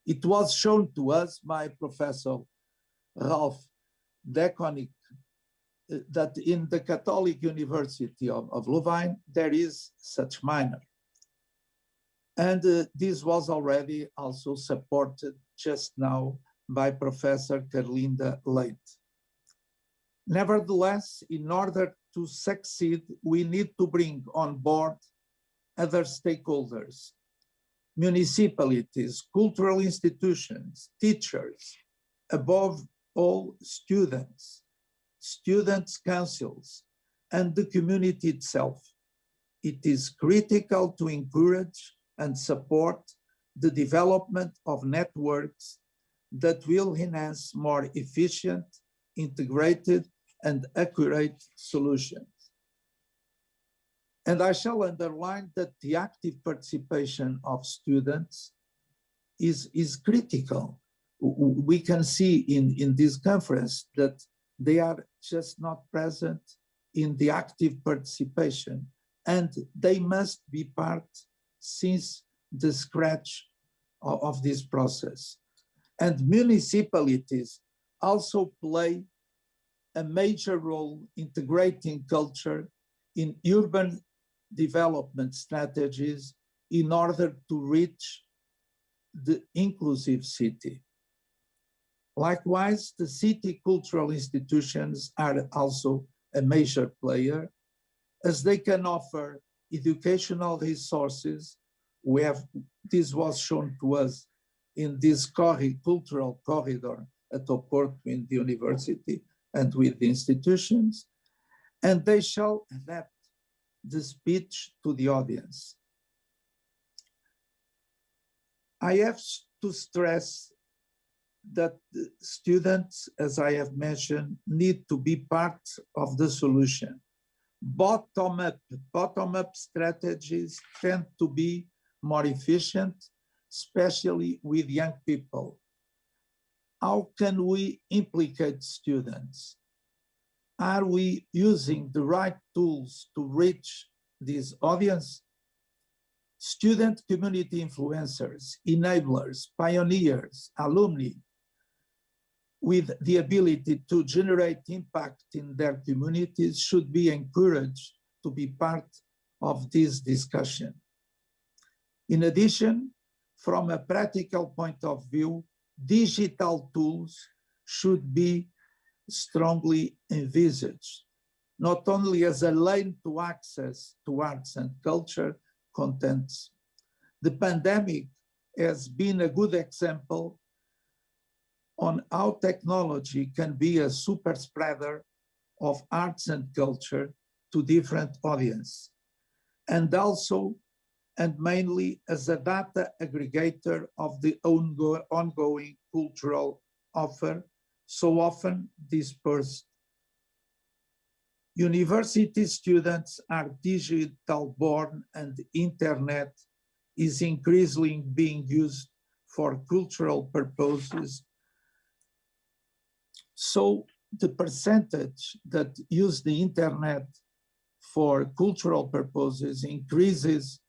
It was shown to us by Professor Ralph Dekonik that in the Catholic University of Louvain, there is such minor. And this was already also supported just now by Professor Carlinda Leite. Nevertheless, in order to succeed, we need to bring on board other stakeholders, municipalities, cultural institutions, teachers, above all students, students' councils, and the community itself. It is critical to encourage and support the development of networks that will enhance more efficient, integrated, and accurate solutions. And I shall underline that the active participation of students is critical. We can see in this conference that they are just not present in the active participation, and they must be part since the scratch of this process. And municipalities also play a major role integrating culture in urban development strategies in order to reach the inclusive city. Likewise, the city cultural institutions are also a major player, as they can offer educational resources. This was shown to us in this cultural corridor at Oporto in the university and with the institutions, and they shall adapt the speech to the audience. I have to stress that the students, as I have mentioned, need to be part of the solution. Bottom-up strategies tend to be more efficient, especially with young people. How can we implicate students? Are we using the right tools to reach this audience? Student community influencers, enablers, pioneers, alumni, with the ability to generate impact in their communities should be encouraged to be part of this discussion. In addition, from a practical point of view, digital tools should be strongly envisaged, not only as a lane to access to arts and culture contents. The pandemic has been a good example on how technology can be a super spreader of arts and culture to different audiences, and also and mainly as a data aggregator of the ongoing cultural offer, so often dispersed. University students are digital born, and the internet is increasingly being used for cultural purposes. So the percentage that use the internet for cultural purposes increases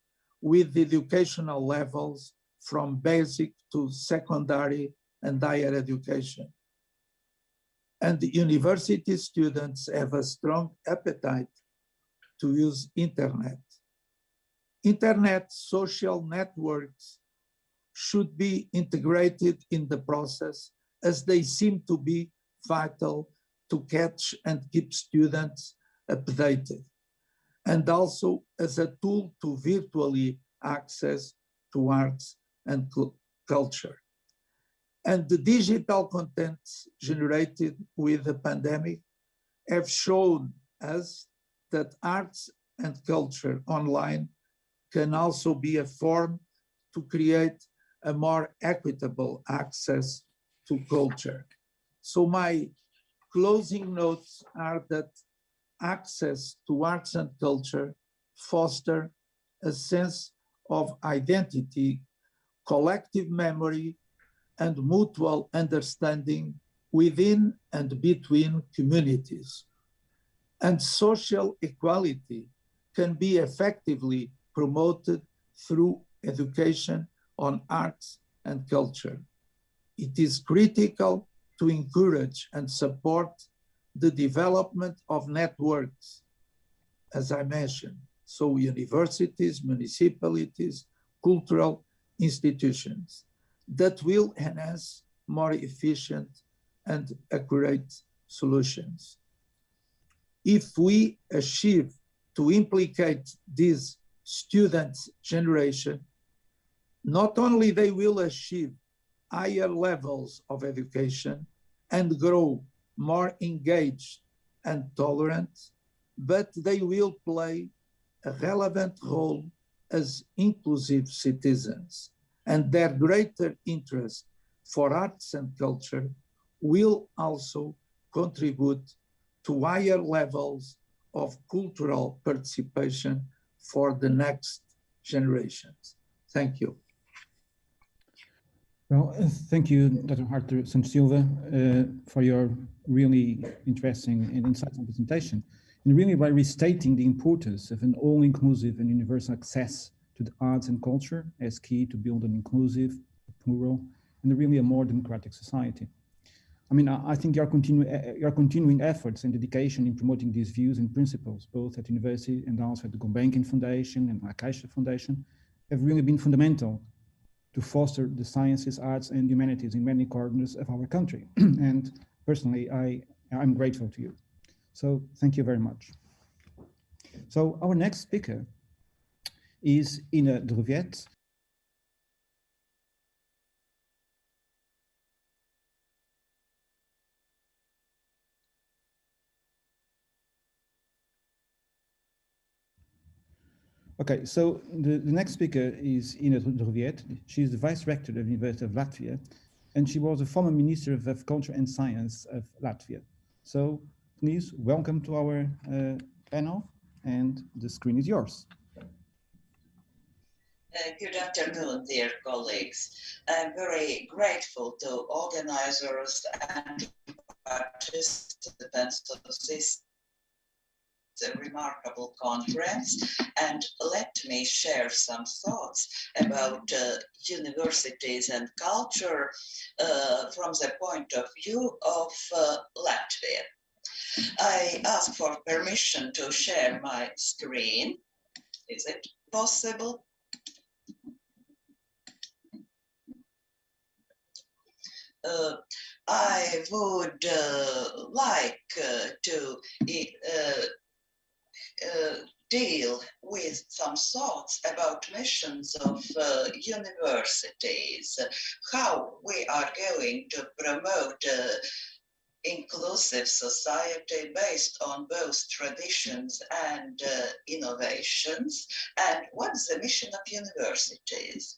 with the educational levels from basic to secondary and higher education. And the university students have a strong appetite to use internet. Internet social networks should be integrated in the process, as they seem to be vital to catch and keep students updated, and also as a tool to virtually access to arts and culture. And the digital contents generated with the pandemic have shown us that arts and culture online can also be a form to create a more equitable access to culture. So my closing notes are that access to arts and culture foster a sense of identity, collective memory, and mutual understanding within and between communities. And social equality can be effectively promoted through education on arts and culture. It is critical to encourage and support the development of networks, as I mentioned, so universities, municipalities, cultural institutions, that will enhance more efficient and accurate solutions. If we achieve to implicate this student generation, not only they will achieve higher levels of education and grow more engaged and tolerant, but they will play a relevant role as inclusive citizens, and their greater interest for arts and culture will also contribute to higher levels of cultural participation for the next generations. Thank you. Well, thank you, Dr. Arthur Santos Silva, for your really interesting and insightful presentation, and really by restating the importance of an all-inclusive and universal access to the arts and culture as key to build an inclusive, plural, and really a more democratic society. I mean, I think your continuing efforts and dedication in promoting these views and principles, both at university and also at the Gulbenkian Foundation and La Caixa Foundation, have really been fundamental to foster the sciences, arts, and humanities in many corners of our country. And personally, I'm grateful to you. So thank you very much. So our next speaker is Ina Druviet. Okay, so the next speaker is Ina Druviet. She is the Vice Rector of the University of Latvia, and she was the former Minister of Culture and Science of Latvia. So please welcome to our panel, and the screen is yours. Good afternoon, dear colleagues. I'm very grateful to organizers and participants of this remarkable conference, and let me share some thoughts about universities and culture from the point of view of Latvia. I ask for permission to share my screen. Is it possible? I would like to deal with some thoughts about missions of universities, how we are going to promote inclusive society based on both traditions and innovations, and what's the mission of universities.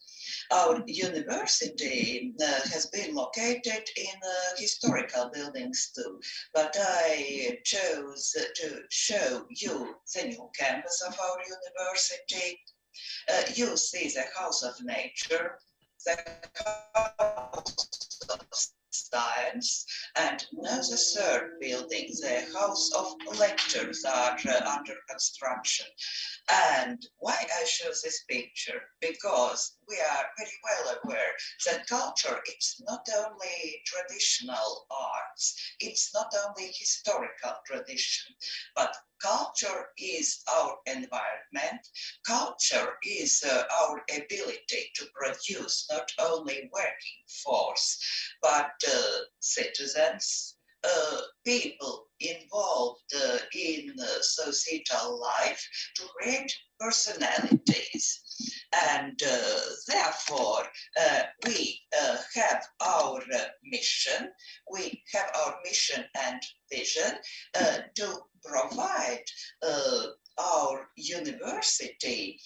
Our university has been located in historical buildings too, but I chose to show you the new campus of our university. You see the House of Nature, the House of Science, and now the third building, the House of Lectures, are under construction. And why I show this picture? Because we are very well aware that culture, it's not only traditional arts, it's not only historical tradition, but culture is our environment. Culture is our ability to produce not only working force, but citizens, people involved in societal life, to create personalities. And therefore, we have our mission. We have our mission and vision to provide our university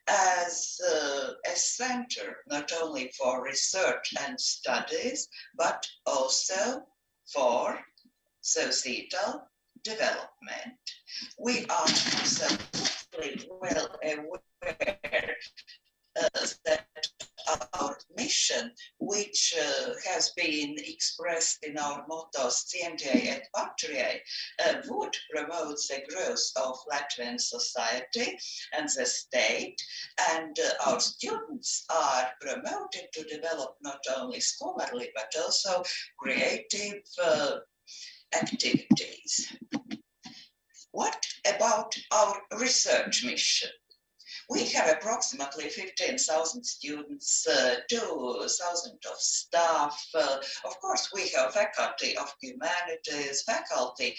as a center not only for research and studies, but also for societal development. We are absolutely well aware that our mission, which has been expressed in our motto Scientiae et Patriae, would promote the growth of Latvian society and the state, and our students are promoted to develop not only scholarly but also creative activities. What about our research mission? We have approximately 15,000 students, 2,000 of staff. Of course, we have faculty of humanities, faculty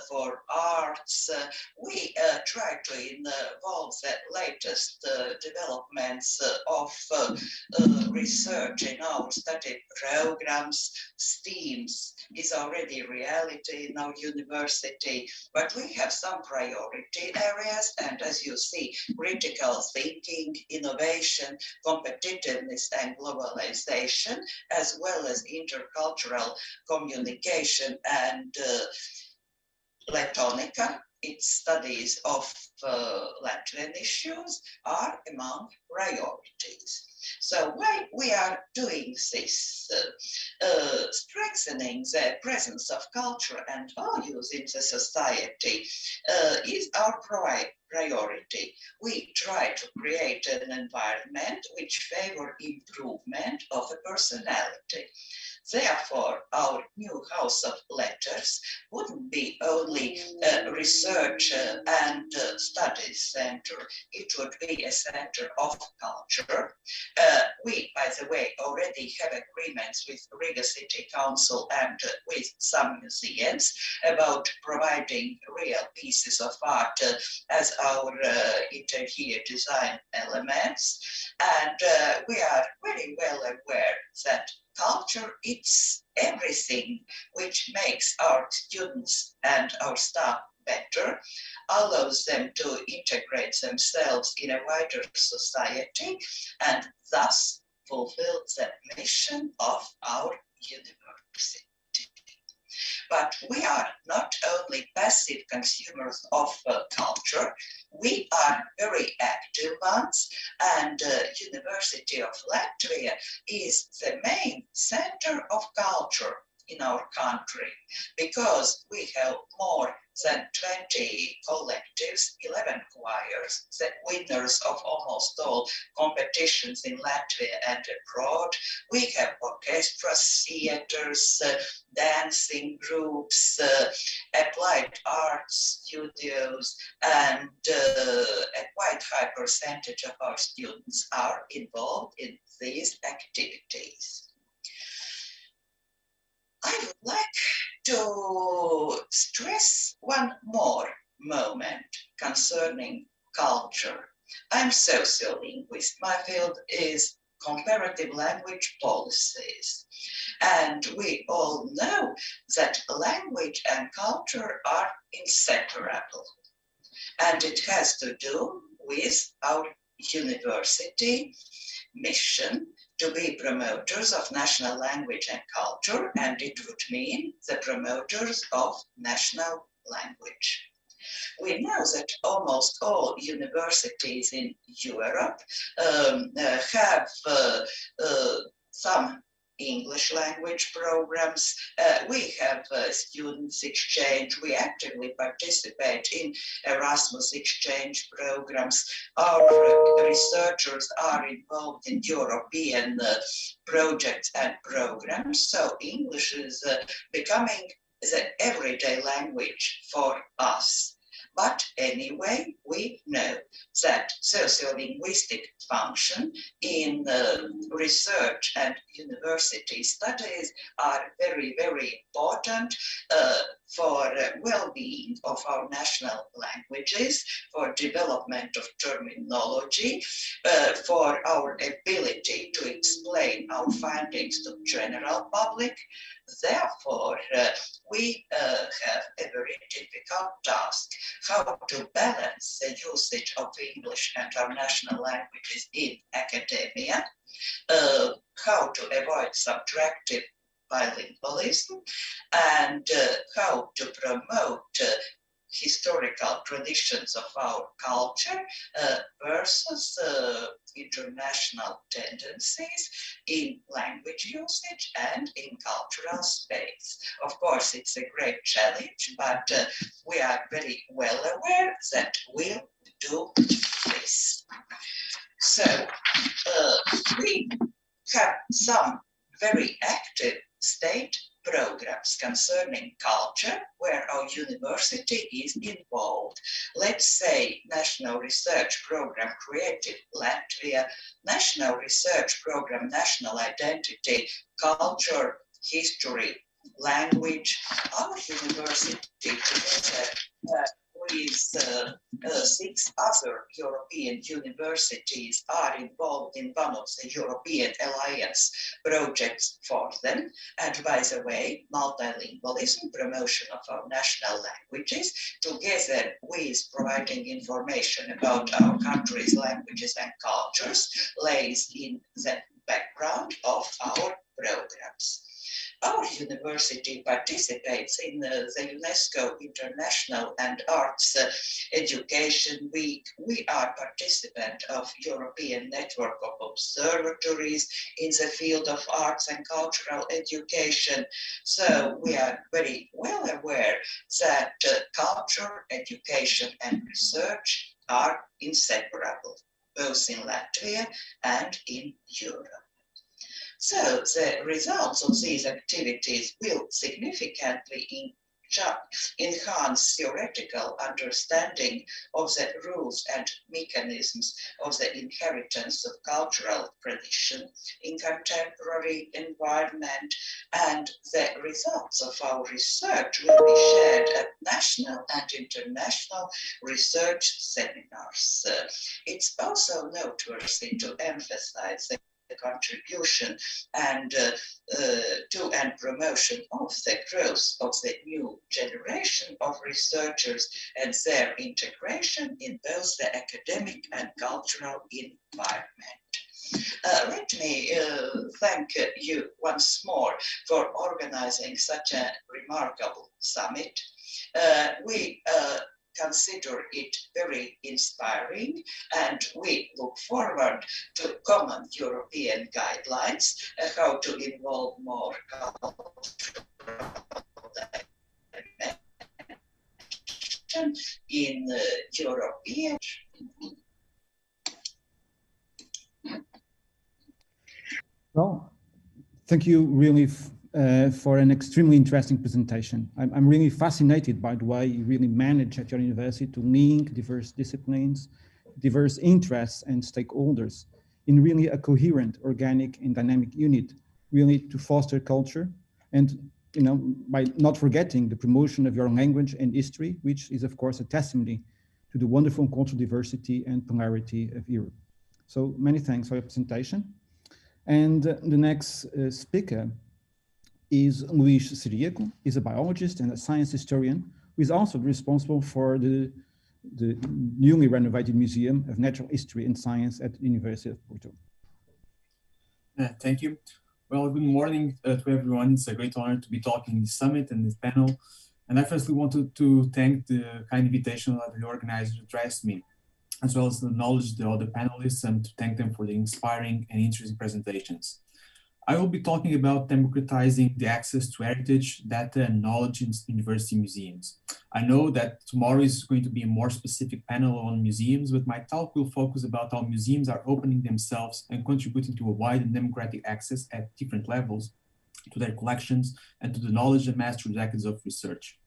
for arts. We try to involve the latest developments of research in our study programs. STEAMs is already reality in our university, but we have some priority areas, and as you see, critical thinking, innovation, competitiveness, and globalization, as well as intercultural communication and Latonica, its studies of Latvian issues, are among priorities. So why we are doing this? Strengthening the presence of culture and values in the society is our priority. We try to create an environment which favors improvement of a personality. Therefore, our new House of Letters wouldn't be only a research and studies center. It would be a center of culture. We, by the way, already have agreements with Riga City Council and with some museums about providing real pieces of art as our interior design elements. And we are very well aware that culture, it's everything which makes our students and our staff better, allows them to integrate themselves in a wider society, and thus fulfill the mission of our university. But we are not only passive consumers of culture, we are very active ones, and University of Latvia is the main center of culture in our country, because we have more than 20 collectives, 11 choirs, the winners of almost all competitions in Latvia and abroad. We have orchestras, theaters, dancing groups, applied arts studios, and a quite high percentage of our students are involved in these activities. I would like to stress one more moment concerning culture. I'm sociolinguist. My field is comparative language policies. And we all know that language and culture are inseparable. And it has to do with our university mission to be promoters of national language and culture, and it would mean the promoters of national language. We know that almost all universities in Europe have some English language programs. We have students exchange. We actively participate in Erasmus exchange programs. Our researchers are involved in European projects and programs. So English is becoming the everyday language for us. But anyway, we know that sociolinguistic function in research and university studies are very, very important for well-being of our national languages, for development of terminology, for our ability to explain our findings to general public. Therefore, we have a very difficult task, how to balance the usage of English and our national languages in academia, how to avoid subtractive bilingualism, and how to promote historical traditions of our culture versus international tendencies in language usage and in cultural space. Of course, it's a great challenge, but we are very well aware that we'll do this. So we have some very active state programs concerning culture where our university is involved. Let's say National Research Program Creative Latvia, National Research Program National Identity, Culture, History, Language. Our university together with 6 other European universities are involved in one of the European Alliance projects for them. And by the way, multilingualism, promotion of our national languages, together with providing information about our country's languages and cultures, lays in the background of our programs. Our university participates in the UNESCO International and Arts Education Week. We are participant of European Network of Observatories in the field of arts and cultural education. So we are very well aware that culture, education, and research are inseparable, both in Latvia and in Europe. So the results of these activities will significantly enhance theoretical understanding of the rules and mechanisms of the inheritance of cultural tradition in contemporary environment, and the results of our research will be shared at national and international research seminars. It's also noteworthy to emphasize the contribution and to and promotion of the growth of the new generation of researchers and their integration in both the academic and cultural environment. Let me thank you once more for organizing such a remarkable summit. We consider it very inspiring, and we look forward to common European guidelines how to involve more cultural dimension in European. Well, thank you really for an extremely interesting presentation. I'm really fascinated by the way you really manage at your university to link diverse disciplines, diverse interests and stakeholders in really a coherent, organic and dynamic unit, really to foster culture and, you know, by not forgetting the promotion of your language and history, which is of course a testimony to the wonderful cultural diversity and polarity of Europe. So many thanks for your presentation. And the next speaker is Luís Siriaco. He's a biologist and a science historian who is also responsible for the newly renovated Museum of Natural History and Science at the University of Porto. Thank you. Well, good morning to everyone. It's a great honor to be talking in this summit and this panel. And I firstly wanted to thank the kind invitation that the organizers addressed me, as well as to acknowledge the other panelists and to thank them for the inspiring and interesting presentations. I will be talking about democratizing the access to heritage, data, and knowledge in university museums. I know that tomorrow is going to be a more specific panel on museums, but my talk will focus about how museums are opening themselves and contributing to a wide and democratic access at different levels to their collections and to the knowledge amassed through decades of research.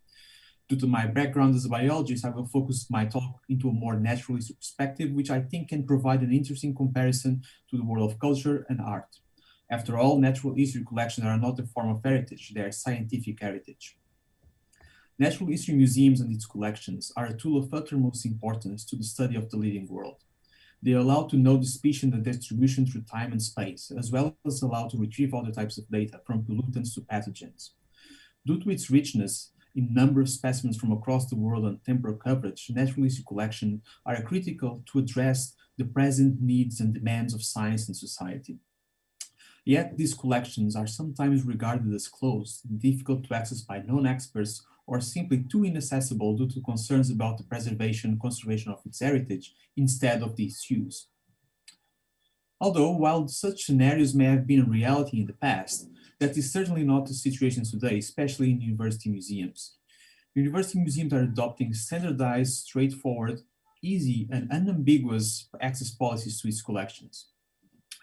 Due to my background as a biologist, I will focus my talk into a more naturalist perspective, which I think can provide an interesting comparison to the world of culture and art. After all, natural history collections are not a form of heritage, they are scientific heritage. Natural history museums and its collections are a tool of uttermost importance to the study of the living world. They allow to know the species and the distribution through time and space, as well as allow to retrieve other types of data, from pollutants to pathogens. Due to its richness in number of specimens from across the world and temporal coverage, natural history collections are critical to address the present needs and demands of science and society. Yet these collections are sometimes regarded as closed, difficult to access by non-experts, or simply too inaccessible due to concerns about the preservation and conservation of its heritage instead of its use. Although, while such scenarios may have been a reality in the past, that is certainly not the situation today, especially in university museums. University museums are adopting standardized, straightforward, easy, and unambiguous access policies to its collections.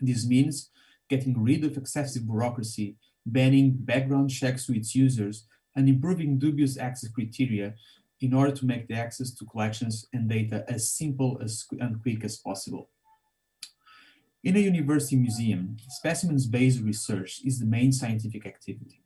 This means getting rid of excessive bureaucracy, banning background checks to its users, and improving dubious access criteria in order to make the access to collections and data as simple and quick as possible. In a university museum, specimens-based research is the main scientific activity.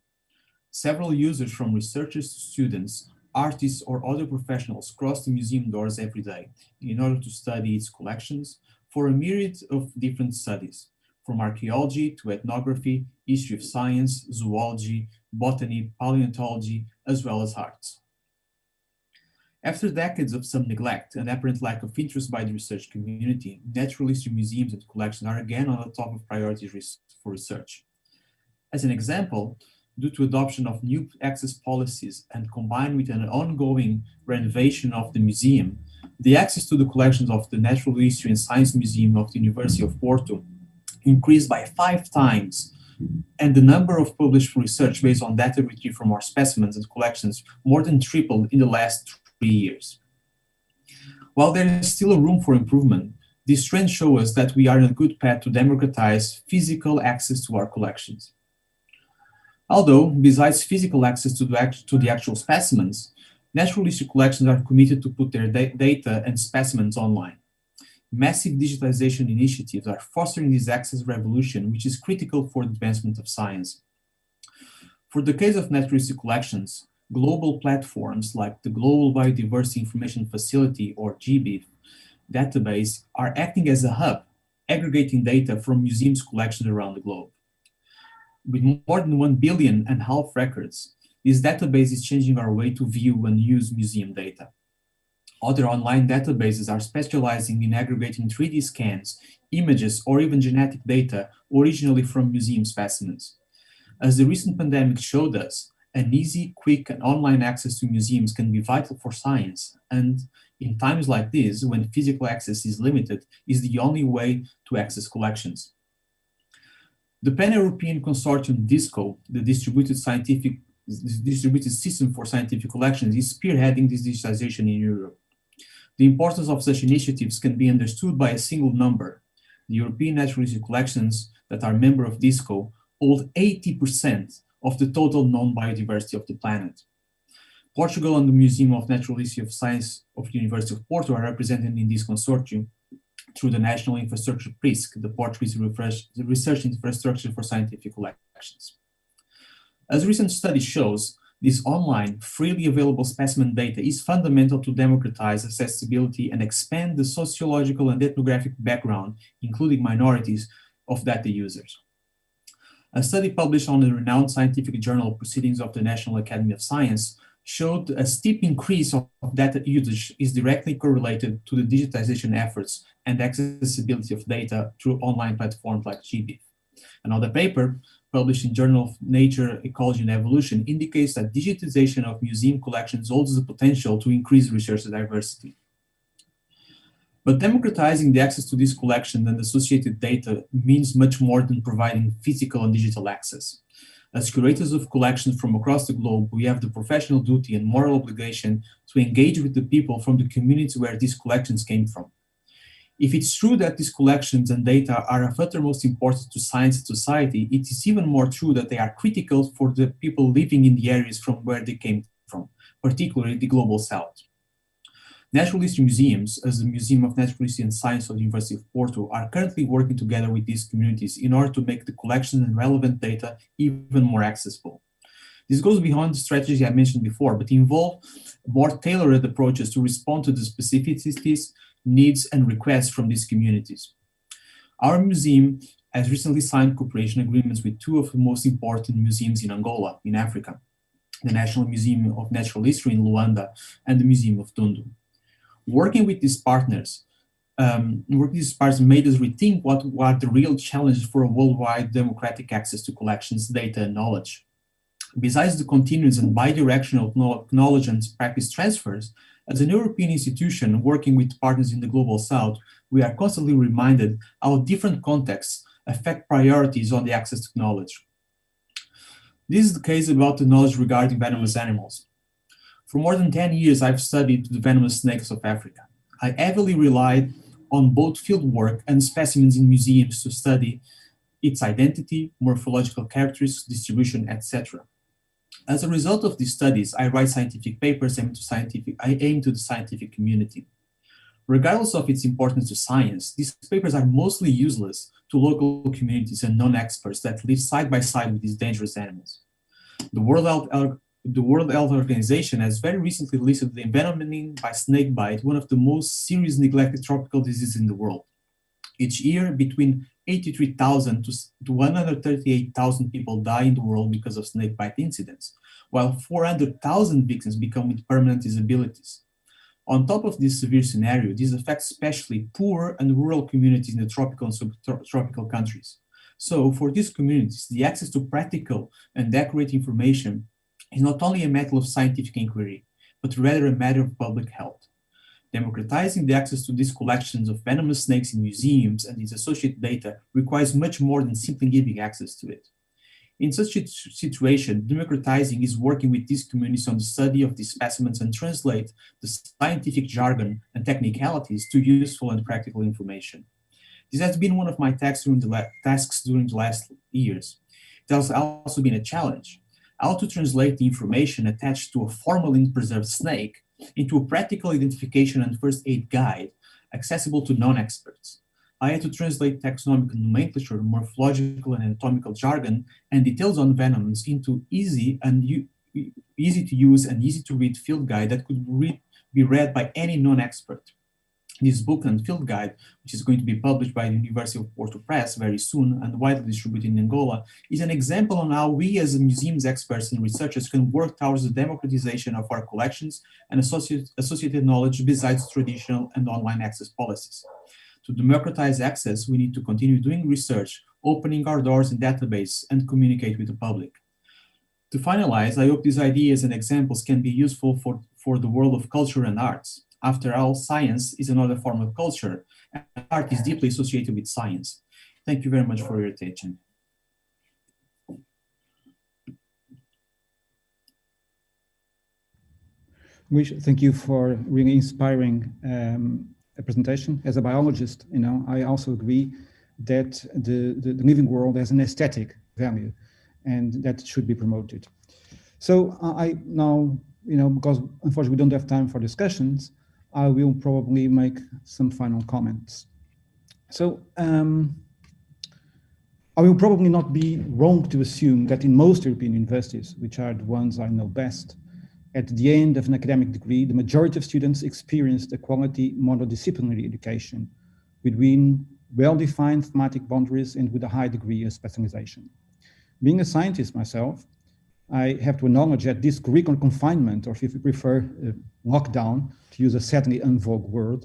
Several users, from researchers to students, artists, or other professionals, cross the museum doors every day in order to study its collections for a myriad of different studies, from archaeology to ethnography, history of science, zoology, botany, paleontology, as well as arts. After decades of some neglect and apparent lack of interest by the research community, natural history museums and collections are again on the top of priorities for research. As an example, due to adoption of new access policies and combined with an ongoing renovation of the museum, the access to the collections of the Natural History and Science Museum of the University of Porto increased by 5 times, and the number of published research based on data retrieved from our specimens and collections more than tripled in the last 3 years. While there is still a room for improvement, these trends show us that we are on a good path to democratize physical access to our collections. Although, besides physical access to the actual specimens, natural history collections are committed to put their data and specimens online. Massive digitization initiatives are fostering this access revolution, which is critical for the advancement of science. For the case of natural history collections, global platforms like the Global Biodiversity Information Facility, or GBIF, database are acting as a hub, aggregating data from museums' collections around the globe. With more than 1.5 billion records, this database is changing our way to view and use museum data. Other online databases are specializing in aggregating 3D scans, images, or even genetic data originally from museum specimens. As the recent pandemic showed us, an easy, quick, and online access to museums can be vital for science, and in times like this, when physical access is limited, is the only way to access collections. The Pan-European Consortium DISCO, the Distributed System for Scientific Collections, is spearheading this digitization in Europe. The importance of such initiatives can be understood by a single number. The European natural history collections that are member of DISCO hold 80% of the total known biodiversity of the planet. Portugal and the Museum of Natural History of Science of the University of Porto are represented in this consortium through the National Infrastructure PRISC, the Portuguese Research Infrastructure for Scientific Collections. As recent study shows, this online, freely available specimen data is fundamental to democratize accessibility and expand the sociological and ethnographic background, including minorities, of data users. A study published on the renowned scientific journal Proceedings of the National Academy of Science showed a steep increase of data usage is directly correlated to the digitization efforts and accessibility of data through online platforms like GBIF. Another paper, published in Journal of Nature, Ecology and Evolution, indicates that digitization of museum collections holds the potential to increase research diversity. But democratizing the access to these collections and associated data means much more than providing physical and digital access. As curators of collections from across the globe, we have the professional duty and moral obligation to engage with the people from the community where these collections came from. If it's true that these collections and data are of uttermost importance to science and society, it is even more true that they are critical for the people living in the areas from where they came from, particularly the Global South. Natural history museums, as the Museum of Natural History and Science of the University of Porto, are currently working together with these communities in order to make the collection and relevant data even more accessible. This goes beyond the strategy I mentioned before, but involve more tailored approaches to respond to the specificities, needs, and requests from these communities. Our museum has recently signed cooperation agreements with two of the most important museums in Angola, in Africa, the National Museum of Natural History in Luanda and the Museum of Tundu. Working with these partners made us rethink what are the real challenges for a worldwide democratic access to collections, data, and knowledge. Besides the continuous and bidirectional knowledge and practice transfers, as an European institution working with partners in the Global South, we are constantly reminded how different contexts affect priorities on the access to knowledge. This is the case about the knowledge regarding venomous animals. For more than 10 years, I've studied the venomous snakes of Africa. I heavily relied on both fieldwork and specimens in museums to study its identity, morphological characteristics, distribution, etc. As a result of these studies, I write scientific papers aimed to the scientific community. Regardless of its importance to science, these papers are mostly useless to local communities and non-experts that live side by side with these dangerous animals. The World Health Organization has very recently listed the envenoming by snakebite one of the most serious neglected tropical diseases in the world. Each year, between 83,000 to 138,000 people die in the world because of snakebite incidents, while 400,000 victims become with permanent disabilities. On top of this severe scenario, this affects especially poor and rural communities in the tropical and subtropical countries. So for these communities, the access to practical and accurate information is not only a matter of scientific inquiry, but rather a matter of public health. Democratizing the access to these collections of venomous snakes in museums and its associated data requires much more than simply giving access to it. In such a situation, democratizing is working with these communities on the study of these specimens and translate the scientific jargon and technicalities to useful and practical information. This has been one of my tasks during the last years. It has also been a challenge. How to translate the information attached to a formalin preserved snake into a practical identification and first aid guide accessible to non-experts. I had to translate taxonomic nomenclature, morphological and anatomical jargon, and details on venoms into easy to use and easy to read field guide that could be read by any non-expert. This book and field guide, which is going to be published by the University of Porto Press very soon and widely distributed in Angola, is an example on how we as museums experts and researchers can work towards the democratization of our collections and associated knowledge besides traditional and online access policies. To democratize access, we need to continue doing research, opening our doors in database, and communicate with the public. To finalize, I hope these ideas and examples can be useful for the world of culture and arts. After all, science is another form of culture, and art is deeply associated with science. Thank you very much for your attention. Wish, thank you for really inspiring a presentation. As a biologist, I also agree that the living world has an aesthetic value, and that should be promoted. So I now, because unfortunately we don't have time for discussions, I will probably make some final comments. So I will probably not be wrong to assume that in most European universities, which are the ones I know best, at the end of an academic degree, the majority of students experienced a quality monodisciplinary education within well-defined thematic boundaries and with a high degree of specialization. Being a scientist myself, I have to acknowledge that this curricular confinement, or if you prefer, lockdown, to use a sadly en vogue word,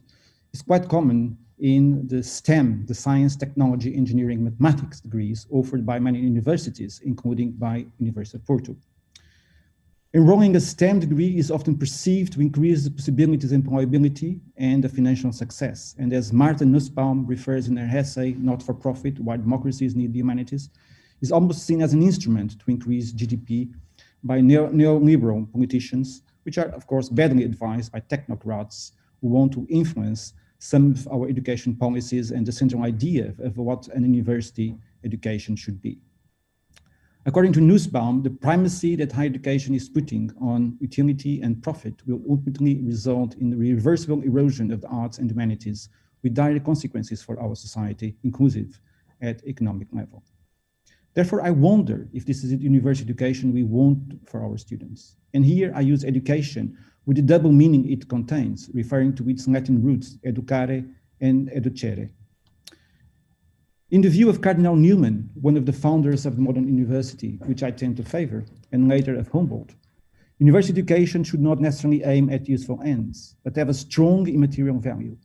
is quite common in the STEM, the science, technology, engineering, mathematics degrees offered by many universities, including by University of Porto. Enrolling a STEM degree is often perceived to increase the possibilities of employability and of financial success. And as Martha Nussbaum refers in her essay, Not for Profit, Why Democracies Need the Humanities, is almost seen as an instrument to increase GDP by neoliberal politicians, which are, of course, badly advised by technocrats who want to influence some of our education policies and the central idea of what an university education should be. According to Nussbaum, the primacy that higher education is putting on utility and profit will ultimately result in the reversible erosion of the arts and humanities with direct consequences for our society, inclusive at economic level. Therefore, I wonder if this is the university education we want for our students. And here I use education with the double meaning it contains, referring to its Latin roots, educare and educere. In the view of Cardinal Newman, one of the founders of the modern university, which I tend to favor, and later of Humboldt, university education should not necessarily aim at useful ends, but have a strong immaterial value,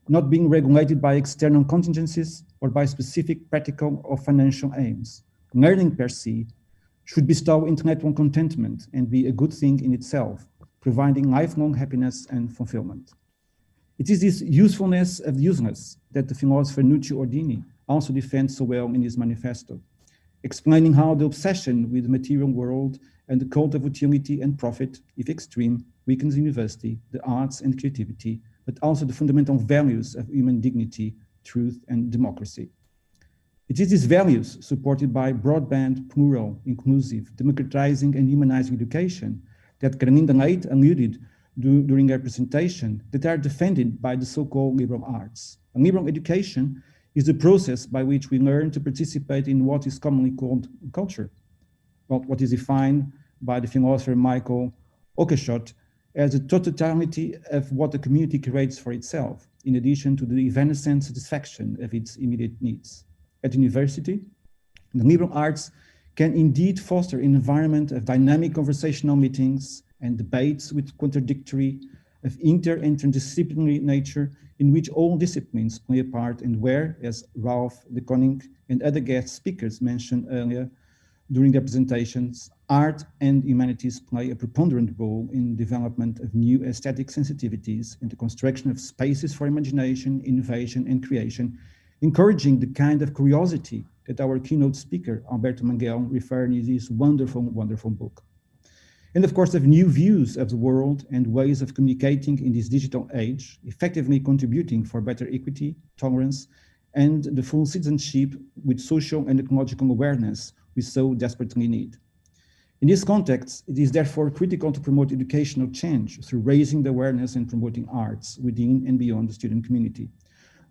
not being regulated by external contingencies or by specific practical or financial aims. Learning per se should bestow intellectual contentment and be a good thing in itself, providing lifelong happiness and fulfillment. It is this usefulness of the useless that the philosopher Nuccio Ordini also defends so well in his manifesto, explaining how the obsession with the material world and the cult of utility and profit, if extreme, weakens university, the arts and creativity, but also the fundamental values of human dignity, truth, and democracy. It is these values, supported by broadband, plural, inclusive, democratizing, and humanizing education, that Carlinda Leite alluded during her presentation, that are defended by the so-called liberal arts. And liberal education is the process by which we learn to participate in what is commonly called culture, well, what is defined by the philosopher Michael Oakeshott as the totality of what the community creates for itself, in addition to the evanescent satisfaction of its immediate needs. At university, the liberal arts can indeed foster an environment of dynamic conversational meetings and debates with contradictory, of inter and transdisciplinary nature, in which all disciplines play a part and where, as Ralph de Koning and other guest speakers mentioned earlier during their presentations, art and humanities play a preponderant role in development of new aesthetic sensitivities and the construction of spaces for imagination, innovation, and creation, encouraging the kind of curiosity that our keynote speaker, Alberto Manguel, referred in this wonderful, wonderful book. And of course, of new views of the world and ways of communicating in this digital age, effectively contributing for better equity, tolerance, and the full citizenship with social and ecological awareness we so desperately need. In this context, it is therefore critical to promote educational change through raising the awareness and promoting arts within and beyond the student community.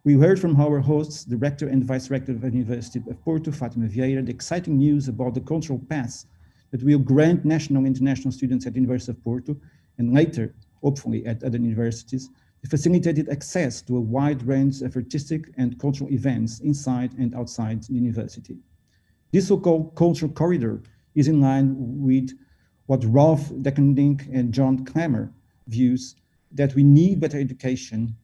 We heard from our hosts, the Rector and Vice-Rector of the University of Porto, Fátima Vieira, the exciting news about the cultural paths that will grant national and international students at the University of Porto, and later, hopefully, at other universities, the facilitated access to a wide range of artistic and cultural events inside and outside the university. This so-called cultural corridor is in line with what Ralph de Koning and John Clammer views, that we need better education,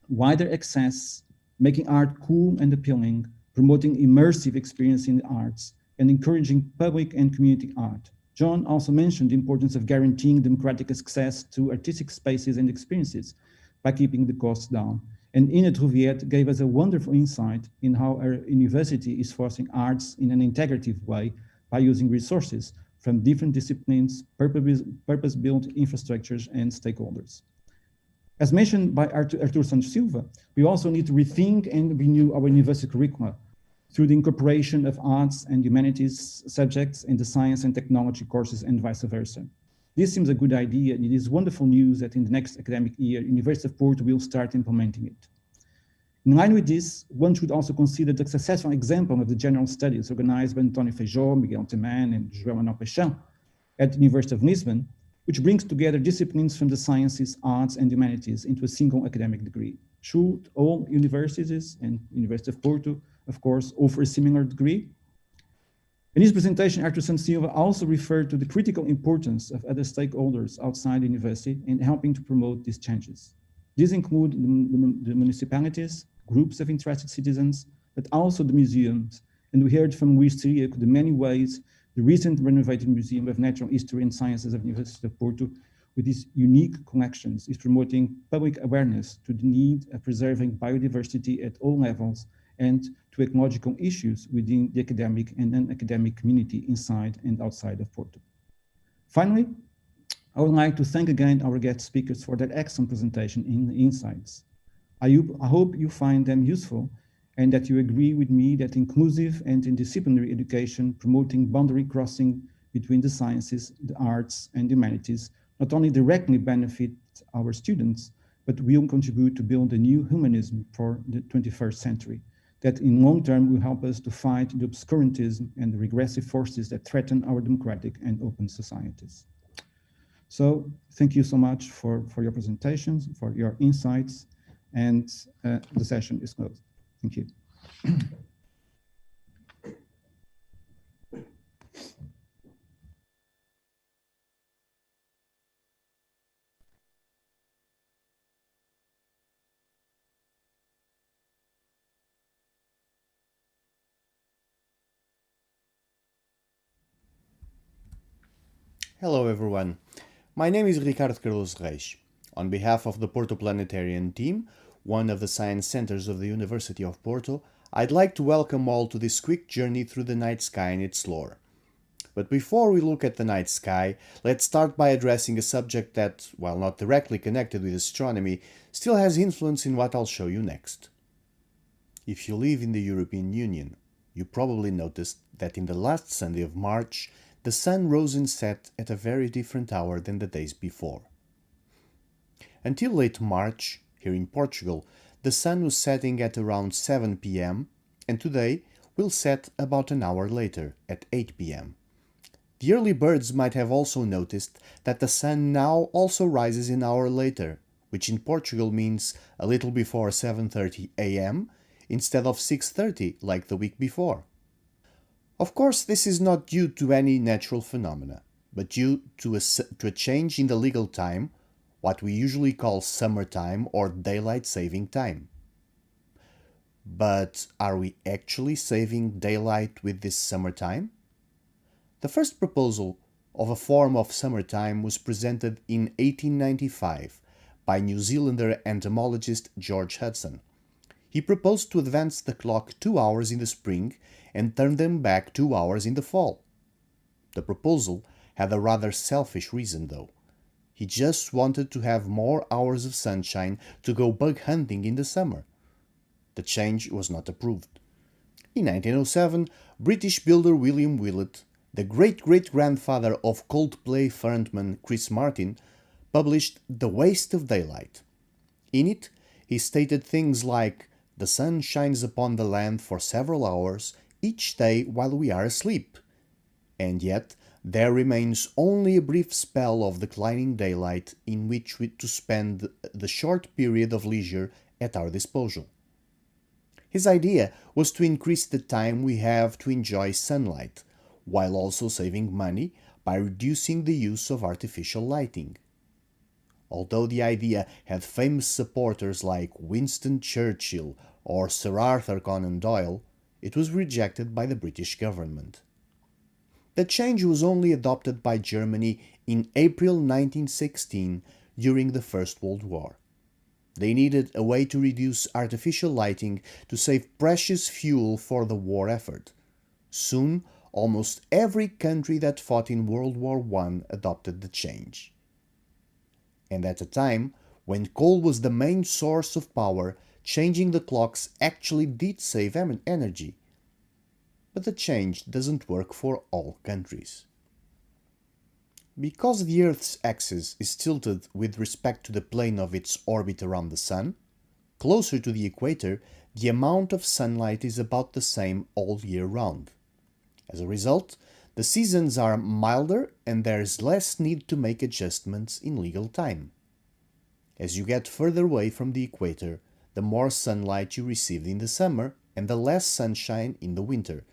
wider access, making art cool and appealing, promoting immersive experience in the arts, and encouraging public and community art. John also mentioned the importance of guaranteeing democratic access to artistic spaces and experiences by keeping the costs down. And Ines Rouviet gave us a wonderful insight in how our university is fostering arts in an integrative way by using resources from different disciplines, purpose-built infrastructures, and stakeholders. As mentioned by Artur Santos Silva, we also need to rethink and renew our university curricula through the incorporation of arts and humanities subjects in the science and technology courses and vice versa. This seems a good idea, and it is wonderful news that in the next academic year, University of Porto will start implementing it. In line with this, one should also consider the successful example of the general studies organized by António Feijó, Miguel Teman, and João Manuel Paixão at the University of Lisbon, which brings together disciplines from the sciences, arts, and humanities into a single academic degree. Should all universities, and University of Porto, of course, offer a similar degree? In his presentation, Artur Santos Silva also referred to the critical importance of other stakeholders outside the university in helping to promote these changes. These include the municipalities, groups of interested citizens, but also the museums. And we heard from Luís Tiriaco the many ways the recent renovated Museum of Natural History and Sciences of the University of Porto, with its unique collections, is promoting public awareness to the need of preserving biodiversity at all levels and to ecological issues within the academic and non-academic community inside and outside of Porto. Finally, I would like to thank again our guest speakers for their excellent presentation and insights. I hope you find them useful and that you agree with me that inclusive and interdisciplinary education promoting boundary crossing between the sciences, the arts, and humanities not only directly benefit our students, but will contribute to build a new humanism for the 21st century that in long term will help us to fight the obscurantism and the regressive forces that threaten our democratic and open societies. So thank you so much for your presentations, for your insights, and the session is closed. Thank you. Hello everyone, my name is Ricardo Carlos Reis. On behalf of the Porto Planetarian team, one of the science centers of the University of Porto, I'd like to welcome all to this quick journey through the night sky and its lore. But before we look at the night sky, let's start by addressing a subject that, while not directly connected with astronomy, still has influence in what I'll show you next. If you live in the European Union, you probably noticed that in the last Sunday of March, the sun rose and set at a very different hour than the days before. Until late March, here in Portugal, the sun was setting at around 7 p.m. and today will set about an hour later, at 8 p.m. The early birds might have also noticed that the sun now also rises an hour later, which in Portugal means a little before 7:30 a.m. instead of 6:30 like the week before. Of course, this is not due to any natural phenomena, but due to a change in the legal time, what we usually call summertime or daylight saving time. But are we actually saving daylight with this summertime? The first proposal of a form of summertime was presented in 1895 by New Zealander entomologist George Hudson. He proposed to advance the clock 2 hours in the spring and turn them back 2 hours in the fall. The proposal had a rather selfish reason, though. He just wanted to have more hours of sunshine to go bug hunting in the summer. The change was not approved. In 1907, British builder William Willett, the great-great-grandfather of Coldplay frontman Chris Martin, published The Waste of Daylight. In it, he stated things like, "The sun shines upon the land for several hours each day while we are asleep, and yet there remains only a brief spell of declining daylight in which to spend the short period of leisure at our disposal." His idea was to increase the time we have to enjoy sunlight, while also saving money by reducing the use of artificial lighting. Although the idea had famous supporters like Winston Churchill or Sir Arthur Conan Doyle, it was rejected by the British government. The change was only adopted by Germany in April 1916 during the First World War. They needed a way to reduce artificial lighting to save precious fuel for the war effort. Soon, almost every country that fought in World War I adopted the change. And at a time when coal was the main source of power, changing the clocks actually did save energy. But the change doesn't work for all countries. Because the Earth's axis is tilted with respect to the plane of its orbit around the Sun, closer to the equator, the amount of sunlight is about the same all year round. As a result, the seasons are milder and there is less need to make adjustments in legal time. As you get further away from the equator, the more sunlight you receive in the summer and the less sunshine in the winter,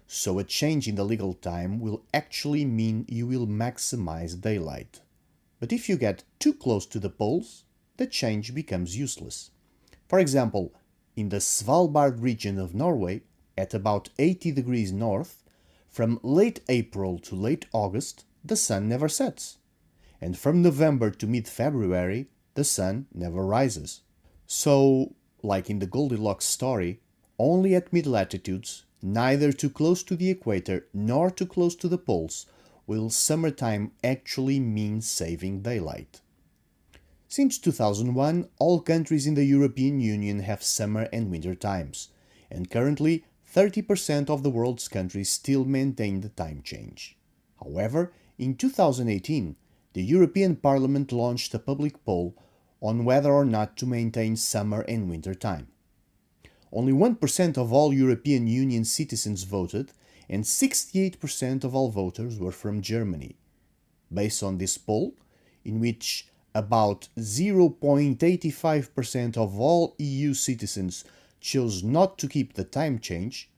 so a change in the legal time will actually mean you will maximize daylight. But if you get too close to the poles, the change becomes useless. For example, in the Svalbard region of Norway, at about 80 degrees north, from late April to late August, the sun never sets, and from November to mid-February, the sun never rises. So, like in the Goldilocks story, only at mid-latitudes, neither too close to the equator nor too close to the poles, will summertime actually mean saving daylight. Since 2001, all countries in the European Union have summer and winter times, and currently 30% of the world's countries still maintain the time change. However, in 2018, the European Parliament launched a public poll on whether or not to maintain summer and winter time. Only 1% of all European Union citizens voted, and 68% of all voters were from Germany. Based on this poll, in which about 0.85% of all EU citizens chose not to keep the time change,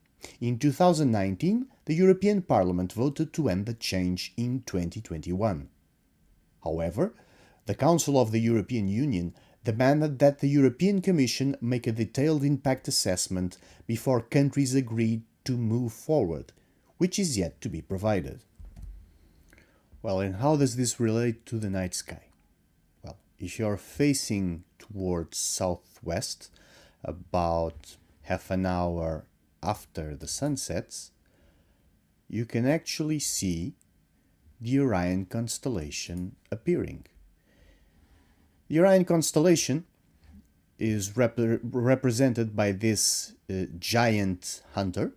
in 2019 the European Parliament voted to end the change in 2021. However, the Council of the European Union demanded that the European Commission make a detailed impact assessment before countries agree to move forward, which is yet to be provided. Well, and how does this relate to the night sky? Well, if you're facing towards southwest, about half an hour after the sun sets, you can actually see the Orion constellation appearing. The Orion constellation is represented by this giant hunter.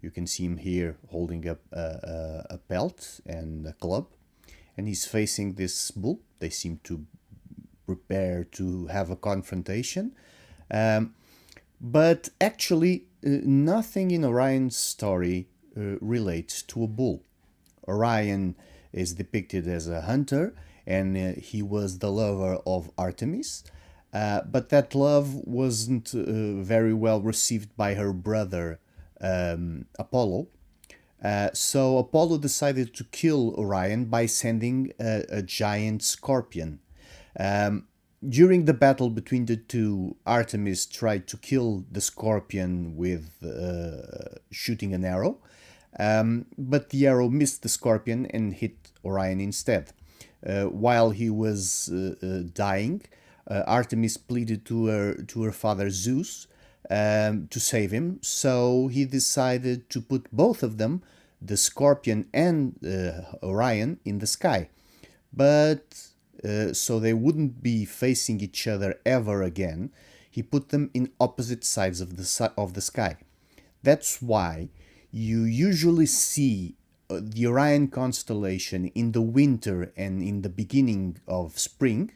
You can see him here holding up a pelt and a club, and he's facing this bull. They seem to prepare to have a confrontation. But actually, nothing in Orion's story relates to a bull. Orion is depicted as a hunter, and he was the lover of Artemis, but that love wasn't very well received by her brother Apollo. So Apollo decided to kill Orion by sending a giant scorpion. During the battle between the two, Artemis tried to kill the scorpion with shooting an arrow, but the arrow missed the scorpion and hit Orion instead. While he was dying, Artemis pleaded to her father Zeus to save him, so he decided to put both of them, the scorpion and Orion, in the sky. But so they wouldn't be facing each other ever again, he put them in opposite sides of the sky. That's why you usually see the Orion constellation in the winter and in the beginning of spring,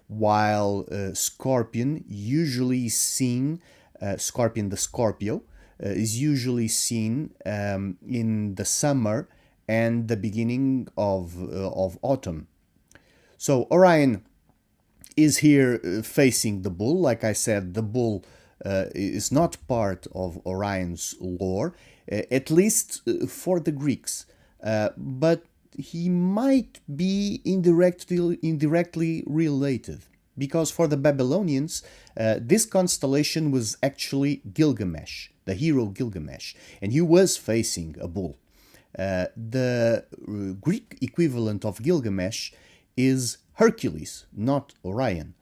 while Scorpion usually is seen, Scorpion the Scorpio, is usually seen in the summer and the beginning of autumn. So Orion is here facing the bull. Like I said, the bull is not part of Orion's lore, at least for the Greeks. But he might be indirectly related, because for the Babylonians, this constellation was actually Gilgamesh, the hero Gilgamesh, and he was facing a bull. The Greek equivalent of Gilgamesh is Hercules, not Orion.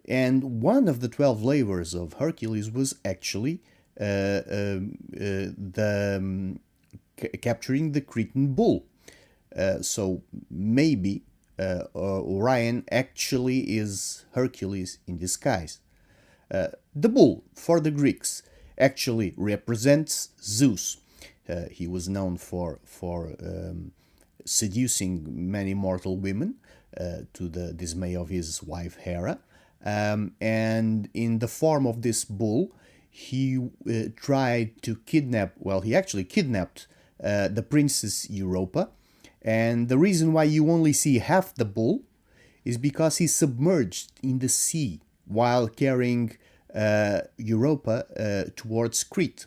And one of the 12 labors of Hercules was actually capturing the Cretan bull. So maybe Orion actually is Hercules in disguise. The bull, for the Greeks, actually represents Zeus. He was known for seducing many mortal women to the dismay of his wife Hera. And in the form of this bull, he tried to kidnap, well, he actually kidnapped the princess Europa. And the reason why you only see half the bull is because he's submerged in the sea while carrying Europa towards Crete.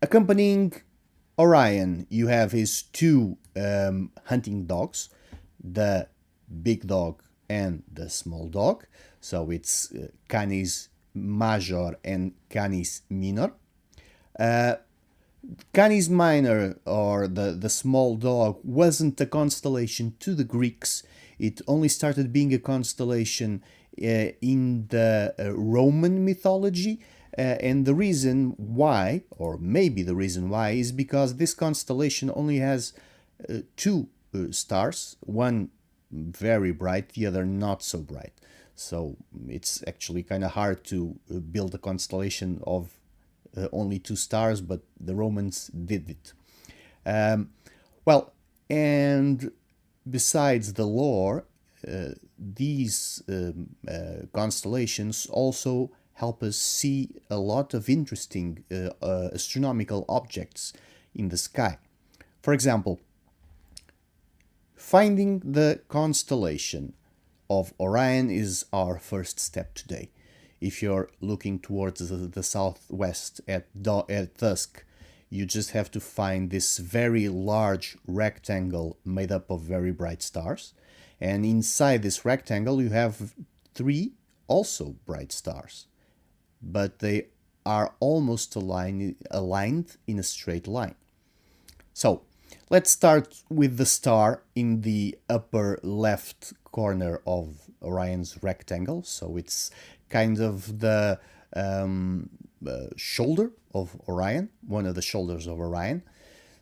Accompanying Orion, you have his two hunting dogs, the big dog and the small dog. So it's Canis Major and Canis Minor. Canis Minor, or the small dog, wasn't a constellation to the Greeks. It only started being a constellation in the Roman mythology. And the reason why, or maybe the reason why, is because this constellation only has two stars, one very bright, the other not so bright. So it's actually kind of hard to build a constellation of only 2 stars, but the Romans did it. Well, and besides the lore, these constellations also help us see a lot of interesting astronomical objects in the sky. For example, finding the constellation of Orion is our first step today. If you're looking towards the southwest at dusk, you just have to find this very large rectangle made up of very bright stars. And inside this rectangle, you have 3 also bright stars, but they are almost aligned in a straight line. So let's start with the star in the upper left corner of Orion's rectangle. So it's kind of the shoulder of Orion, one of the shoulders of Orion.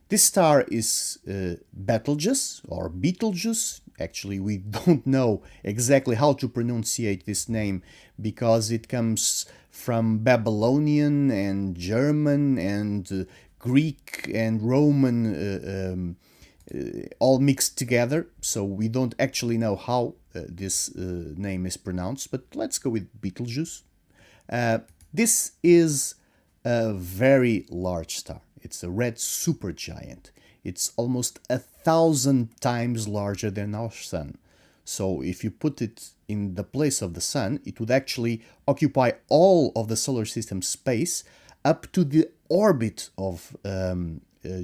This star is Betelgeuse or Betelgeuse. Actually, we don't know exactly how to pronunciate this name because it comes from Babylonian and German and Greek and Roman all mixed together. So we don't actually know how this name is pronounced, but let's go with Betelgeuse. This is a very large star. It's a red supergiant. It's almost 1,000 times larger than our sun. So if you put it in the place of the sun, it would actually occupy all of the solar system space up to the orbit of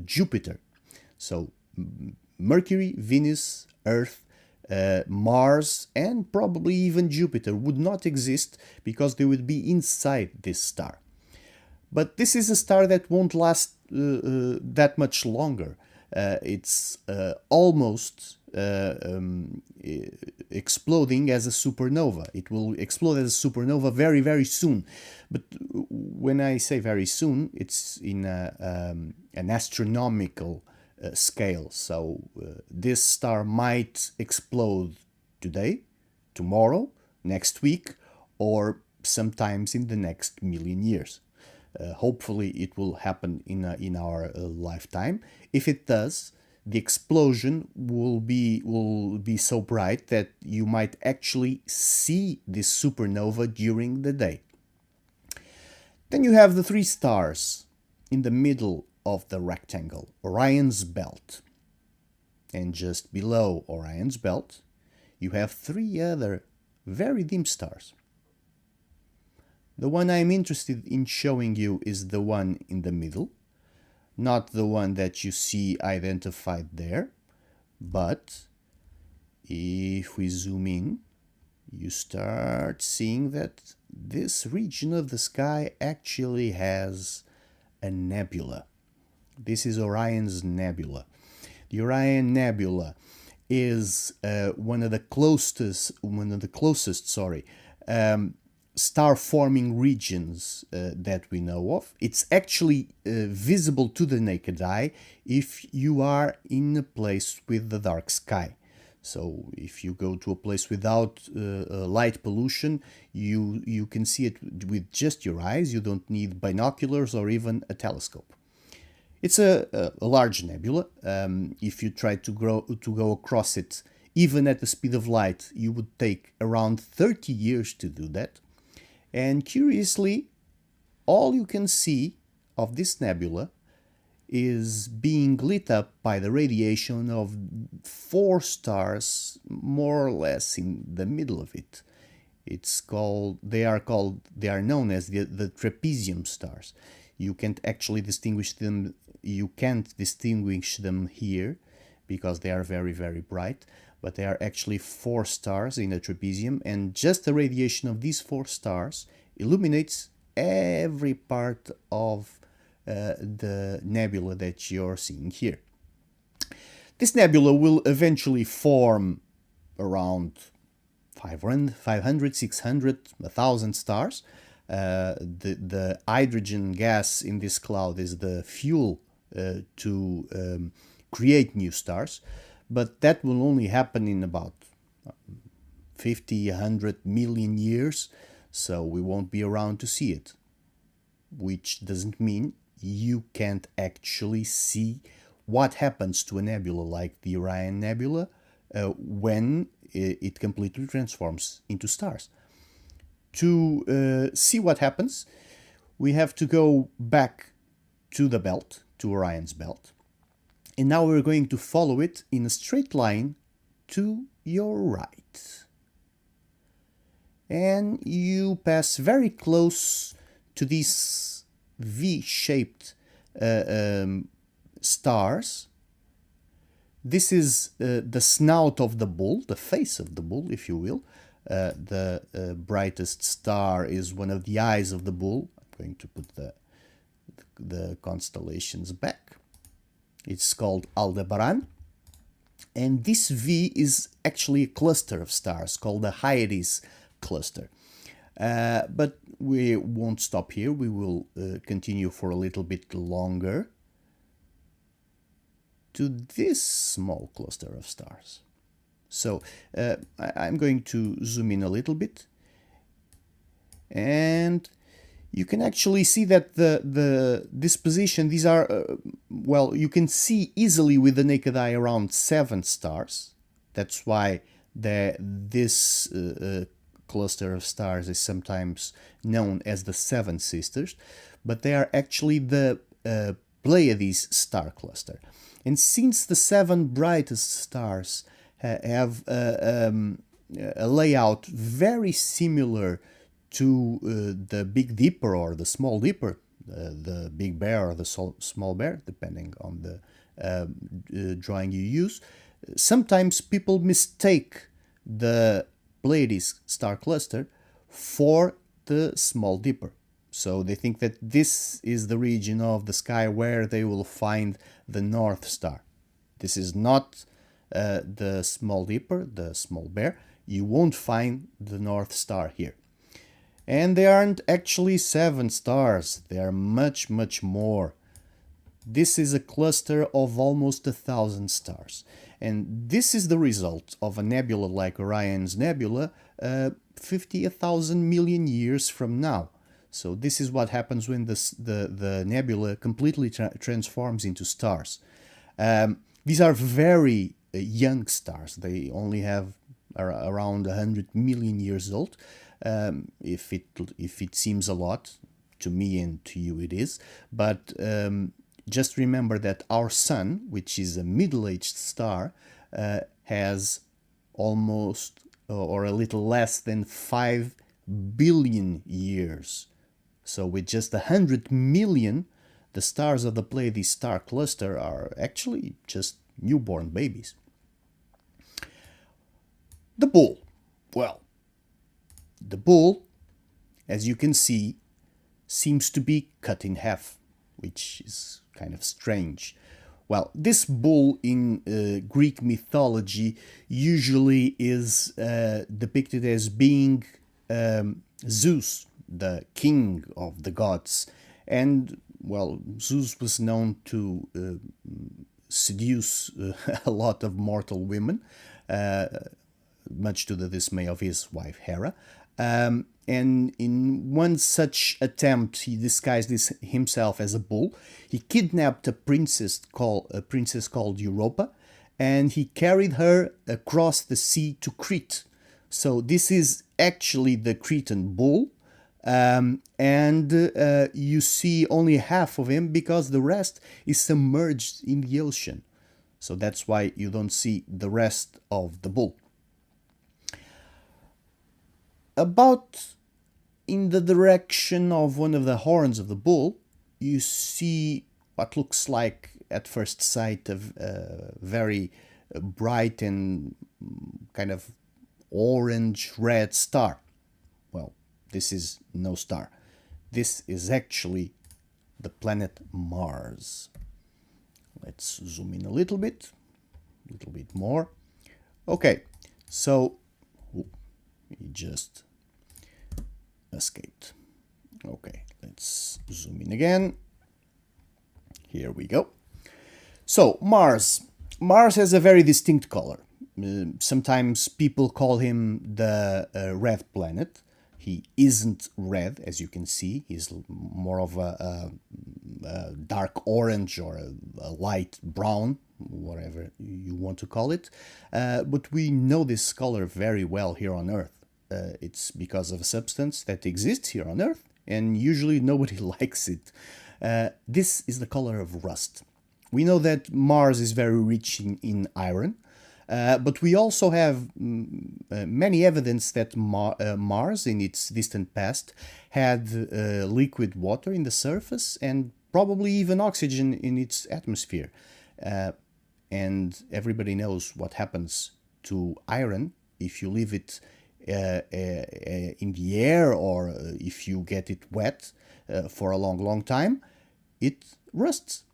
Jupiter. So Mercury, Venus, Earth, Mars, and probably even Jupiter would not exist because they would be inside this star. But this is a star that won't last that much longer. It's almost exploding as a supernova. It will explode as a supernova very, very soon. But when I say very soon, it's in an astronomical scale. So this star might explode today, tomorrow, next week, or sometimes in the next million years. Hopefully it will happen in our lifetime. If it does, the explosion will be so bright that you might actually see this supernova during the day. Then you have the 3 stars in the middle of the rectangle, Orion's belt. And just below Orion's belt, you have 3 other very dim stars. The one I'm interested in showing you is the one in the middle, not the one that you see identified there, but if we zoom in, you start seeing that this region of the sky actually has a nebula. This is Orion's nebula. The Orion Nebula is one of the closest star-forming regions that we know of. It's actually visible to the naked eye if you are in a place with a dark sky. So if you go to a place without light pollution, you can see it with just your eyes. You don't need binoculars or even a telescope. It's a large nebula. If you try to go across it, even at the speed of light, you would take around 30 years to do that. And curiously, all you can see of this nebula is being lit up by the radiation of 4 stars, more or less in the middle of it. They are known as the trapezium stars. You can't actually distinguish them. You can't distinguish them here because they are very, very bright. But they are actually 4 stars in a trapezium, and just the radiation of these 4 stars illuminates every part of the nebula that you're seeing here. This nebula will eventually form around 500, 600, 1,000 stars. The hydrogen gas in this cloud is the fuel to create new stars. But that will only happen in about 50, 100 million years, so we won't be around to see it. Which doesn't mean you can't actually see what happens to a nebula like the Orion Nebula when it completely transforms into stars. To see what happens, we have to go back to the belt, to Orion's belt. And now we're going to follow it in a straight line to your right. And you pass very close to these V-shaped stars. This is the snout of the bull, the face of the bull, if you will. The brightest star is one of the eyes of the bull. I'm going to put the constellations back. It's called Aldebaran. And this V is actually a cluster of stars called the Hyades cluster. But we won't stop here. We will continue for a little bit longer to this small cluster of stars. So I'm going to zoom in a little bit, and you can actually see that this position, these are, well, you can see easily with the naked eye around 7 stars. That's why this cluster of stars is sometimes known as the Seven Sisters, but they are actually the Pleiades star cluster. And since the 7 brightest stars have a layout very similar to the Big Dipper or the Small Dipper, the Big Bear or the Small Bear, depending on the drawing you use, sometimes people mistake the Pleiades star cluster for the Small Dipper. So they think that this is the region of the sky where they will find the North Star. This is not the Small Dipper, the Small Bear. You won't find the North Star here. And they aren't actually 7 stars. They are much, much more. This is a cluster of almost 1,000 stars. And this is the result of a nebula like Orion's Nebula 50,000 million years from now. So this is what happens when the nebula completely transforms into stars. These are very young stars. They only have around 100 million years old. If it seems a lot, to me and to you it is. But just remember that our sun, which is a middle-aged star, has almost or a little less than 5 billion years. So with just 100 million, the stars of the Pleiades star cluster are actually just newborn babies. The bull. Well, the bull, as you can see, seems to be cut in half, which is kind of strange. Well, this bull in Greek mythology usually is depicted as being Zeus, the king of the gods. And, well, Zeus was known to seduce a lot of mortal women, much to the dismay of his wife Hera. And in one such attempt, he disguised himself as a bull. He kidnapped a princess called Europa, and he carried her across the sea to Crete. So this is actually the Cretan bull, and you see only half of him because the rest is submerged in the ocean. So that's why you don't see the rest of the bull. About in the direction of one of the horns of the bull, you see what looks like at first sight a very bright and kind of orange-red star. Well, this is no star. This is actually the planet Mars. Let's zoom in a little bit more. Okay, so he just escaped. Okay, let's zoom in again. Here we go. So Mars has a very distinct color. Sometimes people call him the red planet. He isn't red, as you can see. He's more of a dark orange or a light brown, whatever you want to call it. But we know this color very well here on Earth. It's because of a substance that exists here on Earth, and usually nobody likes it. This is the color of rust. We know that Mars is very rich in iron, but we also have many evidence that Mars, in its distant past, had liquid water in the surface and probably even oxygen in its atmosphere. And everybody knows what happens to iron if you leave it in the air, or if you get it wet for a long time, it rusts.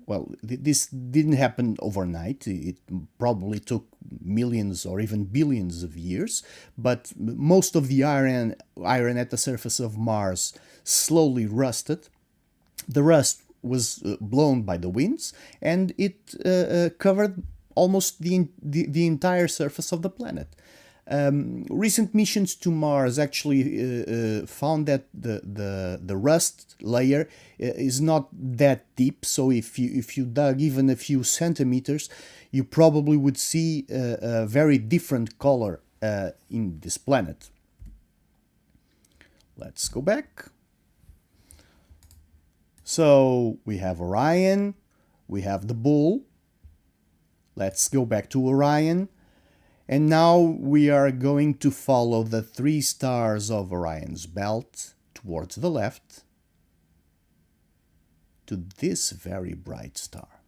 Well, this didn't happen overnight. It probably took millions or even billions of years, but most of the iron at the surface of Mars slowly rusted. The rust was blown by the winds, and it covered almost the entire surface of the planet. Recent missions to Mars actually found that the rust layer is not that deep. So if you dug even a few centimeters, you probably would see a very different color in this planet. Let's go back. So we have Orion, we have the Bull. Let's go back to Orion. And now we are going to follow the 3 stars of Orion's belt towards the left to this very bright star.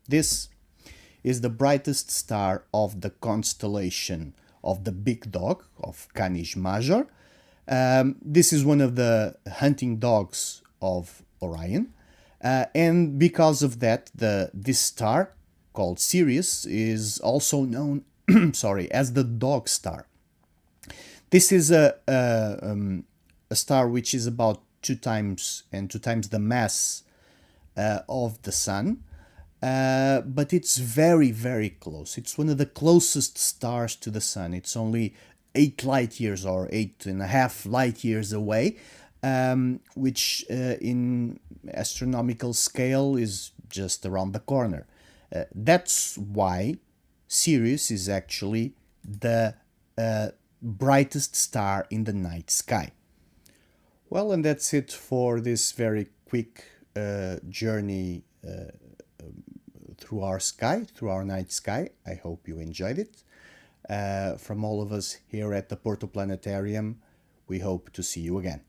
This is the brightest star of the constellation of the Big Dog, of Canis Major. This is one of the hunting dogs of Orion. And because of that, this star, called Sirius, is also known as the dog star. This is a star which is about 2 times the mass of the Sun, but it's very, very close. It's one of the closest stars to the Sun. It's only 8 light years or 8.5 light years away, which in astronomical scale is just around the corner. That's why Sirius is actually the brightest star in the night sky. Well, and that's it for this very quick journey through our sky, through our night sky. I hope you enjoyed it. From all of us here at the Porto Planetarium, we hope to see you again.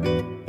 you.